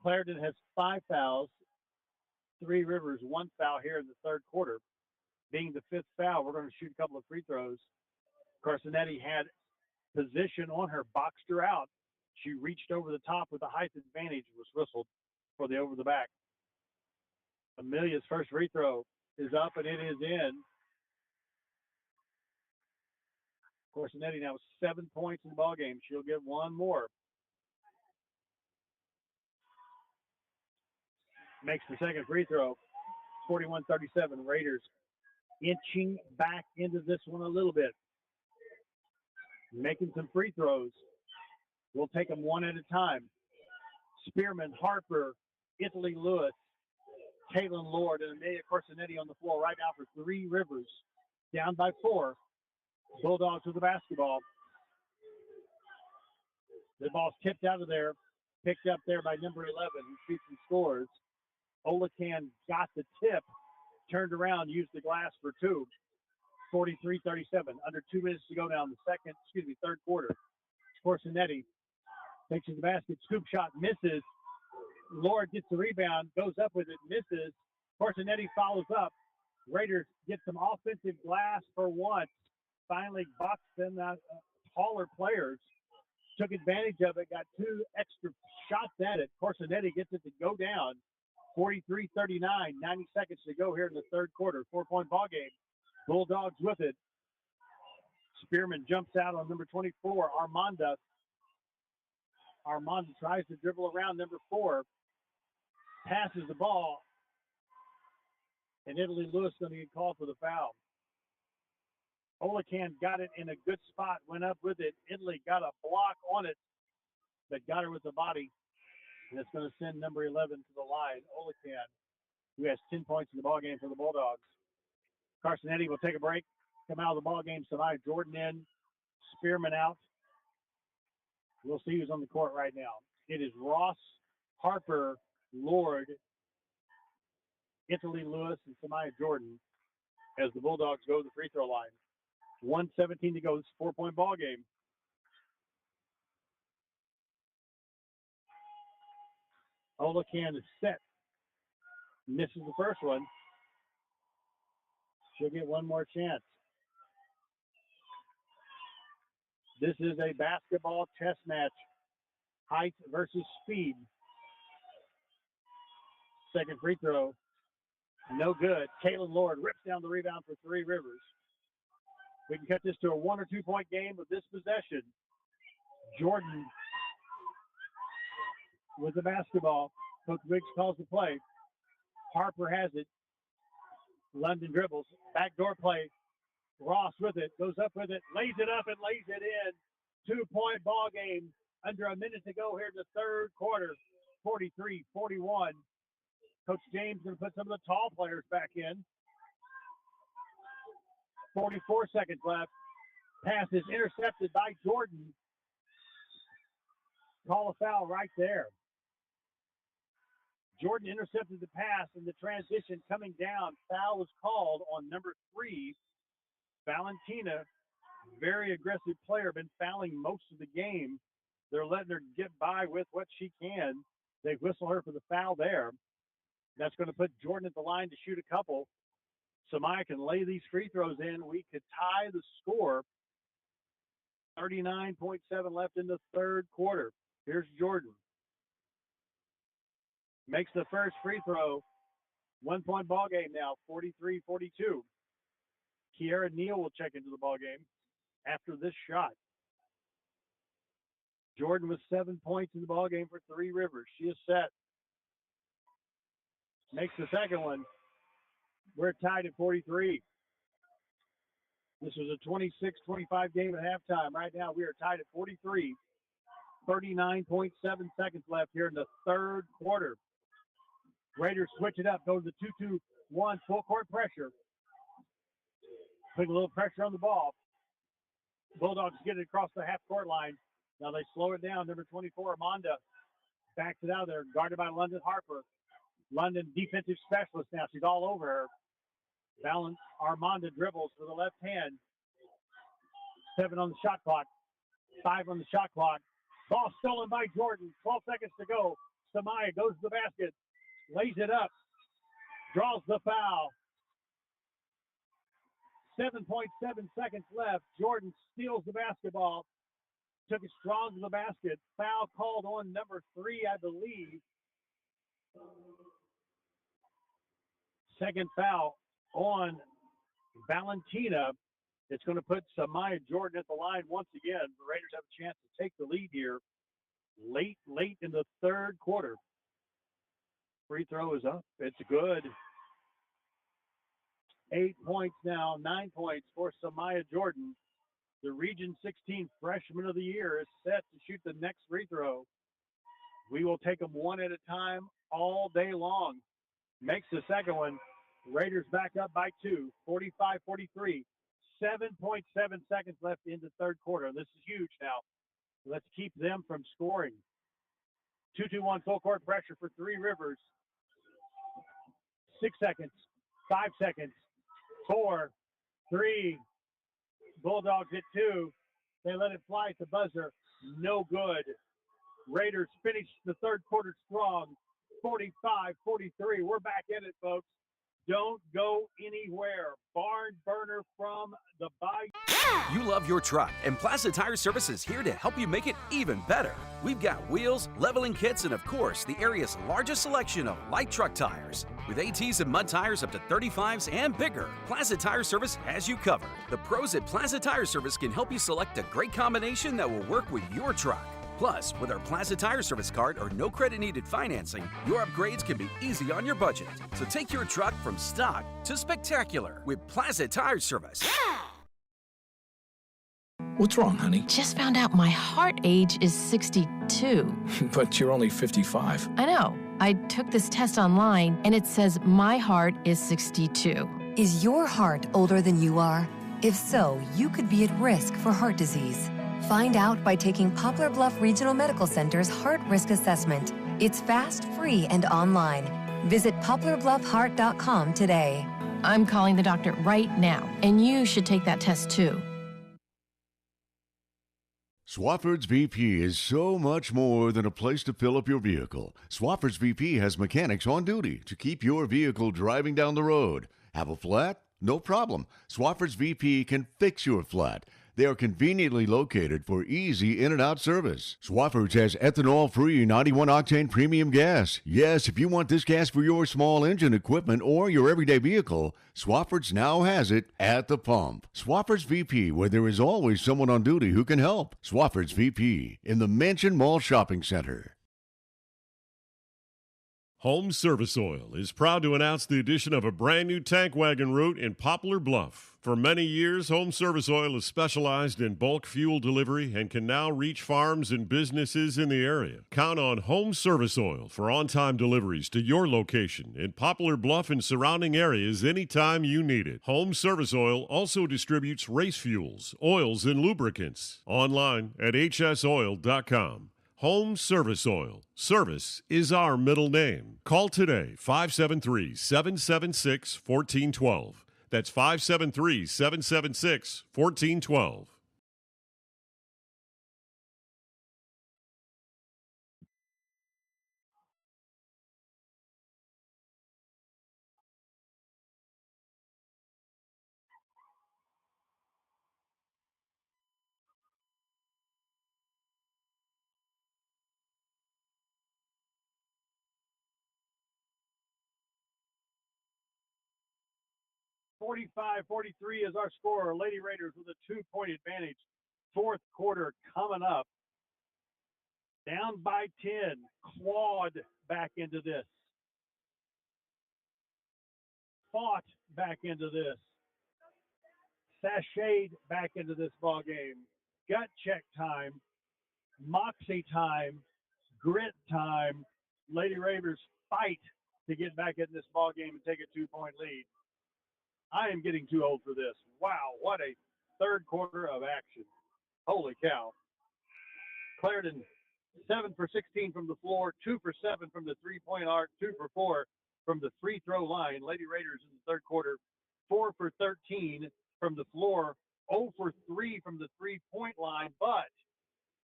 Clarendon has 5 fouls. Three Rivers 1 foul here in the third quarter. Being the 5th foul, we're going to shoot a couple of free throws. Carsonetti had position on her, boxed her out. She reached over the top with the height advantage, was whistled for the over the back. Amelia's first free throw is up and it is in. Corsonetti now with 7 points in the ballgame. She'll get one more. Makes the second free throw. 41-37. Raiders inching back into this one a little bit. Making some free throws. We'll take them one at a time. Spearman, Harper, Italy Lewis, Kaylin Lord, and Amelia Corsonetti on the floor right now for Three Rivers. Down by 4. Bulldogs with the basketball. The ball's tipped out of there, picked up there by number 11, who shoots and scores. Olacan got the tip, turned around, used the glass for two. 43-37. Under 2 minutes to go now in the third quarter. Corsinetti takes to the basket, scoop shot, misses. Lord gets the rebound, goes up with it, misses. Corsinetti follows up. Raiders get some offensive glass for once. Finally boxed them out, taller players. Took advantage of it, got 2 extra shots at it. Corsinetti gets it to go down. 43-39, 90 seconds to go here in the third quarter. 4-point ball game. Bulldogs with it. Spearman jumps out on number 24, Armanda. Armanda tries to dribble around number 4. Passes the ball. And Italy Lewis going to get called for the foul. Olacan got it in a good spot, went up with it. Italy got a block on it, but got her with the body. And it's going to send number 11 to the line, Olacan, who has 10 points in the ballgame for the Bulldogs. Carsonetti will take a break, come out of the ballgame. Samaya Jordan in, Spearman out. We'll see who's on the court right now. It is Ross, Harper, Lord, Italy Lewis, and Samaya Jordan as the Bulldogs go to the free throw line. 1:17 to go. It's a 4-point ball game. Olacan is set. Misses the first one. She'll get one more chance. This is a basketball chess match. Height versus speed. Second free throw. No good. Caitlin Lord rips down the rebound for Three Rivers. We can cut this to a 1 or 2 point game with this possession. Jordan with the basketball. Coach Wiggs calls the play. Harper has it. London dribbles. Backdoor play. Ross with it. Goes up with it. Lays it up and lays it in. 2-point ball game. Under a minute to go here in the third quarter. 43-41. Coach James going to put some of the tall players back in. 44 seconds left. Pass is intercepted by Jordan. Call a foul right there. Jordan intercepted the pass in the transition coming down. Foul was called on number 3, Valentina. Very aggressive player, been fouling most of the game. They're letting her get by with what she can. They whistle her for the foul there. That's going to put Jordan at the line to shoot a couple. Samaya can lay these free throws in. We could tie the score. 39.7 left in the third quarter. Here's Jordan. Makes the first free throw. 1-point ball game now, 43-42. Kiara Neal will check into the ball game after this shot. Jordan with 7 points in the ball game for Three Rivers. She is set. Makes the second one. We're tied at 43. This was a 26-25 game at halftime. Right now we are tied at 43. 39.7 seconds left here in the third quarter. Raiders switch it up, go to the 2-2-1 full court pressure. Putting a little pressure on the ball. Bulldogs get it across the half court line. Now they slow it down. Number 24, Amanda, backs it out of there, guarded by London Harper. London defensive specialist now. She's all over her. Balance. Armanda dribbles with the left hand. 7 on the shot clock. 5 on the shot clock. Ball stolen by Jordan. 12 seconds to go. Samaya goes to the basket. Lays it up. Draws the foul. 7.7 seconds left. Jordan steals the basketball. Took it strong to the basket. Foul called on number 3, I believe. Second foul on Valentina. It's going to put Samaya Jordan at the line once again. The Raiders have a chance to take the lead here late in the third quarter. Free throw is up. It's good. 8 points now, 9 points for Samaya Jordan. The Region 16 Freshman of the Year is set to shoot the next free throw. We will take them one at a time all day long. Makes the second one. Raiders back up by 2, 45-43. 7.7 seconds left in the third quarter. This is huge now. Let's keep them from scoring. 2-2-1 full court pressure for Three Rivers. 6 seconds, 5 seconds, 4, 3. Bulldogs at 2. They let it fly at the buzzer. No good. Raiders finish the third quarter strong. 45-43. We're back in it, folks. Don't go anywhere. Barn burner from the Bayou. You love your truck, and Plaza Tire Service is here to help you make it even better. We've got wheels, leveling kits, and of course, the area's largest selection of light truck tires. With ATs and mud tires up to 35s and bigger, Plaza Tire Service has you covered. The pros at Plaza Tire Service can help you select a great combination that will work with your truck. Plus, with our Plaza Tire Service card or no credit needed financing, your upgrades can be easy on your budget. So take your truck from stock to spectacular with Plaza Tire Service. What's wrong, honey? Just found out my heart age is 62. But you're only 55. I know. I took this test online and it says my heart is 62. Is your heart older than you are? If so, you could be at risk for heart disease. Find out by taking Poplar Bluff Regional Medical Center's Heart Risk Assessment. It's fast, free, and online. Visit poplarbluffheart.com today. I'm calling the doctor right now, and you should take that test too. Swafford's VP is so much more than a place to fill up your vehicle. Swafford's VP has mechanics on duty to keep your vehicle driving down the road. Have a flat? No problem. Swafford's VP can fix your flat. They are conveniently located for easy in and out service. Swafford's has ethanol-free 91-octane premium gas. Yes, if you want this gas for your small engine equipment or your everyday vehicle, Swafford's now has it at the pump. Swafford's VP, where there is always someone on duty who can help. Swafford's VP in the Mansion Mall Shopping Center. Home Service Oil is proud to announce the addition of a brand new tank wagon route in Poplar Bluff. For many years, Home Service Oil has specialized in bulk fuel delivery and can now reach farms and businesses in the area. Count on Home Service Oil for on-time deliveries to your location in Poplar Bluff and surrounding areas anytime you need it. Home Service Oil also distributes race fuels, oils, and lubricants. Online at hsoil.com. Home Service Oil. Service is our middle name. Call today, 573-776-1412. That's 573-776-1412. .45-43 is our score. Lady Raiders with a 2-point advantage. Fourth quarter coming up. Down by 10. Clawed back into this. Fought back into this. Sashayed back into this ball game. Gut check time. Moxie time. Grit time. Lady Raiders fight to get back in this ball game and take a 2-point lead. I am getting too old for this. Wow, what a third quarter of action. Holy cow. Clarendon, 7 for 16 from the floor, 2 for 7 from the three-point arc, 2 for 4 from the free throw line. Lady Raiders in the third quarter, 4 for 13 from the floor, 0 for 3 from the three-point line, but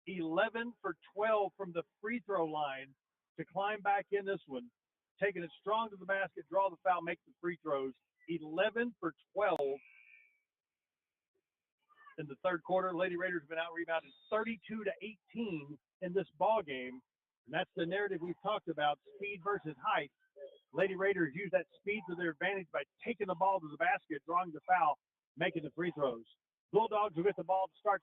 11 for 12 from the free throw line to climb back in this one. Taking it strong to the basket, draw the foul, make the free throws. 11 for 12 in the third quarter. Lady Raiders have been out-rebounded 32-18 in this ball game. And that's the narrative we've talked about, speed versus height. Lady Raiders use that speed to their advantage by taking the ball to the basket, drawing the foul, making the free throws. Bulldogs will get the ball to start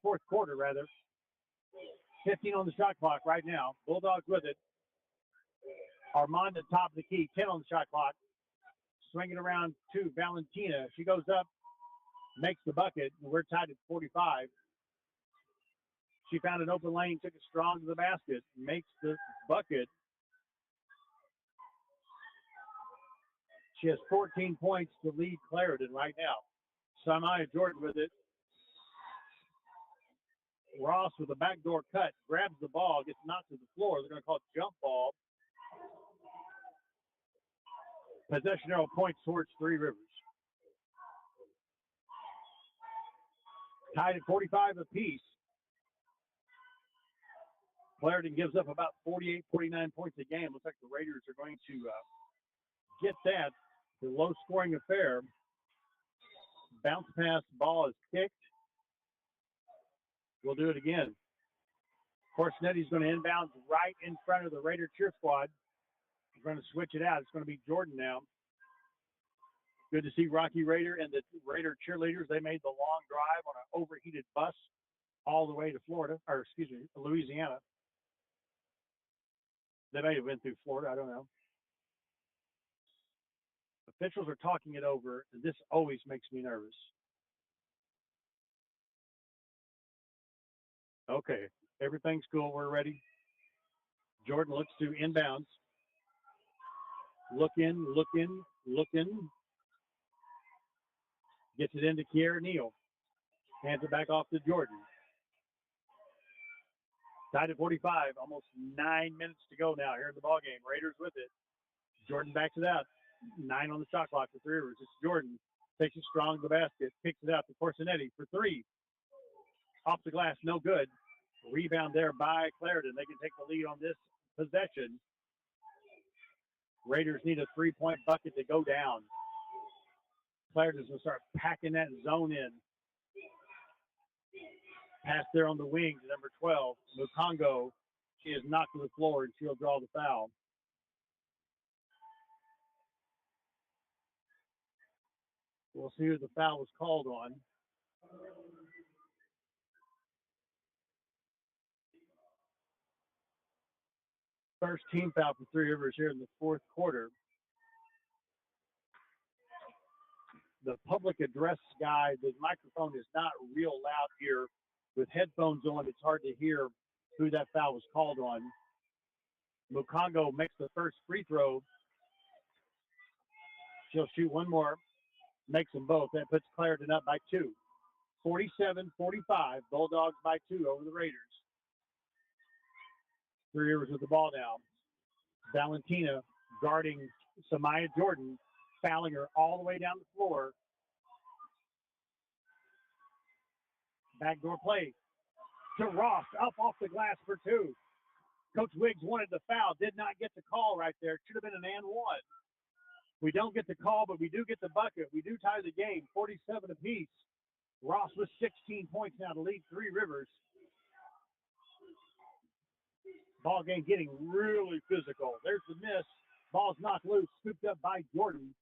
fourth quarter rather. 15 on the shot clock right now. Bulldogs with it. Armand at top of the key, 10 on the shot clock. Swinging around to Valentina. She goes up, makes the bucket, and we're tied at 45. She found an open lane, took it strong to the basket, makes the bucket. She has 14 points to lead Clarendon right now. Samaya Jordan with it. Ross with a backdoor cut, grabs the ball, gets knocked to the floor. They're going to call it jump ball. Possession arrow points towards Three Rivers. Tied at 45 apiece. Clarendon gives up about 48, 49 points a game. Looks like the Raiders are going to get that. The low-scoring affair. Bounce pass ball is kicked. We'll do it again. Corsinetti's going to inbound right in front of the Raider cheer squad. We're going to switch it out. It's going to be Jordan now. Good to see Rocky Raider and the Raider cheerleaders. They made the long drive on an overheated bus all the way to Louisiana. They may have been through Florida. I don't know. Officials are talking it over, and this always makes me nervous. Okay, everything's cool. We're ready. Jordan looks to inbounds. Looking. Gets it into Kiera Neal. Hands it back off to Jordan. Tied at 45. Almost 9 minutes to go now here in the ballgame. Raiders with it. Jordan backs it out. 9 on the shot clock for Three Rivers. It's Jordan. Takes it strong to the basket. Kicks it out to Corsinetti for three. Off the glass, no good. Rebound there by Clarendon. They can take the lead on this possession. Raiders need a three-point bucket to go down. Clarendon's going to start packing that zone in. Pass there on the wing to number 12, Mukongo. She is knocked to the floor, and she'll draw the foul. We'll see who the foul was called on. First team foul for Three Rivers here in the fourth quarter. The public address guy, the microphone is not real loud here. With headphones on, it's hard to hear who that foul was called on. Mukongo makes the first free throw. She'll shoot one more, makes them both. That puts Clarendon up by 2. 47-45, Bulldogs by 2 over the Raiders. Three Rivers with the ball now. Valentina guarding Samaya Jordan, fouling her all the way down the floor. Backdoor play to Ross, up off the glass for 2. Coach Wiggs wanted the foul, did not get the call right there. Should have been an and one. We don't get the call, but we do get the bucket. We do tie the game, 47 apiece. Ross with 16 points now to lead Three Rivers. Ball game getting really physical. There's the miss. Ball's knocked loose, scooped up by Jordan.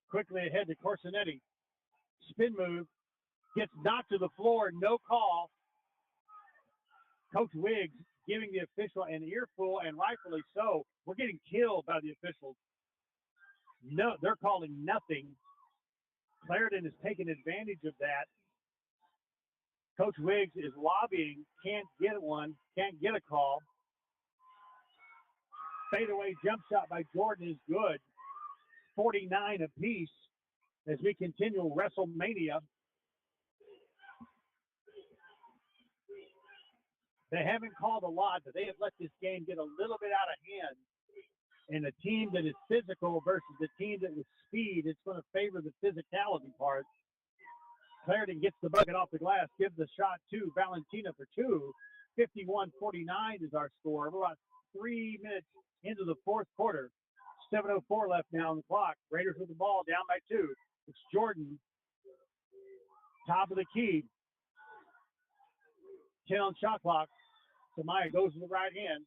Quickly ahead to Corsinetti. Spin move. Gets knocked to the floor. No call. Coach Wiggs giving the official an earful, and rightfully so. We're getting killed by the officials. No, they're calling nothing. Clarendon is taking advantage of that. Coach Wiggs is lobbying, can't get one, can't get a call. Fadeaway jump shot by Jordan is good. 49 apiece as we continue WrestleMania. They haven't called a lot, but they have let this game get a little bit out of hand. And a team that is physical versus the team that is speed, it's going to favor the physicality part. Clarendon gets the bucket off the glass, gives the shot to Valentina for 2. 51-49 is our score. We're about 3 minutes into the fourth quarter. 7:04 left now on the clock. Raiders with the ball, down by 2. It's Jordan, top of the key. 10 on shot clock. Samaya goes to the right hand.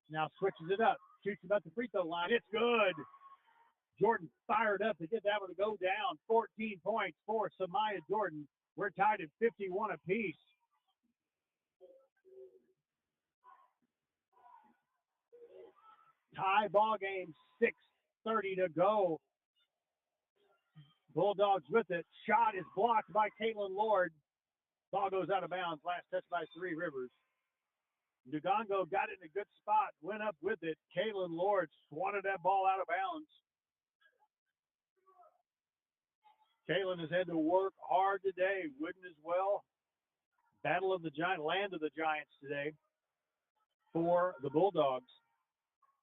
Now switches it up. Shoots about the free throw line. It's good. Jordan fired up to get that one to go down. 14 points for Samaya Jordan. We're tied at 51 apiece. Tie ball game, 6:30 to go. Bulldogs with it. Shot is blocked by Caitlin Lord. Ball goes out of bounds. Last touch by Three Rivers. Dugongo got it in a good spot, went up with it. Caitlin Lord swatted that ball out of bounds. Caitlin has had to work hard today. Wooden as well. Battle of the Giant, land of the Giants today for the Bulldogs.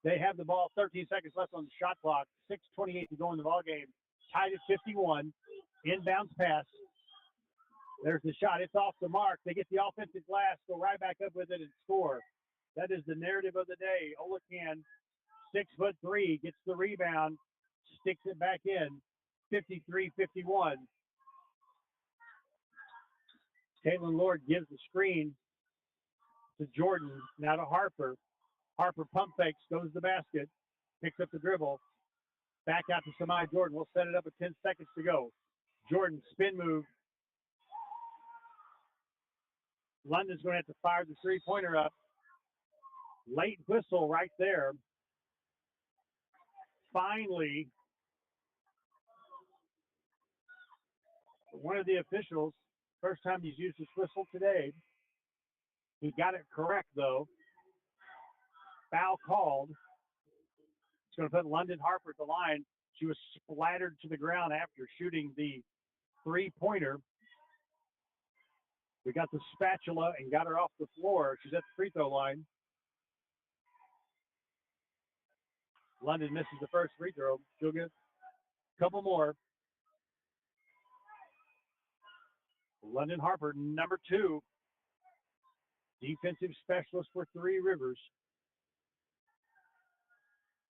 They have the ball, 13 seconds left on the shot clock, 6:28 to go in the ball game. Tied at 51. Inbounds pass. There's the shot. It's off the mark. They get the offensive glass, go right back up with it and score. That is the narrative of the day. Olacan, 6'3", gets the rebound, sticks it back in, 53-51. Caitlin Lord gives the screen to Jordan, now to Harper. Harper pump fakes, goes to the basket, picks up the dribble, back out to Samai Jordan. We'll set it up with 10 seconds to go. Jordan, spin move. London's going to have to fire the three-pointer up. Late whistle right there. Finally, one of the officials, first time he's used this whistle today, he got it correct, though. Foul called. It's going to put London Harper at the line. She was splattered to the ground after shooting the three-pointer. We got the spatula and got her off the floor. She's at the free throw line. London misses the first free throw. She'll get a couple more. London Harper, number 2. Defensive specialist for Three Rivers.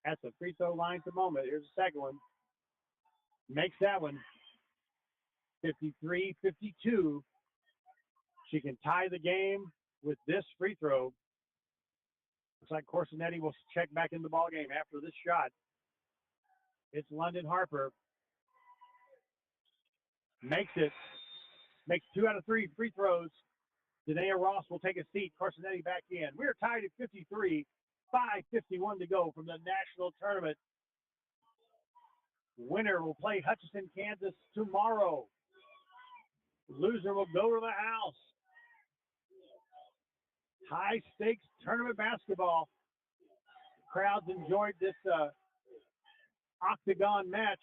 At the free throw line at the moment. Here's the second one. Makes that one. 53-52. She can tie the game with this free throw. Looks like Corsinetti will check back in the ballgame after this shot. It's London Harper. Makes it. Makes 2 out of 3 free throws. Danae Ross will take a seat. Corsinetti back in. We're tied at 53. 5:51 to go from the national tournament. Winner will play Hutchinson, Kansas tomorrow. Loser will go to the house. High stakes tournament basketball. Crowds enjoyed this octagon match.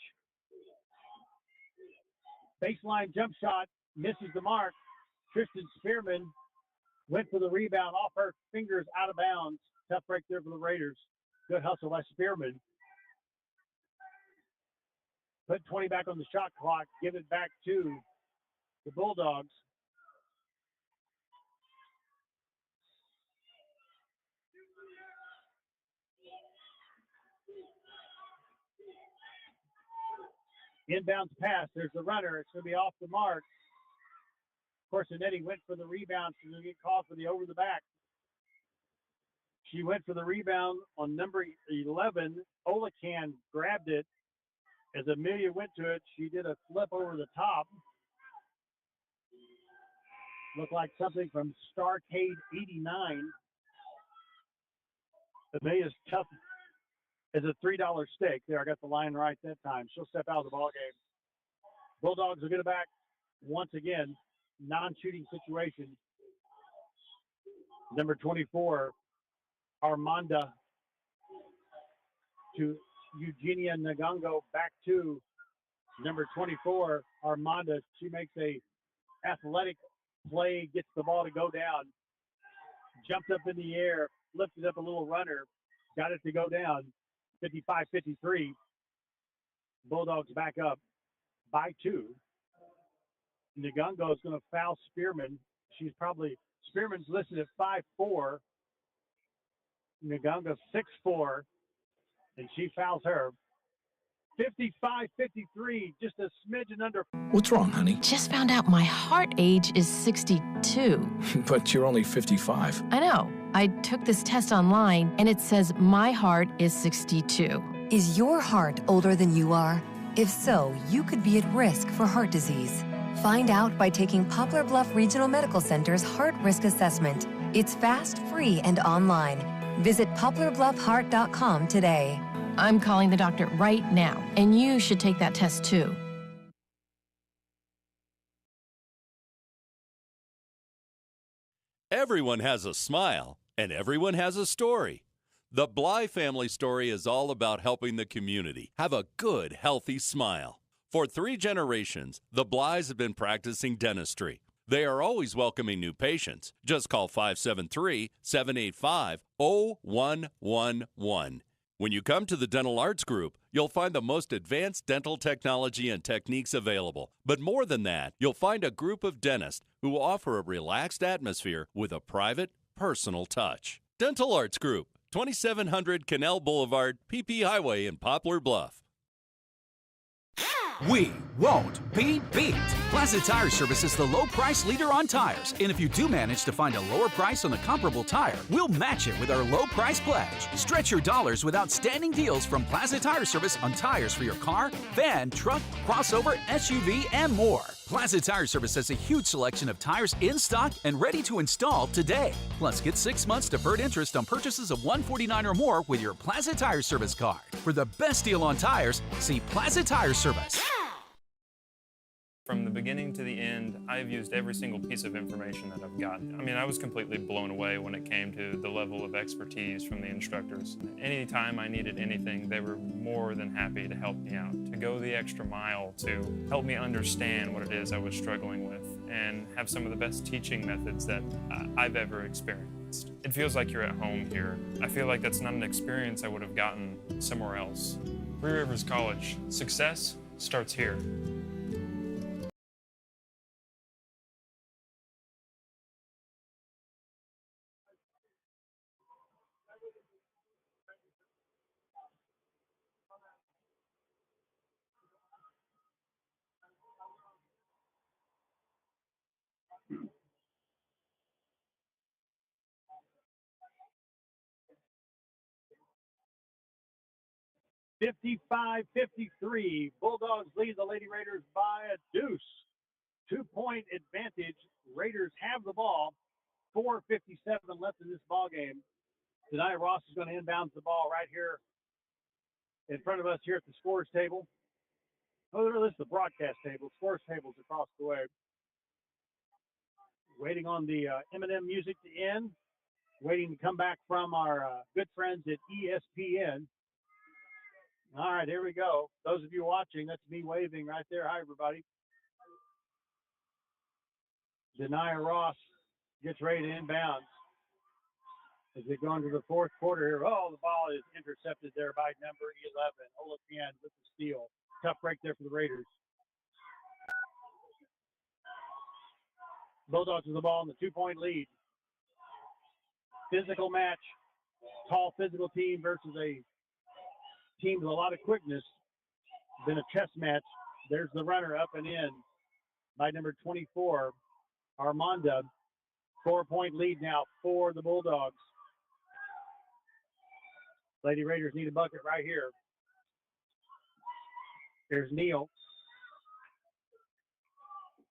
Baseline jump shot misses the mark. Tristan Spearman went for the rebound off her fingers, out of bounds. Tough break there for the Raiders. Good hustle by Spearman. Put 20 back on the shot clock. Give it back to the Bulldogs. Inbounds pass. There's the runner. It's going to be off the mark. Corsinetti went for the rebound. She's going to get called for the over the back. She went for the rebound on number 11. Olacan grabbed it. As Amelia went to it, she did a flip over the top. Looked like something from Starcade 89. Amelia's tough as a $3 steak. There, I got the line right that time. She'll step out of the ball game. Bulldogs will get it back once again. Non-shooting situation. Number 24, Armanda to Eugenia Nagongo, back to number 24, Armanda. She makes a athletic play, gets the ball to go down, jumped up in the air, lifted up a little runner, got it to go down, 55-53. Bulldogs back up by 2. Nagongo is going to foul Spearman. Spearman's listed at 5'4". Nagongo 6'4", and she fouls her. 55-53, just a smidgen under. What's wrong, honey? Just found out my heart age is 62. But you're only 55. I know. I took this test online, and it says my heart is 62. Is your heart older than you are? If so, you could be at risk for heart disease. Find out by taking Poplar Bluff Regional Medical Center's Heart Risk Assessment. It's fast, free, and online. Visit poplarbluffheart.com today. I'm calling the doctor right now, and you should take that test too. Everyone has a smile, and everyone has a story. The Bly family story is all about helping the community have a good, healthy smile. For 3 generations, the Bly's have been practicing dentistry. They are always welcoming new patients. Just call 573-785-0111. When you come to the Dental Arts Group, you'll find the most advanced dental technology and techniques available. But more than that, you'll find a group of dentists who offer a relaxed atmosphere with a private, personal touch. Dental Arts Group, 2700 Canal Boulevard, PP Highway in Poplar Bluff. We won't be beat. Plaza Tire Service is the low price leader on tires. And if you do manage to find a lower price on a comparable tire, we'll match it with our low price pledge. Stretch your dollars with outstanding deals from Plaza Tire Service on tires for your car, van, truck, crossover, SUV, and more. Plaza Tire Service has a huge selection of tires in stock and ready to install today. Plus, get 6 months deferred interest on purchases of $149 or more with your Plaza Tire Service card. For the best deal on tires, see Plaza Tire Service. From the beginning to the end, I've used every single piece of information that I've gotten. I mean, I was completely blown away when it came to the level of expertise from the instructors. Anytime I needed anything, they were more than happy to help me out, to go the extra mile, to help me understand what it is I was struggling with, and have some of the best teaching methods that I've ever experienced. It feels like you're at home here. I feel like that's not an experience I would have gotten somewhere else. Three Rivers College, success starts here. (55-53). Bulldogs lead the Lady Raiders by a deuce. 2-point advantage. Raiders have the ball. 4:57 left in this ball game. Tonight, Ross is going to inbound the ball right here in front of us here at the scores table. Oh, this is the broadcast table. Scores table's across the way. Waiting on the Eminem music to end. Waiting to come back from our good friends at ESPN. All right, here we go. Those of you watching, that's me waving right there. Hi, everybody. Denia Ross gets ready to inbound as they go into the fourth quarter here. Oh, the ball is intercepted there by number 11. Olafian with the steal. Tough break there for the Raiders. Bulldogs with the ball in the 2-point lead. Physical match. Tall physical team versus a team with a lot of quickness. Been a chess match. There's the runner up and in by number 24, Armanda. 4-point lead now for the Bulldogs. Lady Raiders need a bucket right here. There's Neal.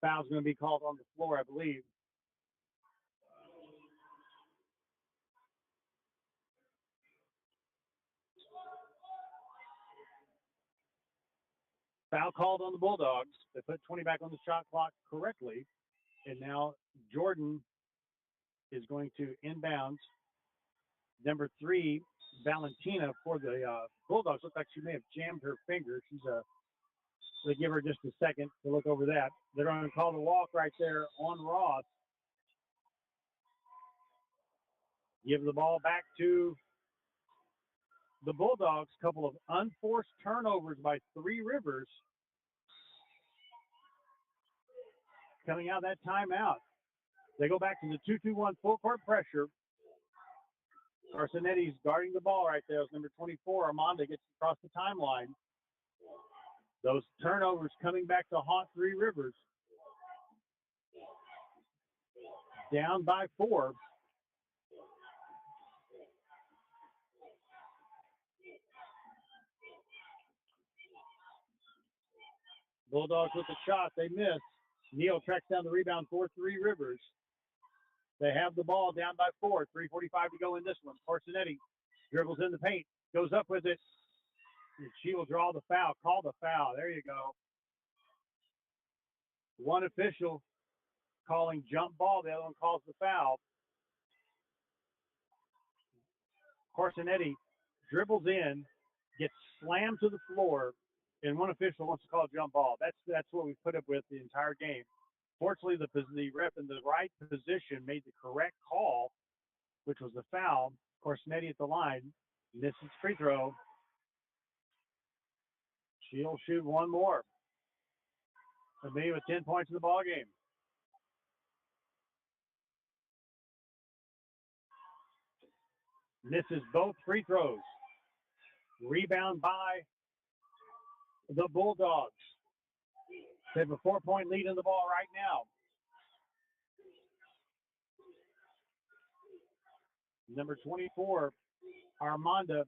Foul's going to be called on the floor, I believe. Foul called on the Bulldogs. They put 20 back on the shot clock correctly. And now Jordan is going to inbounds. Number 3, Valentina for the Bulldogs. Looks like she may have jammed her finger. They give her just a second to look over that. They're going to call the walk right there on Ross. Give the ball back to the Bulldogs. Couple of unforced turnovers by Three Rivers. Coming out of that timeout. They go back to the 2-2-1 full court pressure. Carcinetti's guarding the ball right there. It's number 24. Armanda gets across the timeline. Those turnovers coming back to haunt Three Rivers. Down by 4. Bulldogs with the shot. They miss. Neal tracks down the rebound for Three Rivers. They have the ball down by 4. 3:45 to go in this one. Carcinetti dribbles in the paint. Goes up with it. And she will draw the foul. Call the foul. There you go. One official calling jump ball. The other one calls the foul. Carcinetti dribbles in. Gets slammed to the floor. and one official wants to call jump ball. That's what we put up with the entire game. Fortunately, the ref in the right position made the correct call, which was the foul. Of course, Nettie at the line misses free throw. She'll shoot one more. To me, with 10 points in the ball game. Misses both free throws. Rebound by the Bulldogs. They have a 4-point lead in the ball right now. Number 24, Armanda,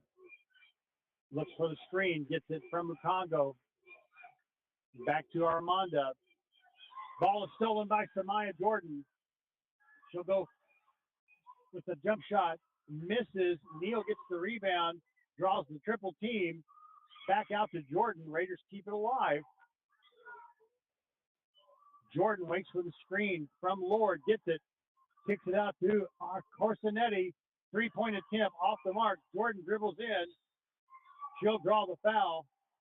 looks for the screen, gets it from Mukongo. Back to Armanda. Ball is stolen by Samaya Jordan. She'll go with a jump shot. Misses. Neal gets the rebound. Draws the triple team. Back out to Jordan. Raiders keep it alive. Jordan waits for the screen from Lord. Gets it. Kicks it out to Corsinetti. 3-point attempt off the mark. Jordan dribbles in. She'll draw the foul.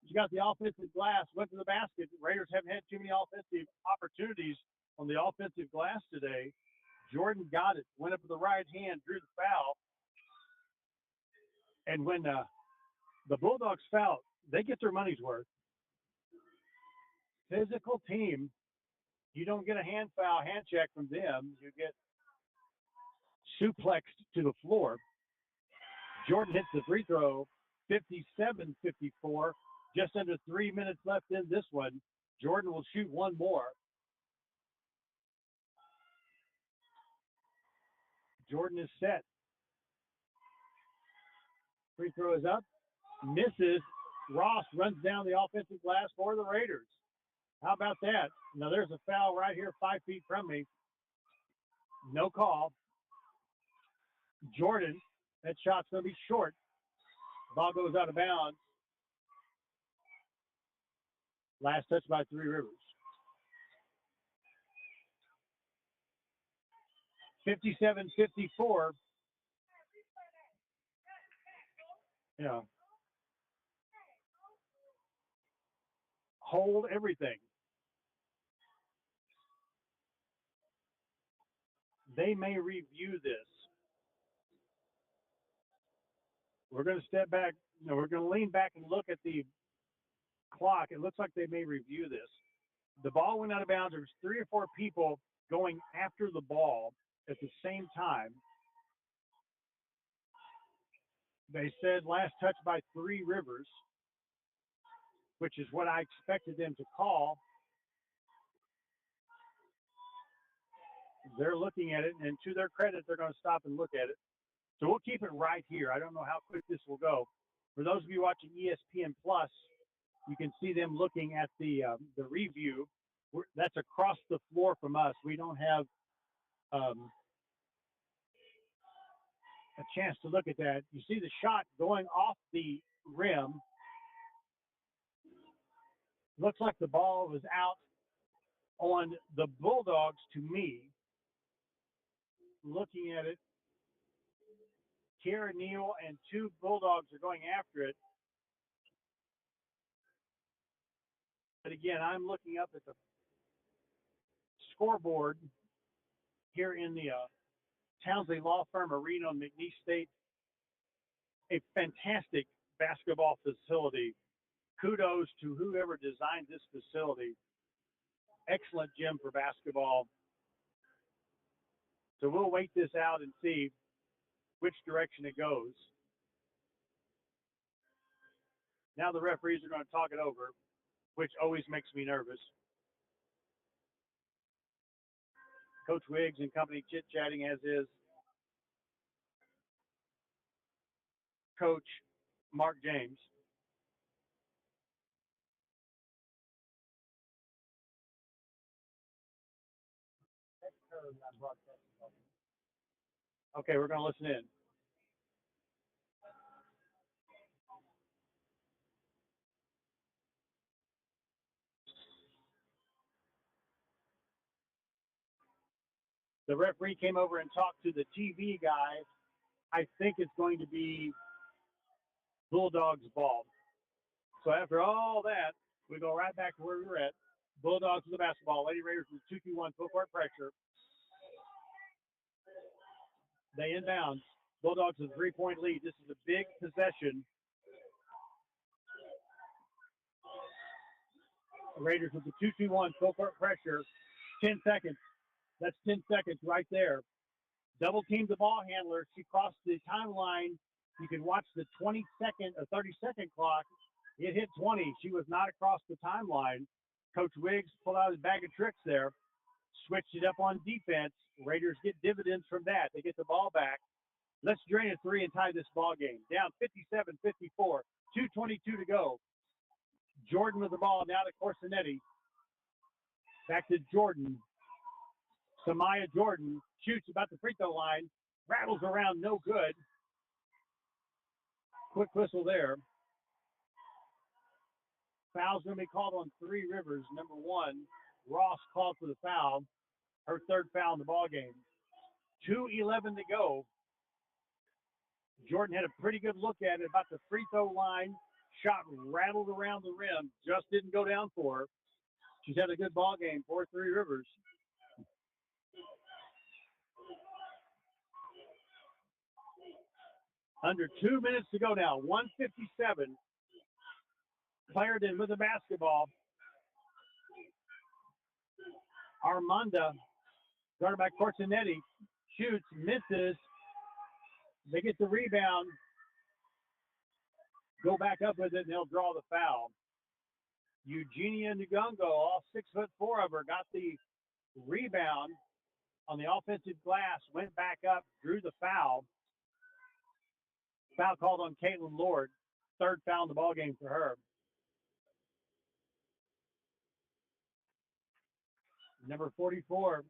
She got the offensive glass, went to the basket. Raiders haven't had too many offensive opportunities on the offensive glass today. Jordan got it, went up with the right hand, drew the foul. And when the Bulldogs foul, they get their money's worth. Physical team, you don't get a hand foul, hand check from them. You get suplexed to the floor. Jordan hits the free throw, 57-54. Just under 3 minutes left in this one. Jordan will shoot one more. Jordan is set. Free throw is up. Misses. Ross runs down the offensive glass for the Raiders. How about that? Now there's a foul right here 5 feet from me. No call. Jordan, that shot's going to be short. Ball goes out of bounds. Last touch by Three Rivers. 57-54. Yeah. Hold everything. They may review this. We're going to step back. No, we're going to lean back and look at the clock. It looks like they may review this. The ball went out of bounds. There was 3 or 4 people going after the ball at the same time. They said last touch by Three Rivers, which is what I expected them to call. They're looking at it, and to their credit, they're going to stop and look at it. So we'll keep it right here. I don't know how quick this will go. For those of you watching ESPN Plus, you can see them looking at the review. That's across the floor from us. We don't have a chance to look at that. You see the shot going off the rim. Looks like the ball was out on the Bulldogs to me. Looking at it, Kiara Neal and 2 Bulldogs are going after it. But again, I'm looking up at the scoreboard here in the Townsley Law Firm Arena on McNeese State. A fantastic basketball facility. Kudos to whoever designed this facility. Excellent gym for basketball. So we'll wait this out and see which direction it goes. Now the referees are going to talk it over, which always makes me nervous. Coach Wiggs and company chit-chatting, as is Coach Mark James. Okay, we're going to listen in. The referee came over and talked to the TV guy. I think it's going to be Bulldogs ball. So after all that, we go right back to where we were at. Bulldogs with the basketball. Lady Raiders with 2-2-1 full court pressure. They inbound. Bulldogs with a 3-point lead. This is a big possession. Raiders with the 2-2-1 full court pressure. 10 seconds. That's 10 seconds right there. Double team the ball handler. She crossed the timeline. You can watch the 20-second or 30-second clock. It hit 20. She was not across the timeline. Coach Wiggs pulled out his bag of tricks there. Switched it up on defense. Raiders get dividends from that. They get the ball back. Let's drain a three and tie this ball game. Down 57-54. 2:22 to go. Jordan with the ball now to Corsinetti. Back to Jordan. Samaya Jordan shoots about the free throw line. Rattles around, no good. Quick whistle there. Foul's going to be called on Three Rivers. Number 1, Ross called for the foul. Her third foul in the ball game. 2:11 to go. Jordan had a pretty good look at it about the free throw line. Shot rattled around the rim. Just didn't go down for her. She's had a good ball game for Three Rivers. Under 2 minutes to go now. 1:57. Clarendon with the basketball. Armanda, guarded by Corsinetti, shoots, misses. They get the rebound. Go back up with it, and they'll draw the foul. Eugenia Ngungo, all 6'4" of her, got the rebound on the offensive glass, went back up, drew the foul. Foul called on Caitlin Lord. Third foul in the ball game for her. Number 44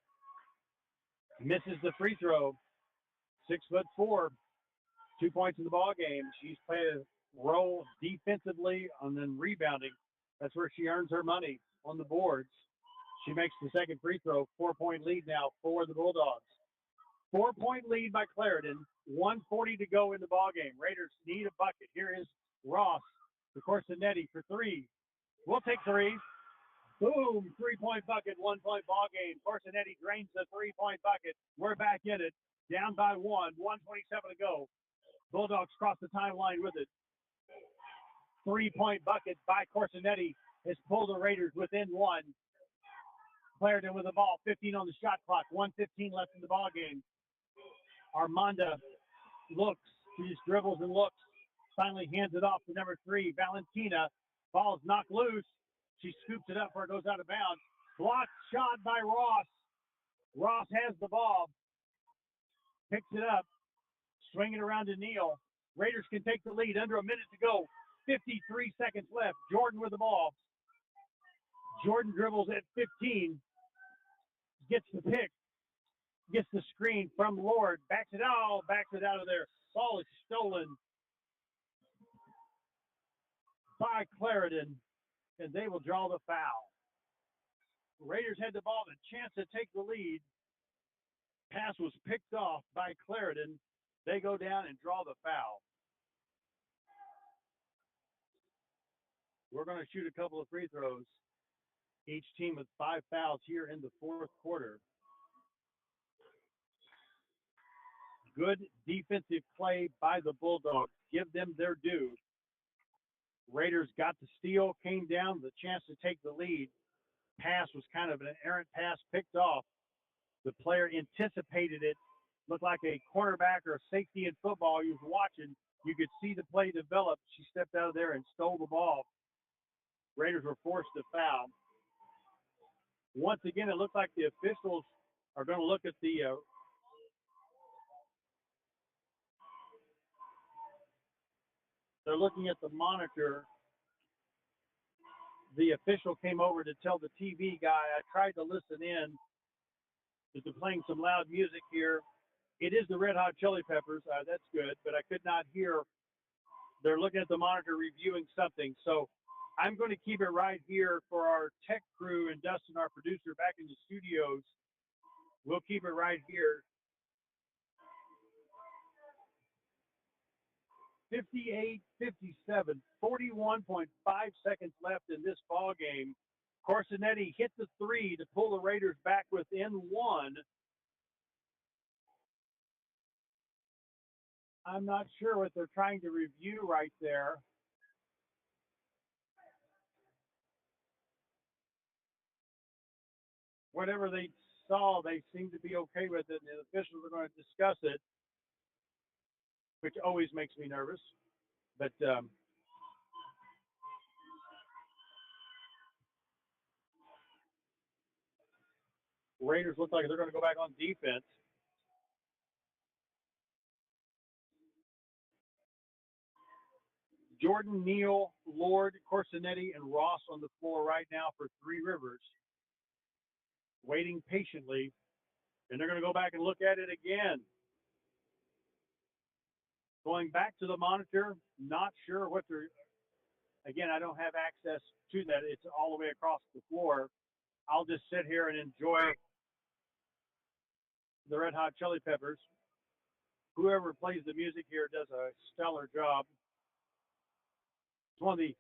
misses the free throw. 6'4", 2 points in the ball game. She's played a role defensively and then rebounding. That's where she earns her money on the boards. She makes the second free throw. 4-point lead now for the Bulldogs. 4-point lead by Clarendon. 1:40 to go in the ball game. Raiders need a bucket. Here is Ross to Corsinetti for three. We'll take three. Boom, 3-point bucket, 1-point ball game. Corsinetti drains the 3-point bucket. We're back in it. Down by 1, 1:27 to go. Bulldogs cross the timeline with it. 3-point bucket by Corsinetti has pulled the Raiders within 1. Clarendon with the ball, 15 on the shot clock, 1:15 left in the ball game. Armanda looks, she just dribbles and looks. Finally hands it off to number 3, Valentina. Ball's knocked loose. She scoops it up before it goes out of bounds. Blocked shot by Ross. Ross has the ball. Picks it up. Swing it around to Neal. Raiders can take the lead. Under a minute to go. 53 seconds left. Jordan with the ball. Jordan dribbles at 15. Gets the pick. Gets the screen from Lord. Backs it out. Backs it out of there. Ball is stolen by Clarendon, and they will draw the foul. The Raiders had the ball, a chance to take the lead. Pass was picked off by Clarendon. They go down and draw the foul. We're going to shoot a couple of free throws. Each team with 5 fouls here in the fourth quarter. Good defensive play by the Bulldogs. Give them their due. Raiders got the steal, came down, the chance to take the lead. Pass was kind of an errant pass picked off. The player anticipated it. Looked like a cornerback or a safety in football. He was watching. You could see the play develop. She stepped out of there and stole the ball. Raiders were forced to foul. Once again, it looked like the officials are going to look at the they're looking at the monitor. The official came over to tell the TV guy. I tried to listen in. They're playing some loud music here. It is the Red Hot Chili Peppers. That's good, but I could not hear. They're looking at the monitor reviewing something. So I'm going to keep it right here for our tech crew and Dustin, our producer, back in the studios. We'll keep it right here. 58-57, 41.5 seconds left in this ball game. Corsinetti hit the three to pull the Raiders back within one. I'm not sure what they're trying to review right there. Whatever they saw, they seem to be okay with it, and the officials are going to discuss it, which always makes me nervous. But Raiders look like they're going to go back on defense. Jordan, Neal, Lord, Corsinetti, and Ross on the floor right now for Three Rivers, waiting patiently, and they're going to go back and look at it again. Going back to the monitor, not sure what they're, again, I don't have access to that. It's all the way across the floor. I'll just sit here and enjoy the Red Hot Chili Peppers. Whoever plays the music here does a stellar job. It's one of the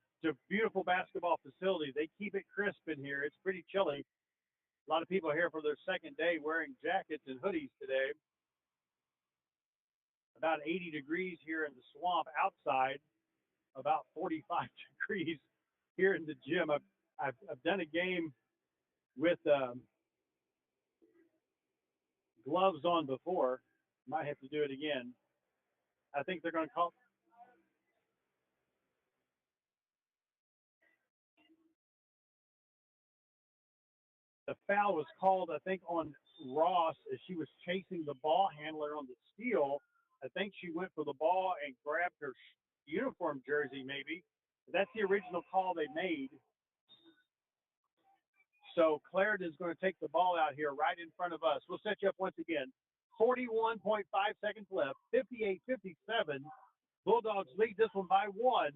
beautiful basketball facility. They keep it crisp in here. It's pretty chilly. A lot of people are here for their second day wearing jackets and hoodies today. About 80 degrees here in the swamp outside, about 45 degrees here in the gym. I've done a game with gloves on before. Might have to do it again. I think they're going to call. The foul was called, I think, on Ross as she was chasing the ball handler on the steal. I think she went for the ball and grabbed her uniform jersey, maybe. That's the original call they made. So Clarendon is going to take the ball out here right in front of us. We'll set you up once again. 41.5 seconds left, 58-57. Bulldogs lead this one by one.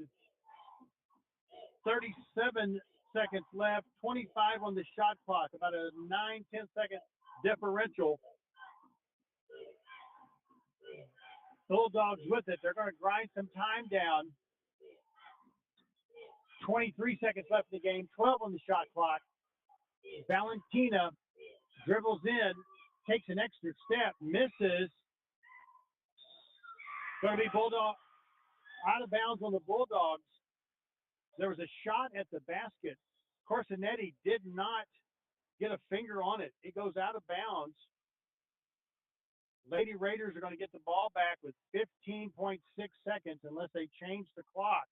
37 seconds left, 25 on the shot clock, about a 9-10 second differential. Bulldogs with it. They're going to grind some time down. 23 seconds left in the game, 12 on the shot clock. Valentina dribbles in, takes an extra step, misses. Going to be Bulldog out of bounds on the Bulldogs. There was a shot at the basket. Corsinetti did not get a finger on it. It goes out of bounds. Lady Raiders are going to get the ball back with 15.6 seconds unless they change the clock.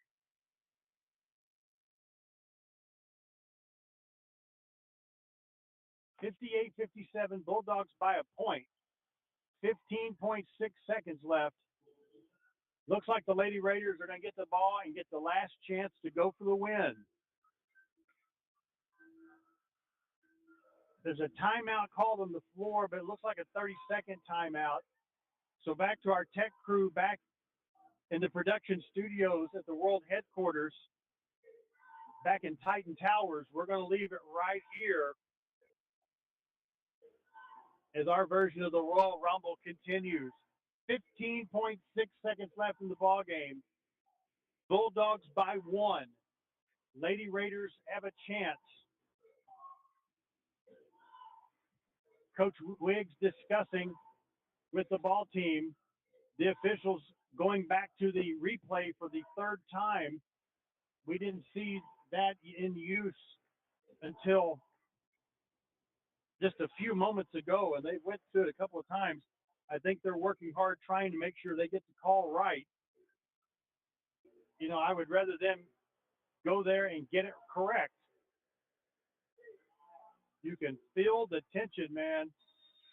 (58-57), Bulldogs by a point. 15.6 seconds left. Looks like the Lady Raiders are going to get the ball and get the last chance to go for the win. There's a timeout called on the floor, but it looks like a 30-second timeout. So back to our tech crew back in the production studios at the World Headquarters, back in Titan Towers. We're going to leave it right here as our version of the Royal Rumble continues. 15.6 seconds left in the ball game. Bulldogs by one. Lady Raiders have a chance. Coach Wiggs discussing with the ball team. The officials going back to the replay for the third time. We didn't see that in use until just a few moments ago, and they went to it a couple of times. I think they're working hard trying to make sure they get the call right. You know, I would rather them go there and get it correct. You can feel the tension, man.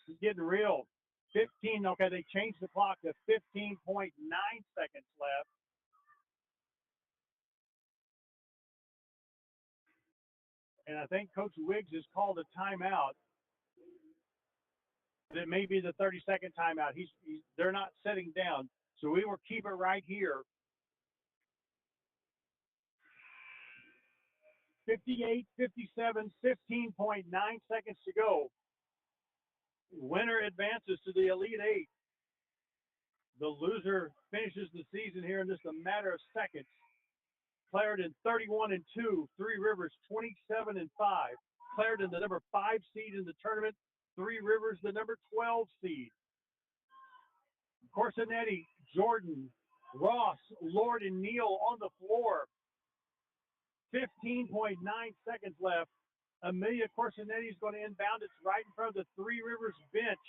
It's getting real. 15, okay, they changed the clock to 15.9 seconds left. And I think Coach Wiggs has called a timeout. It may be the 30-second timeout. They're not sitting down, so we will keep it right here. 58-57, 15.9 seconds to go. Winner advances to the Elite Eight. The loser finishes the season here in just a matter of seconds. Clarendon 31-2, Three Rivers 27-5. Clarendon, the number 5 seed in the tournament. Three Rivers, the number 12 seed. Corsinetti, Jordan, Ross, Lord, and Neal on the floor. 15.9 seconds left. Amelia Corsinetti is going to inbound. It's right in front of the Three Rivers bench.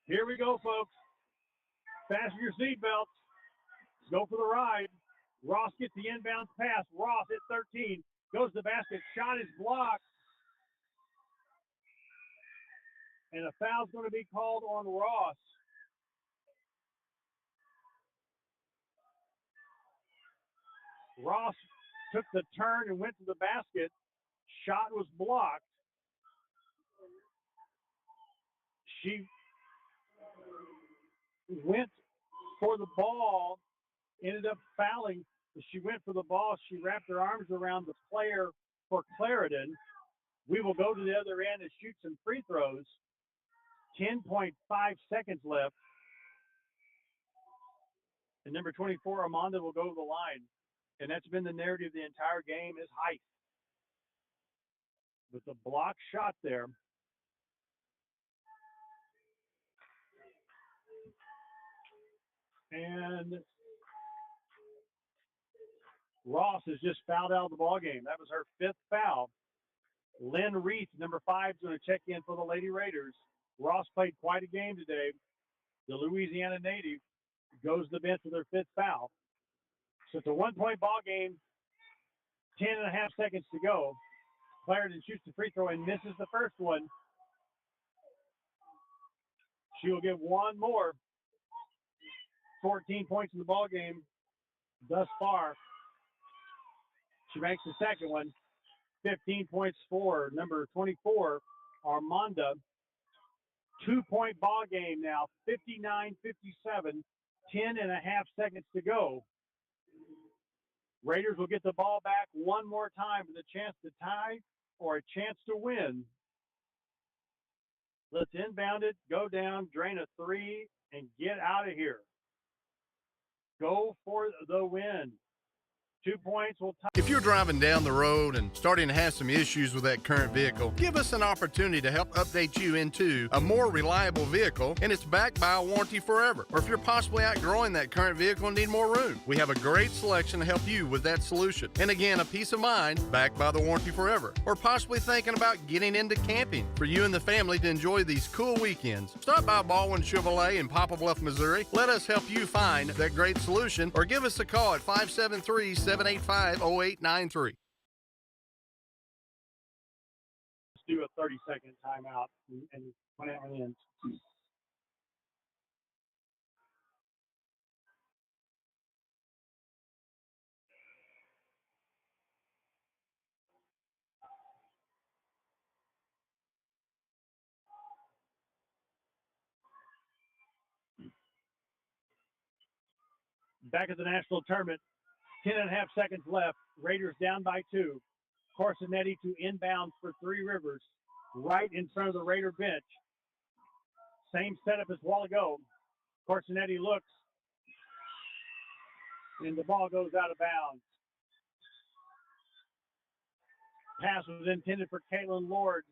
Here we go, folks. Fasten your seatbelts. Let's go for the ride. Ross gets the inbound pass. Ross at 13. Goes to the basket. Shot is blocked. And a foul's going to be called on Ross. Ross took the turn and went to the basket. Shot was blocked. She went for the ball, ended up fouling. She went for the ball. She wrapped her arms around the player for Clarendon. We will go to the other end and shoot some free throws. 10.5 seconds left. And number 24, Amanda, will go to the line. And that's been the narrative the entire game is height. With the block shot there. And Ross has just fouled out of the ball game. That was her 5th foul. Lynn Reith, number 5, is going to check in for the Lady Raiders. Ross played quite a game today. The Louisiana native goes to the bench with her 5th foul. So it's a 1-point ball game, 10.5 seconds to go. Clarendon shoots the free throw and misses the first one. She will get one more. 14 points in the ball game thus far. She makes the second one. 15 points for number 24, Armanda. 2-point ball game now, 59-57, 10.5 seconds to go. Raiders will get the ball back one more time with a chance to tie or a chance to win. Let's inbound it, go down, drain a 3, and get out of here. Go for the win. 2 points will tie. If you're driving down the road and starting to have some issues with that current vehicle, give us an opportunity to help update you into a more reliable vehicle, and it's backed by a warranty forever. Or if you're possibly outgrowing that current vehicle and need more room, we have a great selection to help you with that solution. And again, a peace of mind backed by the warranty forever. Or possibly thinking about getting into camping for you and the family to enjoy these cool weekends. Stop by Baldwin Chevrolet in Poplar Bluff, Missouri. Let us help you find that great solution, or give us a call at 573-785-0893. Let's do a 30-second timeout and when it ends. Back at the national tournament, 10.5 seconds left. Raiders down by 2. Corsinetti to inbound for Three Rivers, right in front of the Raider bench. Same setup as a while ago. Corsinetti looks, and the ball goes out of bounds. Pass was intended for Caitlin Lord.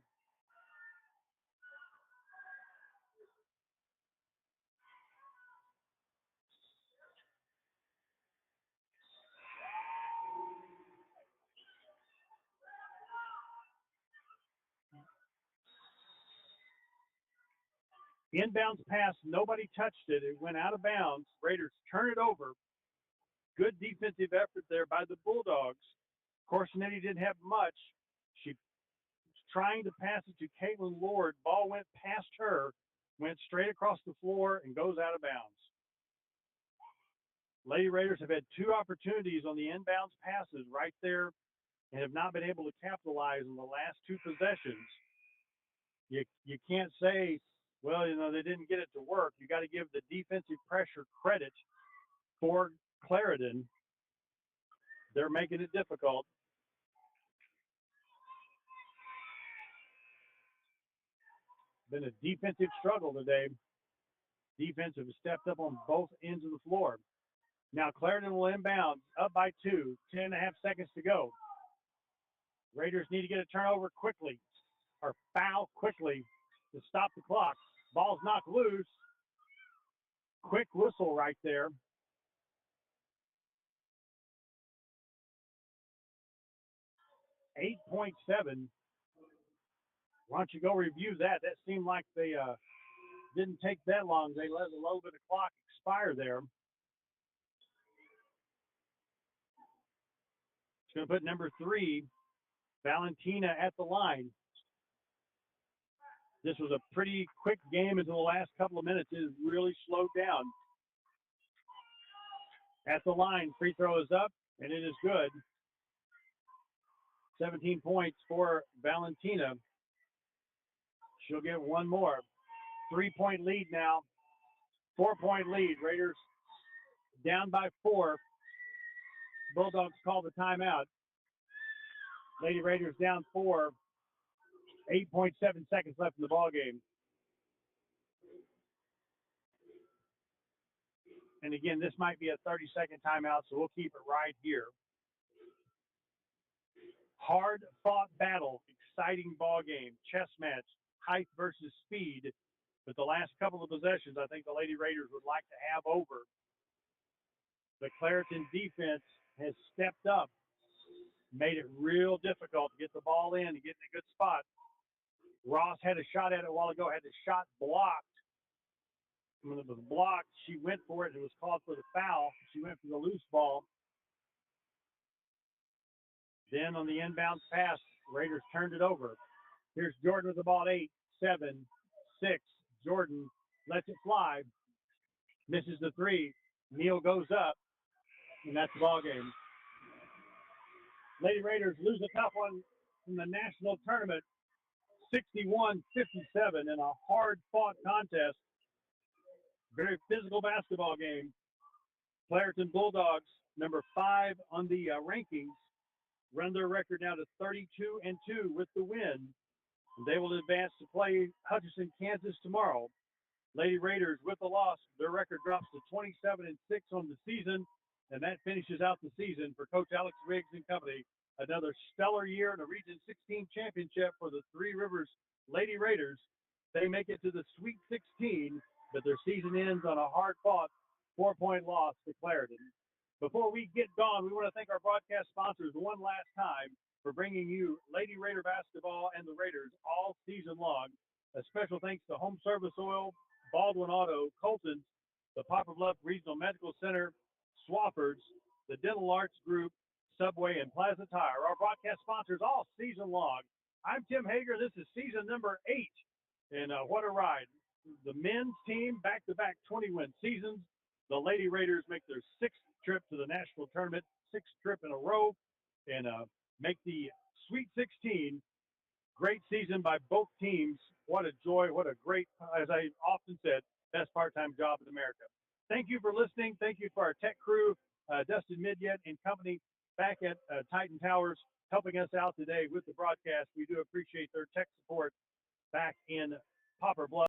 Inbounds pass, nobody touched it. It went out of bounds. Raiders turn it over. Good defensive effort there by the Bulldogs. Corsinetti didn't have much. She was trying to pass it to Caitlin Lord. Ball went past her, went straight across the floor, and goes out of bounds. Lady Raiders have had 2 opportunities on the inbounds passes right there and have not been able to capitalize on the last 2 possessions. You can't say, well, they didn't get it to work. You got to give the defensive pressure credit for Clarendon. They're making it difficult. Been a defensive struggle today. Defense have stepped up on both ends of the floor. Now Clarendon will inbound, up by 2, 10.5 seconds to go. Raiders need to get a turnover quickly, or foul quickly to stop the clock. Ball's knocked loose. Quick whistle right there. .7. Why don't you go review that? That seemed like they didn't take that long. They let a little bit of clock expire there. It's going to put number 3, Valentina, at the line. This was a pretty quick game until the last couple of minutes. It has really slowed down. At the line, free throw is up, and it is good. 17 points for Valentina. She'll get one more. 3-point lead now. 4-point lead. Raiders down by 4. Bulldogs call the timeout. Lady Raiders down 4. 8.7 seconds left in the ball game. And again, this might be a 30-second timeout, so we'll keep it right here. Hard-fought battle, exciting ball game, chess match, height versus speed. But the last couple of possessions, I think the Lady Raiders would like to have over. The Clarendon defense has stepped up, made it real difficult to get the ball in and get in a good spot. Ross had a shot at it a while ago, had the shot blocked. When it was blocked, she went for it. It was called for the foul. She went for the loose ball. Then on the inbound pass, Raiders turned it over. Here's Jordan with the ball at 8, 7, 6. Jordan lets it fly. Misses the 3. Neal goes up. And that's the ball game. Lady Raiders lose a tough one in the national tournament, 61-57 in a hard-fought contest. Very physical basketball game. Clarendon Bulldogs, number 5 on the rankings, run their record now to 32-2 with the win. They will advance to play Hutchinson, Kansas tomorrow. Lady Raiders, with the loss, their record drops to 27-6 on the season, and that finishes out the season for Coach Alex Riggs and company. Another stellar year in a Region 16 championship for the Three Rivers Lady Raiders. They make it to the Sweet 16, but their season ends on a hard-fought 4-point loss to Clarendon. Before we get gone, we want to thank our broadcast sponsors one last time for bringing you Lady Raider basketball and the Raiders all season long. A special thanks to Home Service Oil, Baldwin Auto, Colton's, the Poplar Bluff Regional Medical Center, Swafford's, the Dental Arts Group, Subway, and Plaza Tire. Our broadcast sponsors all season long. I'm Tim Hager. This is season number 8. And what a ride. The men's team, back-to-back 20-win seasons. The Lady Raiders make their 6th trip to the national tournament, 6th trip in a row, and make the Sweet 16. Great season by both teams. What a joy. What a great, as I often said, best part-time job in America. Thank you for listening. Thank you for our tech crew, Dustin Midyet and company back at Titan Towers, helping us out today with the broadcast. We do appreciate their tech support back in Poplar Bluff.